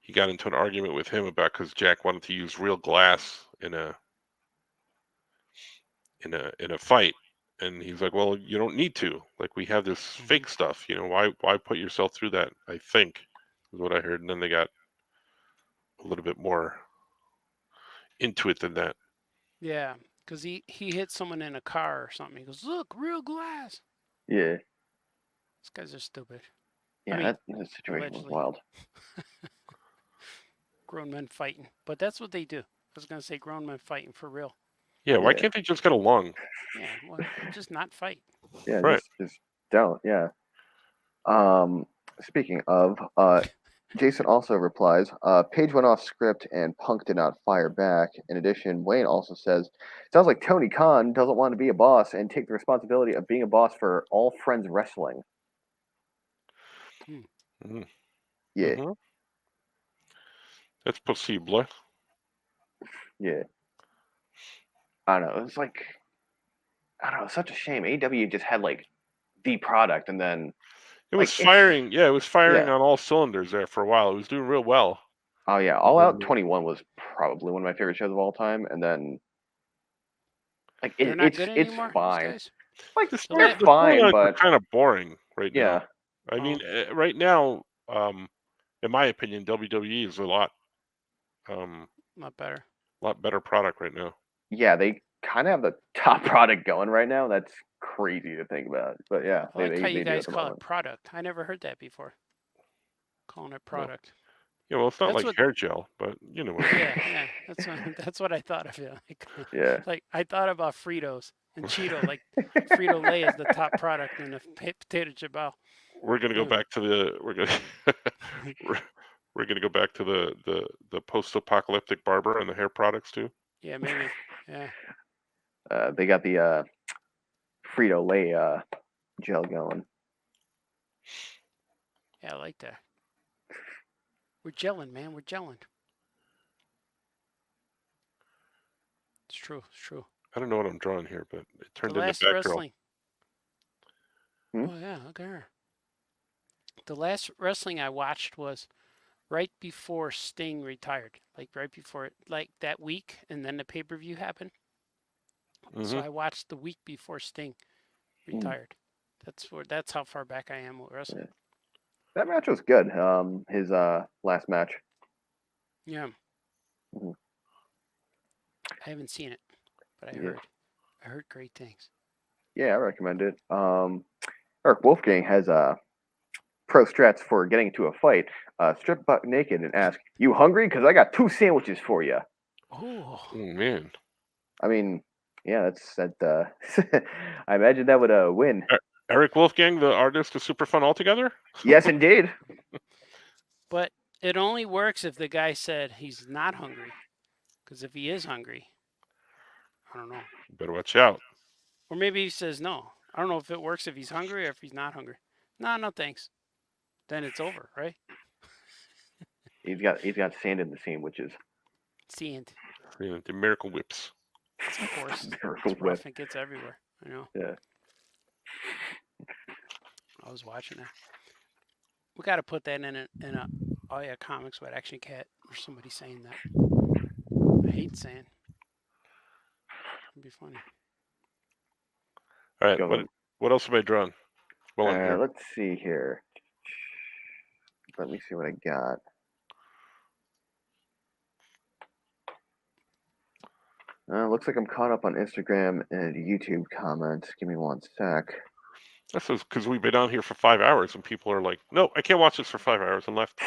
he got into an argument with him about because Jack wanted to use real glass in a fight, and he's like, well, you don't need to. Like we have this fake stuff, why put yourself through that? I think is what I heard, and then they got a little bit more into it than that. Yeah, because he hit someone in a car or something. He goes, "Look, real glass." Yeah. These guys are stupid. Yeah, mean, that situation was allegedly. wild. Grown men fighting, but that's what they do. I was gonna say grown men fighting for real. Yeah, why Yeah. can't they just get along? Yeah, well, just not fight. Yeah, Right. just don't. Yeah. Speaking of, Jason also replies, Paige went off script and Punk did not fire back. In addition, Wayne also says, sounds like Tony Khan doesn't want to be a boss and take the responsibility of being a boss for All Friends Wrestling. Mm-hmm. Yeah. Mm-hmm. That's possible. Yeah. I don't know. It's like, I don't know. It's such a shame. AEW just had like the product and then It was like, firing. Yeah, it was firing Yeah. on all cylinders there for a while. It was doing real well. Oh yeah, All Out 21 was probably one of my favorite shows of all time, and then like They're not good it's anymore. These fine. guys. Like The they're the fine, storylines are but kind of boring right now. yeah, I mean, right now, in my opinion, WWE is a lot Not better. product right now. yeah, they kind of have the top product going right now. That's crazy to think about, but yeah, I like how you they do at guys the call moment. it product. I never heard that before. Calling it product. Yeah, well, it's not That's like what- hair gel, but you know what I mean. Yeah. That's what I thought of. Yeah. Yeah, Like I thought about Fritos and Cheeto. Like Frito Lay is the top product in the potato chip bowl. We're gonna go Mm. back to the we're gonna go back to the post-apocalyptic barber and the hair products too. Yeah, maybe. Yeah. they got the Frito Lay gel going. Yeah, I like that. We're gelling, man. We're gelling. It's true. It's true. I don't know what I'm drawing here, but it The turned into last Batgirl. wrestling. Hmm? Oh yeah, look at her. The last wrestling I watched was right before Sting retired. Like right before it, like that week, and then the pay-per-view happened. So Mhm. I watched the week before Sting retired. That's how far back I am with wrestling. That match was good. His last match. Yeah. Mhm. I haven't seen it, but Yeah. I heard great things. Yeah, I recommend it. Eric Wolfgang has pro strats for getting into a fight. Strip butt naked and ask, "You hungry? Because I got 2 sandwiches for you." Oh, Oh man. I mean, yeah, that's that. I imagine that would win. Eric Wolfgang, the artist, is super fun altogether. Yes, indeed. but it only works if the guy said he's not hungry. Because if he is hungry, I don't know. You better watch out. Or maybe he says no. I don't know if it works if he's hungry or if he's not hungry. No, thanks. Then it's over, right? He's got sand in the sandwiches. Sand, The Miracle Whips. of course. Miracle It's Whip. rough. It gets everywhere. I know. Yeah. I was watching that. We got to put that in a oh yeah, comics with Action Cat or somebody saying that. I hate saying. It'd be funny. All right. Go on. What else have I drawn? Well, I'm here. Let's see here. Let me see what I got. Looks like I'm caught up on Instagram and YouTube comments. Give me one sec. That's because we've been on here for 5 hours, and people are like, "No, I can't watch this for 5 hours," and left.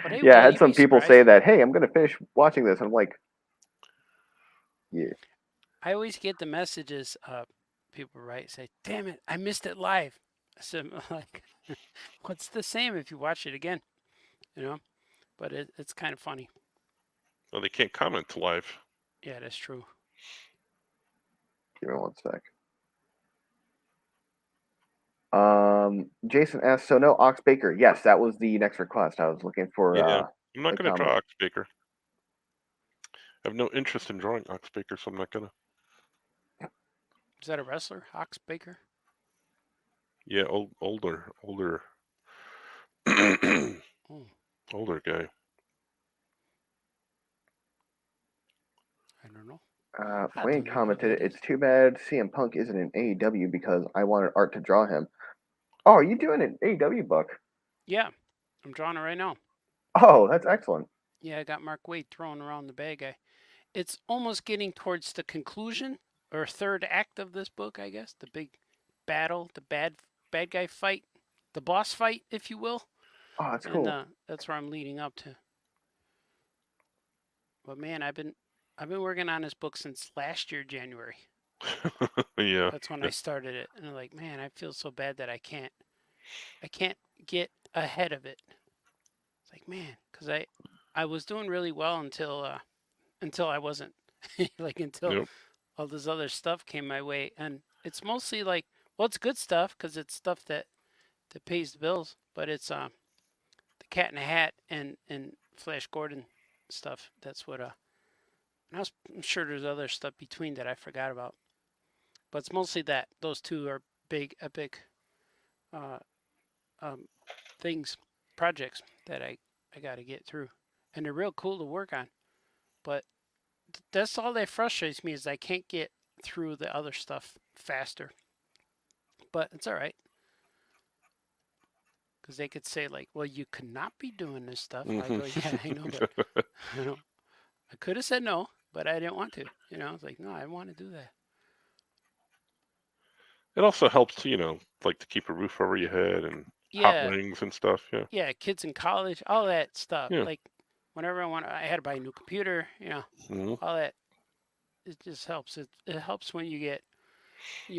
But hey, Yeah, I Will, had you'd some be people say surprised. that, "Hey, I'm gonna finish watching this." I'm like, yeah. I always get the messages. People write say, "Damn it, I missed it live." So like, what's the same if you watch it again? You know, but it's kind of funny. Well, they can't comment live. Yeah, that's true. Give me one sec. Jason asks, so no Ox Baker. Yes, that was the next request. I was looking for Yeah, I'm not a going to draw comment. Ox Baker. have no interest in drawing Ox Baker, so I'm not gonna. Is that a wrestler? Ox Baker? Yeah, older, Oh, older guy. I don't know. Wayne don't know who commented, that "It's is. too bad CM Punk isn't in AEW because I wanted Art to draw him." Oh, are you doing an AEW book? Yeah, I'm drawing it right now. Oh, that's excellent. Yeah, I got Mark Waid throwing around the bag. It's almost getting towards the conclusion or third act of this book, I guess. The big battle, the bad guy fight, the boss fight, if you will. Oh, that's And cool. that's where I'm leading up to. But man, I've been working on this book since last year January. Yeah. That's when I started it, and I'm like, man, I feel so bad that I can't get ahead of it. It's like, man, because I was doing really well until I wasn't, like until Yep. all this other stuff came my way, and it's mostly like, well, it's good stuff because it's stuff that pays the bills, but it's the Cat in the Hat and Flash Gordon stuff. That's what and I'm sure there's other stuff between that I forgot about, but it's mostly that those two are big epic uh, um, things projects that I got to get through, and they're real cool to work on. But that's all that frustrates me is I can't get through the other stuff faster. But it's all right because they could say like, "Well, you could not be doing this stuff." I go, "Yeah, I know, but you know, I could have said no, but I didn't want to." You know, it's like, no, I want to do that. It also helps to, like to keep a roof over your head and hot Yeah, wings and stuff. Yeah. yeah, kids in college, all that stuff. Yeah. Like, whenever I had to buy a new computer. You know, Hmm. all that. It just helps. It helps when you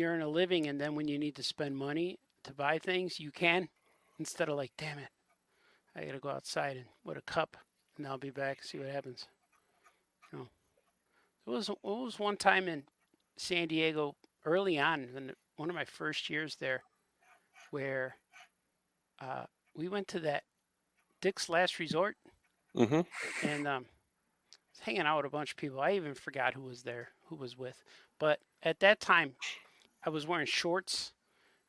earn a living, and then when you need to spend money to buy things, you can, instead of like, damn it, I gotta go outside and with a cup, and I'll be back. See what happens. You know, it was one time in San Diego early on, when one of my first years there, where uh, we went to that Dick's Last Resort Hmm. and hanging out with a bunch of people. I even forgot who was there, who was with. But at that time, I was wearing shorts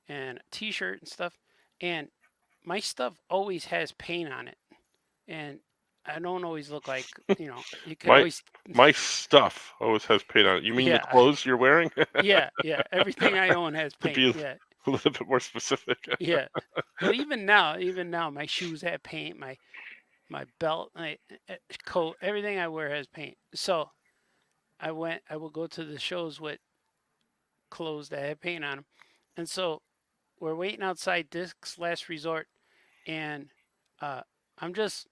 and a t-shirt and stuff, and my stuff always has paint on it, and I don't always look like you could My always my stuff always has paint on it. You mean the yeah clothes you're wearing? yeah everything I own has To paint, be yeah. a little bit more specific. Yeah, but even now my shoes have paint, my belt, my coat, everything I wear has paint. So I will go to the shows with clothes that have paint on them, and so we're waiting outside Dick's Last Resort, and uh, I'm just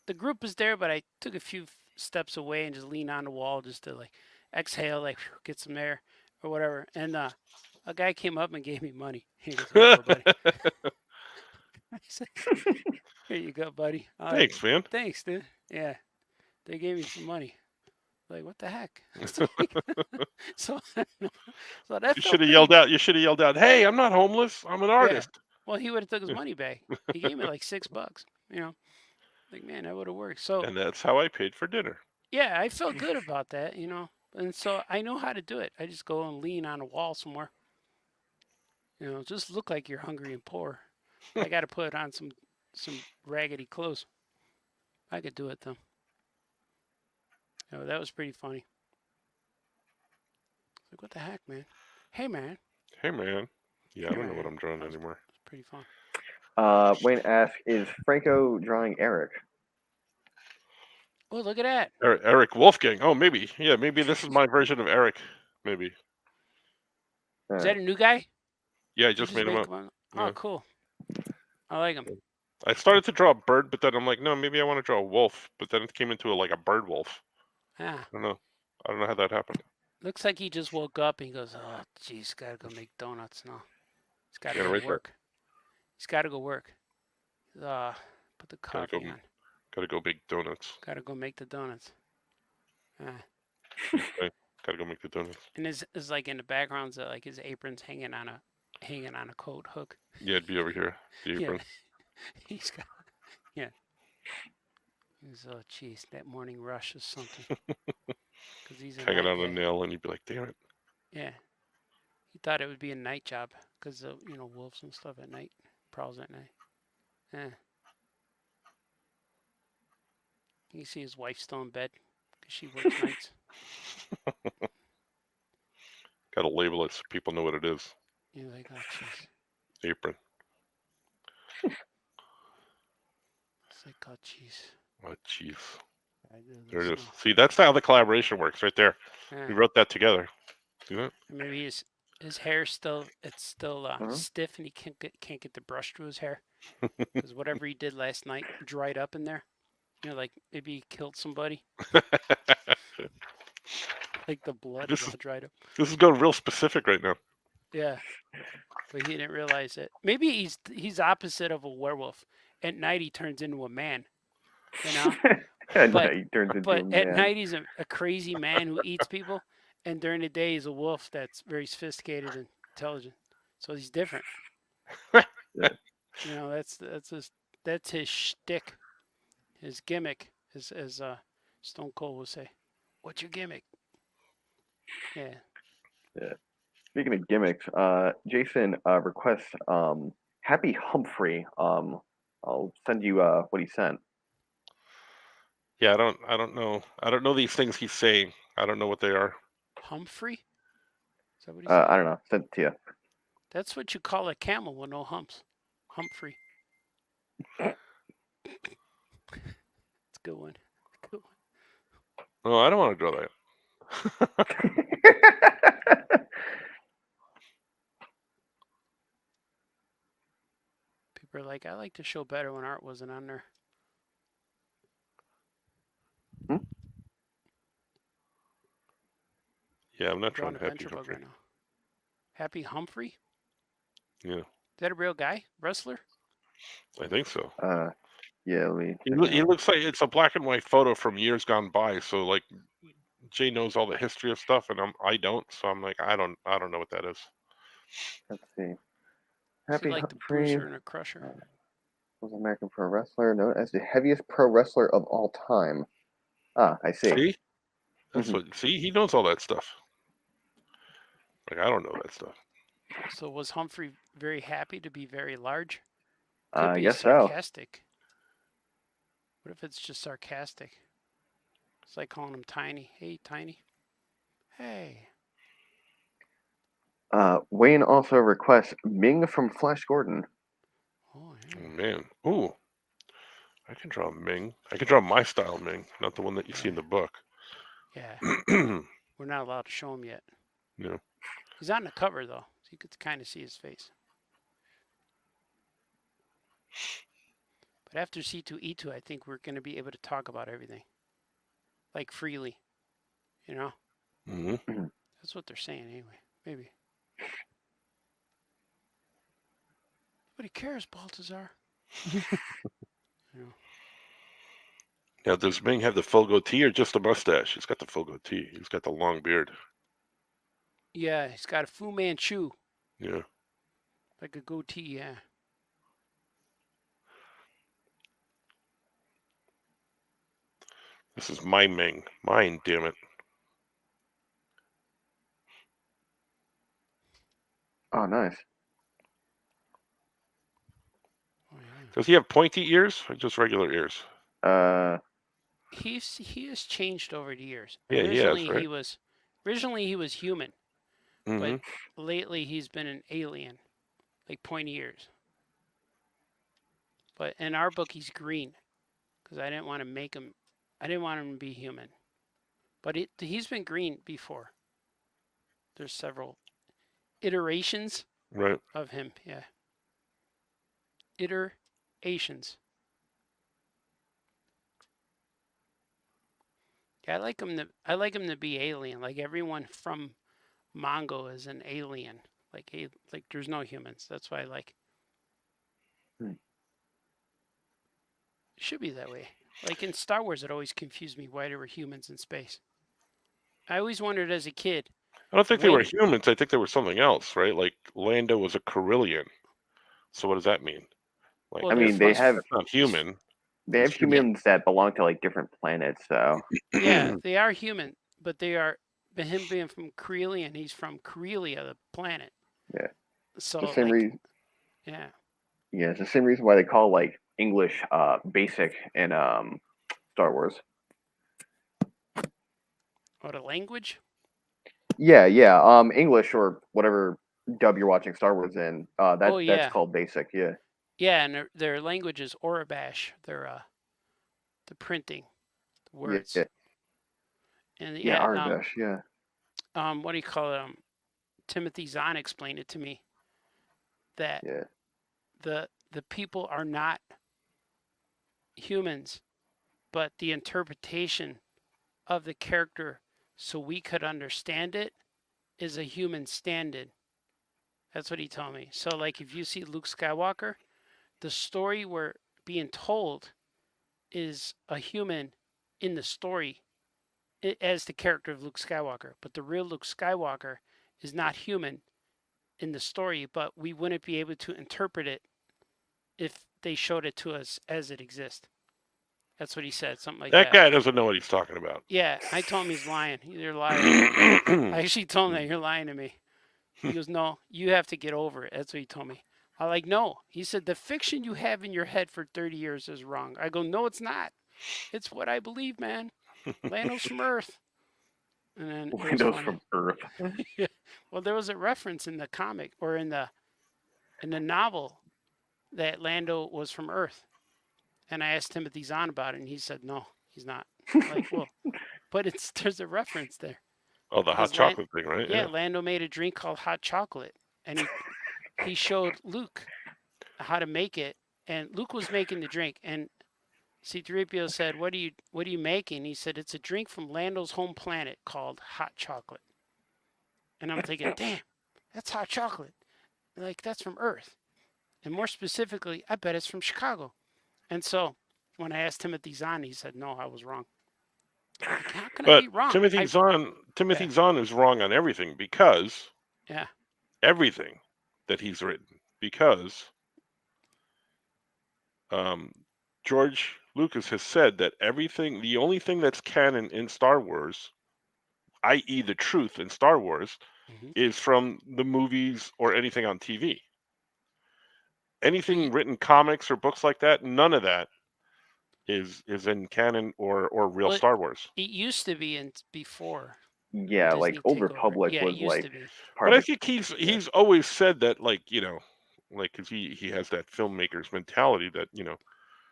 the group is there, but I took a few steps away and just leaned on the wall just to like exhale, like get some air or whatever. And a guy came up and gave me money. He goes, "Here you go, buddy." I said, "Here you go, buddy." Thanks, man. Thanks, dude. Yeah, they gave me some money. Like, what the heck? So, so, so that You felt should have pretty. yelled out. You should have yelled out, "Hey, I'm not homeless. I'm an Yeah. artist." Well, he would have took his money back. He gave me like $6. You know, like, man, that would have worked. So And that's how I paid for dinner. yeah, I felt good about that. And so I know how to do it. I just go and lean on a wall somewhere. Just look like you're hungry and poor. I got to put on some raggedy clothes. I could do it though. That was pretty funny. Like, what the heck, man? Hey, man. Hey, man. Yeah, I Hey, don't know what man. I'm drawing That was anymore. pretty fun. Wayne asks, "Is Franco drawing Eric?" Oh, look at that. Eric Wolfgang. Oh, maybe. Yeah, maybe this is my version of Eric. Maybe. Is that a new guy? Yeah, I You just just made him make up. him on? Yeah. Oh, cool. I like him. I started to draw a bird, but then I'm like, no, maybe I want to draw a wolf. But then it came into like a bird wolf. Ah, I don't know. I don't know how that happened. looks like he just woke up and he goes, oh, geez, gotta go make donuts now. He's gotta You gotta go write that. work. He's gotta go work. Put the Gotta go. coffee on. Gotta go make donuts. Gotta go make the donuts. Ah. Okay. Gotta go make the donuts. And is like in the background's like his apron's hanging on a coat hook. Yeah, it'd be over here. The apron. Yeah. He's got yeah. He's oh geez, that morning rush is something. because he's a hanging night on a guy. nail, and you'd be like, damn it. Yeah, he thought it would be a night job because wolves and stuff at night, prowls at night. Yeah. You see his wife still in bed because she works nights. Got to label it so people know what it is. You're like, oh jeez. Apron. It's like, oh jeez. Oh, jeez. I do There this it is. now. See, that's how the collaboration works right there. Yeah. We wrote that together. See that? Maybe his hair still Uh-huh. stiff and he can't get the brush through his hair because whatever he did last night dried up in there. Like maybe he killed somebody. Like the blood This is all is- dried up. This is going real specific right now. Yeah, but he didn't realize it. Maybe he's opposite of a werewolf. At night he turns into a man. At But- night, he turns into a But at man. night he's a crazy man who eats people, and during the day he's a wolf that's very sophisticated and intelligent. So he's different. Yeah. That's his shtick, his gimmick, as Stone Cold would say. What's your gimmick? Yeah. Speaking of gimmicks, Jason requests Happy Humphrey. I'll send you what he sent. Yeah, I don't know. I don't know these things he's saying. I don't know what they are. Humphrey? Is that what he said? I don't know. Sent it to you. That's what you call a camel with no humps. Humphrey. It's a good one. Good one. Oh, I don't want to draw that. People are like, I like the show better when art wasn't on there. Yeah, I'm not Drawing trying a to happy Venture Bug Humphrey. right now. Happy Humphrey? Yeah, Is that a real guy? Wrestler? I think so. Yeah, let me. He looks like it's a black and white photo from years gone by. So like, Jay knows all the history of stuff, and I don't. So I'm like, I don't know what that is. Let's see. Is Happy he like the Humphrey Bruiser and a Crusher? was an American pro wrestler, known as the heaviest pro wrestler of all time. Ah, I see. See, that's Mhm. what. See, he knows all that stuff. Like I don't know that stuff. So was Humphrey very happy to be very large? I Could be guess so. sarcastic. What if it's just sarcastic? It's like calling him tiny. Hey, tiny. Hey. Wayne also requests Ming from Flash Gordon. Oh, Oh, yeah. man, ooh, I can draw Ming. I can draw my style Ming, not the one that you see in the book. Yeah. Yeah. We're not allowed to show him yet. No. He's on the cover, though, so you could kind of see his face. But after C2E2, I think we're going to be able to talk about everything. Like freely. Mm-hmm. That's what they're saying anyway. Maybe. Nobody cares, Baltazar. Now, does Ming have the full goatee or just a mustache? He's got the full goatee. He's got the long beard. Yeah, he's got a Fu Manchu. Yeah. Like a goatee, yeah. This is my Ming. Mine, damn it. Oh, nice. Oh, yeah. Does he have pointy ears or just regular ears? He has changed over the years. Yeah, he has, right? Originally he was human, Mm-hmm. but lately he's been an alien, like pointy ears. But in our book he's green, because I didn't want to make him. I didn't want him to be human, but he's been green before. There's several iterations Right. of him. Yeah. Iterations. Yeah, I like him to be alien. Like everyone from Mongo is an alien. Like there's no humans. That's why I like. Hmm. It should be that way. Like in Star Wars, it always confused me why there were humans in space. I always wondered as a kid. I don't think they were When- humans. I think they were something else, right? Like Lando was a Corellian. So what does that mean? Like, Well, I they're mean, they from- have that's not human. they have It's human. humans that belong to like different planets. So Yeah, they are human, but they are. But him being from Corellian, he's from Corellia, the planet. Yeah. So The same like, reason. yeah. Yeah, it's the same reason why they call like English basic in Star Wars. What, a language? Yeah, English or whatever dub you're watching Star Wars in. Oh That's yeah, called basic. Yeah. yeah, and their language is Orabash. The printing, the words, Yeah. and Yeah. yeah. Arabesh. Yeah. What do you call it? Timothy Zahn explained it to me that Yeah. the people are not humans, but the interpretation of the character so we could understand it is a human stand-in. That's what he told me. So like if you see Luke Skywalker, the story we're being told is a human in the story as the character of Luke Skywalker, but the real Luke Skywalker is not human in the story, but we wouldn't be able to interpret it if they showed it to us as it exists. That's what he said, something like That that. guy doesn't know what he's talking about. Yeah, I told him he's lying. You're a liar. I actually told him that you're lying to me. He goes, no, you have to get over it. That's what he told me. I'm like, no. He said, the fiction you have in your head for 30 years is wrong. I go, no, it's not. It's what I believe, man. Lando's from Earth. And then it was Windows funny. from Earth. Yeah. Well, there was a reference in the comic or in the novel that Lando was from Earth. And I asked Timothy Zahn about it, and he said, no, he's not. Like, well, but there's a reference there. Oh, the hot Because chocolate thing, right? Yeah, Lando made a drink called hot chocolate, and he showed Luke how to make it, and Luke was making the drink, and C-3PO said, "What are you making?" He said, "It's a drink from Lando's home planet called hot chocolate." And I'm thinking, damn, that's hot chocolate. Like that's from Earth, and more specifically, I bet it's from Chicago. And so when I asked Timothy Zahn, he said, "No, I was wrong." Like, how can I But be wrong? Timothy Zahn is wrong on everything because Yeah. everything that he's written because George Lucas has said that the only thing that's canon in Star Wars, i.e. the truth in Star Wars, is from the movies or anything on TV. Anything written comics or books like that, none of that is in canon or real Star Wars. It used to be before. Yeah, like Disney Old takeover. Republic Yeah, it was used like to be. But I think he's always said that, like, like because he has that filmmaker's mentality that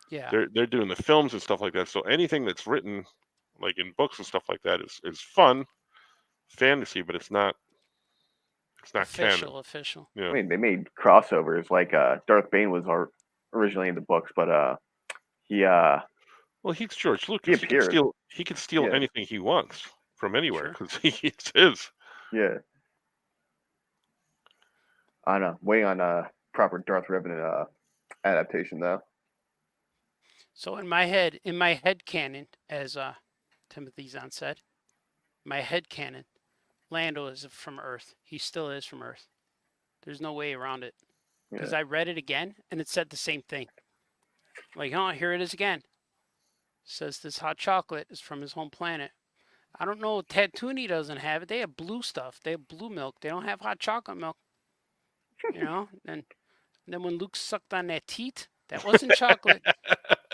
Yeah. they're doing the films and stuff like that. So anything that's written like in books and stuff like that is fun fantasy, but it's not canon. Official. Yeah. I mean, they made crossovers like Darth Bane was originally in the books, but he Well, he's George Lucas. he appeared. He can steal Yeah. anything he wants from anywhere Sure. because it's his. Yeah. I don't know. Waiting on proper Darth Revenant adaptation though. So in my head canon, as Timothy Zahn said, my head canon, Lando is from Earth. He still is from Earth. There's no way around it. Because I read it again and it said the same thing. Like, oh, here it is again. It says this hot chocolate is from his home planet. I don't know. Tatooine doesn't have it. They have blue stuff. They have blue milk. They don't have hot chocolate milk. And then when Luke sucked on that teat, that wasn't chocolate.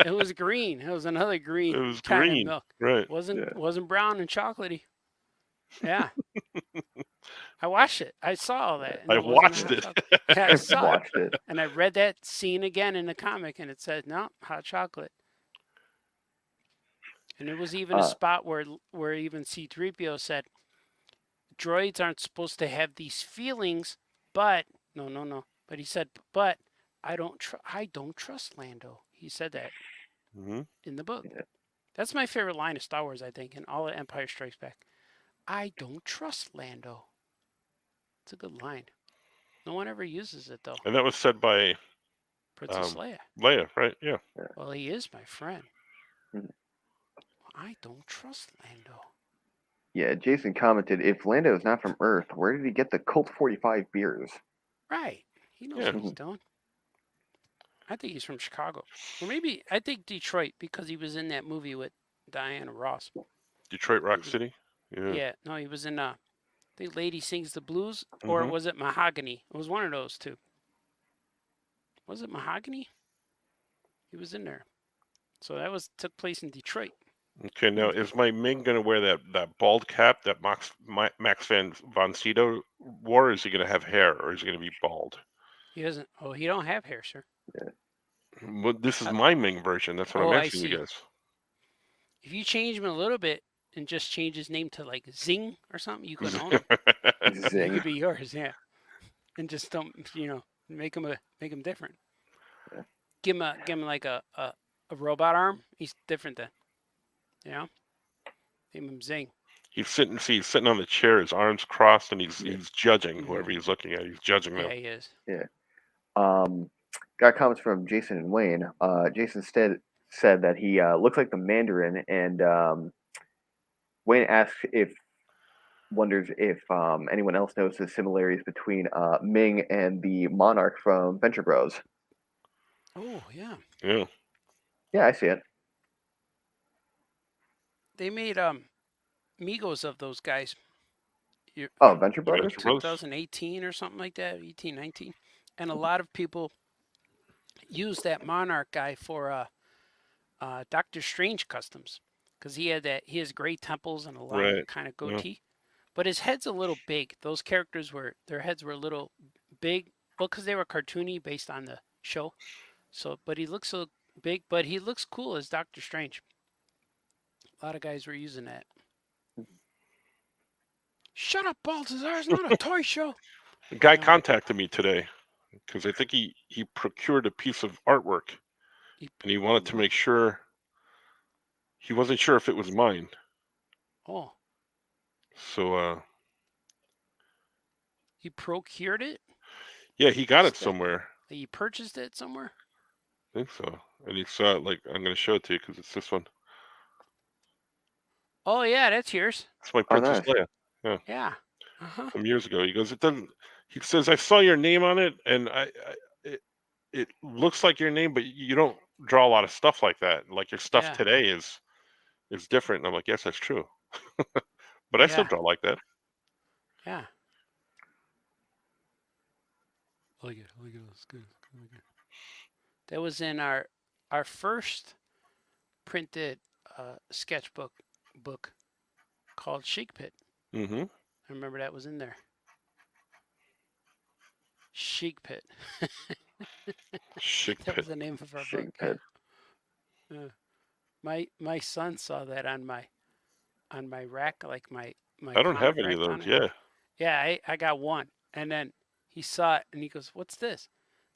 It was green. It was another green. It was kind green, of milk. right? Wasn't brown and chocolatey. Yeah. I watched it. I saw all that. I watched it. Yeah, I saw watched it. And I read that scene again in the comic, and it said, "No, hot chocolate." And there was even a spot where even C-3PO said, "Droids aren't supposed to have these feelings, but no." But he said, "But I don't trust Lando." He said that in the book. Yeah. That's my favorite line of Star Wars, I think, in all of Empire Strikes Back. I don't trust Lando. It's a good line. No one ever uses it though. And that was said by Princess Leia. Leia, right? Yeah. Well, he is my friend. Mhm. I don't trust Lando. Yeah, Jason commented, if Lando is not from Earth, where did he get the Colt 45 beers? Right. He knows what he's doing. I think he's from Chicago. Or maybe, I think Detroit, because he was in that movie with Diana Ross. Detroit Rock City? Yeah. No, he was in I think Lady Sings the Blues, or Mhm. was it Mahogany? It was one of those two. Was it Mahogany? He was in there. So that took place in Detroit. Okay, now is my Ming gonna wear that bald cap that Max von Sydow wore? Or is he gonna have hair, or is he gonna be bald? He doesn't. Oh, he don't have hair, sir. Well, this is Uh, my Ming version. That's what I'm oh, I asking you see. guys. If you change him a little bit and just change his name to like Zing or something, you could own him. He Zing. could be yours, yeah. And just don't, make him different. Yeah. Give him like a robot arm. He's different then. You know? Name him Zing. He's sitting on the chair, his arms crossed, and he's judging Mhm. whoever he's looking at. He's judging them. Yeah, he is. Got comments from Jason and Wayne. Jason said that he looks like the Mandarin, and Wayne wonders if anyone else notices similarities between Ming and the Monarch from Venture Bros. Oh, yeah. Yeah. Yeah, I see it. They made Migos of those guys. Oh, Venture Brothers? Venture Bros? 2018 or something like that, 18, 19. And a lot of people use that Monarch guy for Doctor Strange customs because he has gray temples and a long Right. kind of Yeah. goatee. But his head's a little big. Those characters their heads were a little big. Well, because they were cartoony based on the show. So, but he looks so big, but he looks cool as Doctor Strange. A lot of guys were using that. Shut up, Baltazar! It's not a toy show. The guy No. contacted me today because I think he procured a piece of artwork, and he wanted to make sure. He wasn't sure if it was mine. Oh, So he procured it. yeah, he got it somewhere. He purchased it somewhere. I think so. And he saw it. Like, I'm gonna show it to you because it's this one. Oh yeah, that's yours. It's my Princess nice. Leia. Yeah. Uh-huh. From years ago. He goes, it doesn't. He says, I saw your name on it, and it looks like your name, but you don't draw a lot of stuff like that. Like your stuff Yeah. today is different. And I'm like, yes, that's true. But I still Yeah. draw like that. Yeah. I like it. It's good. That was in our first printed sketchbook book called Shake Pit. Mm-hmm. I remember that was in there. Shake Pit. Shake That Pit. was the name of our Shake book. Pit. My son saw that on my rack, like my I don't have comic any of rack on those. it. Yeah. Yeah, I got one, and then he saw it and he goes, "What's this?"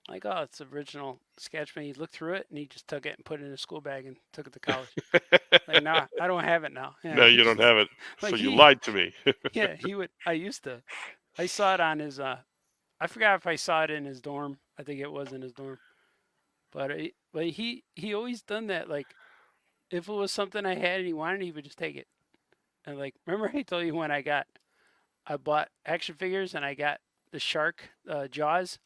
I'm like, "Oh, it's original Sketchman." He looked through it and he just took it and put it in a school bag and took it to college. Like, nah, I don't have it now. Yeah, No, you don't have it. like So you he- lied to me. Yeah, he would. I saw it on his. I forgot if I saw it in his dorm. I think it was in his dorm. But he always done that. Like, if it was something I had and he wanted, he would just take it. And like, remember I told you when I bought action figures and I got the shark Jaws.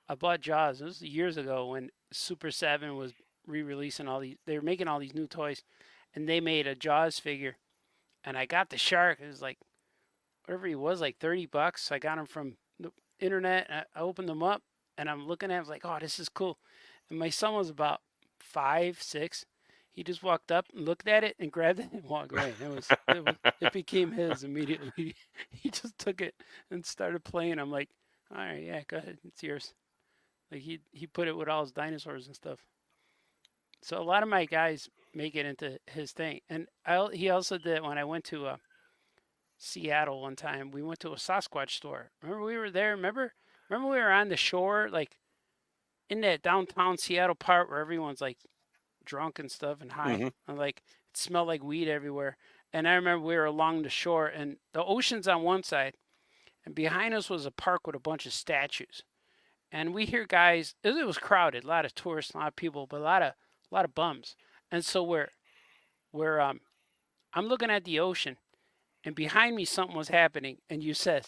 I bought Jaws. It was years ago when Super 7 was re-releasing all these. They were making all these new toys, and they made a Jaws figure. And I got the shark. It was like whatever he was, like $30. I got him from the internet. I opened them up, and I'm looking at him like, oh, this is cool. And my son was about 5, 6. He just walked up and looked at it and grabbed it and walked away. It became his immediately. He just took it and started playing. I'm like, all right, yeah, go ahead, it's yours. Like he put it with all his dinosaurs and stuff. So a lot of my guys make it into his thing. And he also did when I went to Seattle one time. We went to a Sasquatch store. Remember we were there? Remember we were on the shore, like in that downtown Seattle part where everyone's like drunk and stuff and high. Mhm. And like it smelled like weed everywhere. And I remember we were along the shore and the ocean's on one side, and behind us was a park with a bunch of statues. And we hear guys. It was crowded, a lot of tourists, a lot of people, but a lot of bums. And so I'm looking at the ocean, and behind me something was happening. And you said,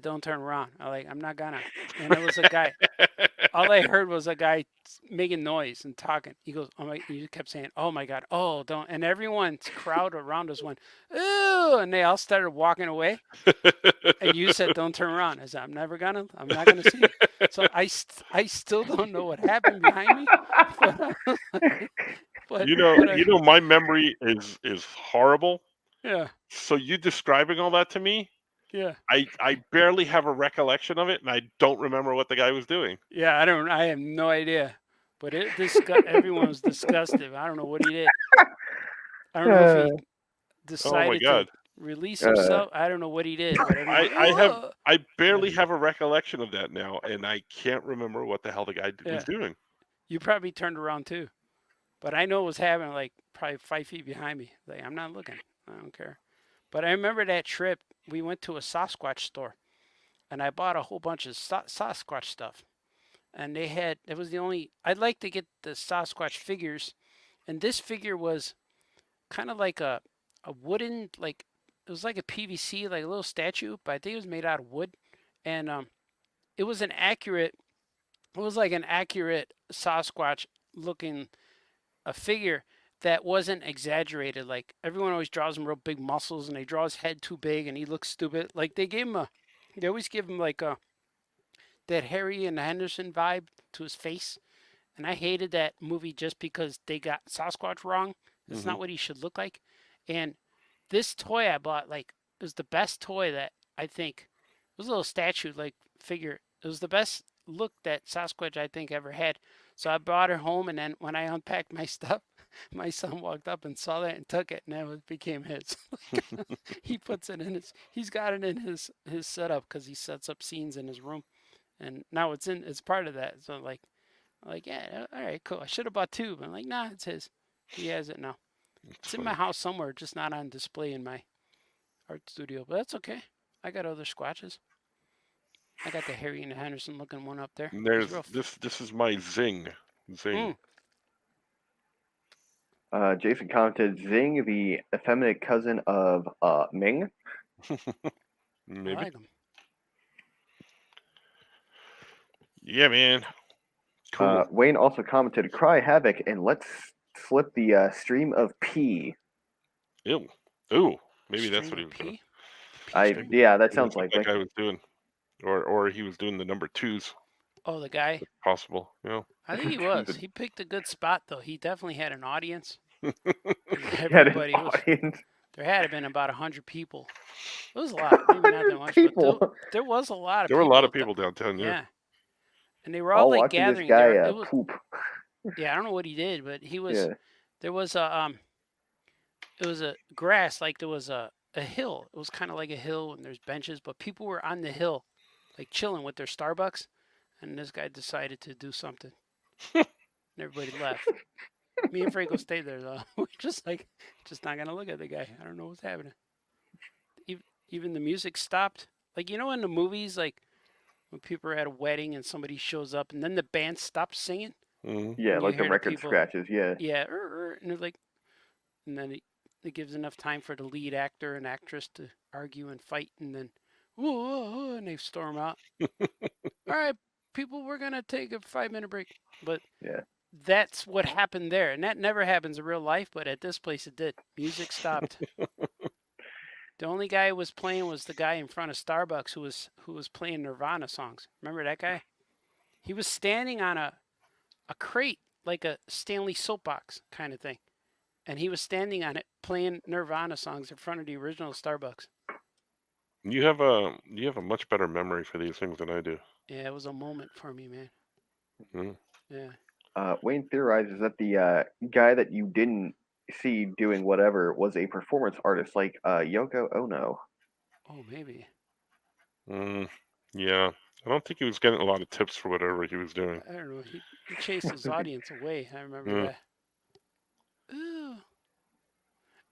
don't turn around. I'm like, I'm not gonna. And it was a guy. all I heard was a guy making noise and talking. He goes, "Oh my!" He kept saying, "Oh my God, oh don't!" And everyone's crowd around us went, "Ooh!" And they all started walking away. And you said, "Don't turn around." I said, I'm not gonna see it. So I still don't know what happened behind me, but I was like, My memory is horrible. yeah, So you describing all that to me, yeah, I barely have a recollection of it, and I don't remember what the guy was doing. yeah. I have no idea, but everyone was disgusted. I don't know what he did. I don't know if he Oh my decided to God. release himself. I don't know what he did, but everyone. I barely have a recollection of that now, and I can't remember what the hell the guy Yeah. was doing. You probably turned around too, but I know it was happening like probably 5 feet behind me. Like I'm not looking. I don't care. But I remember that trip. We went to a Sasquatch store, and I bought a whole bunch of Sasquatch stuff. And it was the only. I'd like to get the Sasquatch figures, and this figure was kind of like a wooden, like it was like a PVC, like a little statue, but I think it was made out of wood, and it was an accurate. It was like an accurate Sasquatch looking a figure that wasn't exaggerated. Like everyone always draws him real big muscles, and they draw his head too big, and he looks stupid. Like they always give him like that Harry and Henderson vibe to his face, and I hated that movie just because they got Sasquatch wrong. It's not what he should look like, and this toy I bought like was the best toy that I think it was a little statue like figure. It was the best look that Sasquatch I think ever had. So I brought her home, and then when I unpacked my stuff, my son walked up and saw that and took it, and then it became his. He puts it in he's got it in his setup because he sets up scenes in his room, and now it's part of that. So like yeah, all right, cool. I should have bought two, but I'm like nah, it's his. He has it now. It's in my house somewhere, just not on display in my art studio, but that's okay. I got other squatches. I got the Harry and the Henderson looking one up there. And there's this is my Zing. Jason commented, Zing, the effeminate cousin of Ming. Maybe. I like them. Yeah, man. Cool. Wayne also commented, cry havoc and let's slip the stream of pee. Ew. Ooh. Maybe that's what he was doing. Yeah, that sounds like that guy was doing. Or he was doing the number twos. Oh, the guy? If possible, I think he was. He picked a good spot, though. He definitely had an audience. Everybody there had to have been about 100 people. It was a lot. Maybe not that much, people. But there was a lot of people. There were a lot of people downtown, yeah. And they were all like gathering this guy, there. poop. Yeah, I don't know what he did, but he was. Yeah. There was a it was a grass, like there was a hill. It was kind of like a hill, and there's benches, but people were on the hill, like chilling with their Starbucks, and this guy decided to do something. And everybody left. Me and Franco stayed there though. We're just not gonna look at the guy. I don't know what's happening. Even the music stopped. Like in the movies, like when people are at a wedding and somebody shows up, and then the band stops singing. Mm-hmm. Yeah, like the record scratches. Yeah. Yeah, and they're like, and then it gives enough time for the lead actor and actress to argue and fight, and then whoa, and they storm out. All right, people, we're gonna take a 5-minute break. But yeah, that's what happened there, and that never happens in real life. But at this place, it did. Music stopped. The only guy who was playing was the guy in front of Starbucks who was playing Nirvana songs. Remember that guy? He was standing on a crate, like a Stanley soapbox kind of thing. And he was standing on it playing Nirvana songs in front of the original Starbucks. You have a much better memory for these things than I do. Yeah, it was a moment for me, man. Mm-hmm. Yeah. Wayne theorizes that the guy that you didn't see doing whatever was a performance artist like Yoko Ono. Oh, maybe. Yeah. I don't think he was getting a lot of tips for whatever he was doing. I don't know. He chased his audience away. I remember that. Ooh.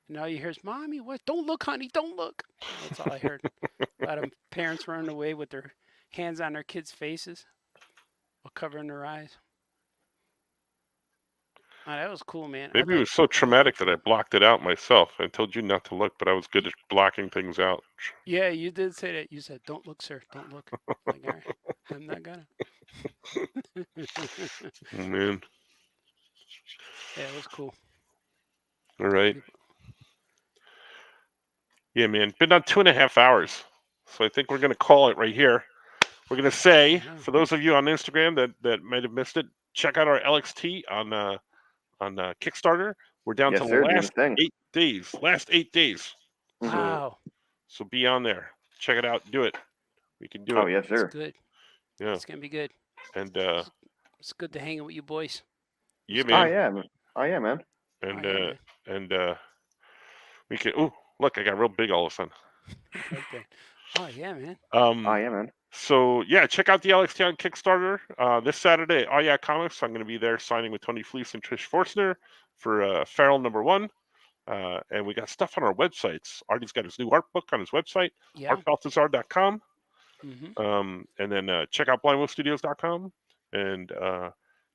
Now you hear, Mommy, what? Don't look, honey, don't look. That's all I heard. A lot of parents running away with their hands on their kids' faces while covering their eyes. Oh, that was cool, man. Maybe it was so traumatic that I blocked it out myself. I told you not to look, but I was good at blocking things out. Yeah, you did say that. You said, don't look, sir, don't look. Like, all right, I'm not gonna. Oh, man. Yeah, it was cool. All right. Yeah, man. Been on 2.5 hours. So I think we're going to call it right here. We're going to say, for those of you on Instagram that might have missed it, check out our LXT on Kickstarter. We're down Yes, to sir, the doing last the thing. 8 days. Last 8 days. Mhm. Wow, So be on there. Check it out. Do it. We can do Oh, it. yes, it's sir. good. Yeah. It's gonna be good. And It's good to hang out with you boys. yeah, Oh, man. yeah. Oh, yeah, man. And Oh, yeah, man. and we can. Oh, look, I got real big all of a sudden. I like that. Oh yeah, man. Oh, yeah, man. So yeah, check out the LXT on Kickstarter this Saturday. Oh yeah, Comics. I'm going to be there signing with Tony Fleece and Trish Forstner for Feral #1. And we got stuff on our websites. Artie's got his new art book on his website, Yeah. artbalthazar.com. Mm-hmm. And then check out blindwolfstudios.com. And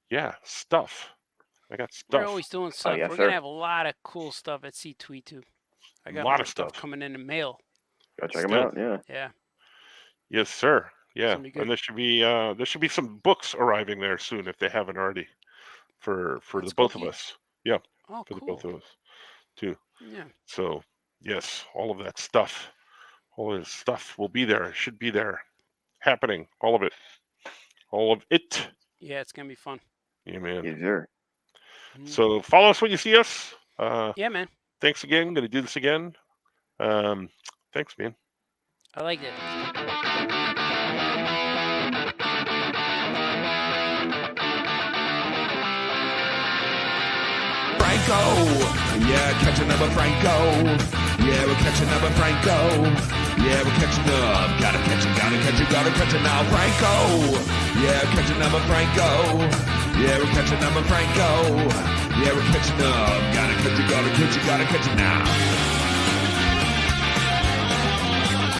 yeah, stuff. I got We're stuff. always doing stuff. yes, We're sir. gonna have a lot of cool stuff at C2 too. I got Lot more of stuff. coming in the mail. Go check them Still. out. Yeah. Yeah. Yes, sir. Yeah, Somebody good. and there should be some books arriving there soon if they haven't already, for That's the both of cookie. us. Yeah, Oh, for the cool. both of us too. Yeah. So yes, all of that stuff, all of this stuff will be there. It should be there, happening. All of it. Yeah, it's gonna be fun. Yeah, man. Yes, sir. Mhm. So follow us when you see us. Yeah, man. Thanks again. Going to do this again. Thanks, man. I like it. Franco, yeah, catching up with Franco. Yeah, we're catching up with Franco. Yeah, we're catching up. Gotta catch it now, Franco. Yeah, catching up with Franco. Yeah, we're catching up with Franco. Yeah, we're catching up. Gotta catch it now.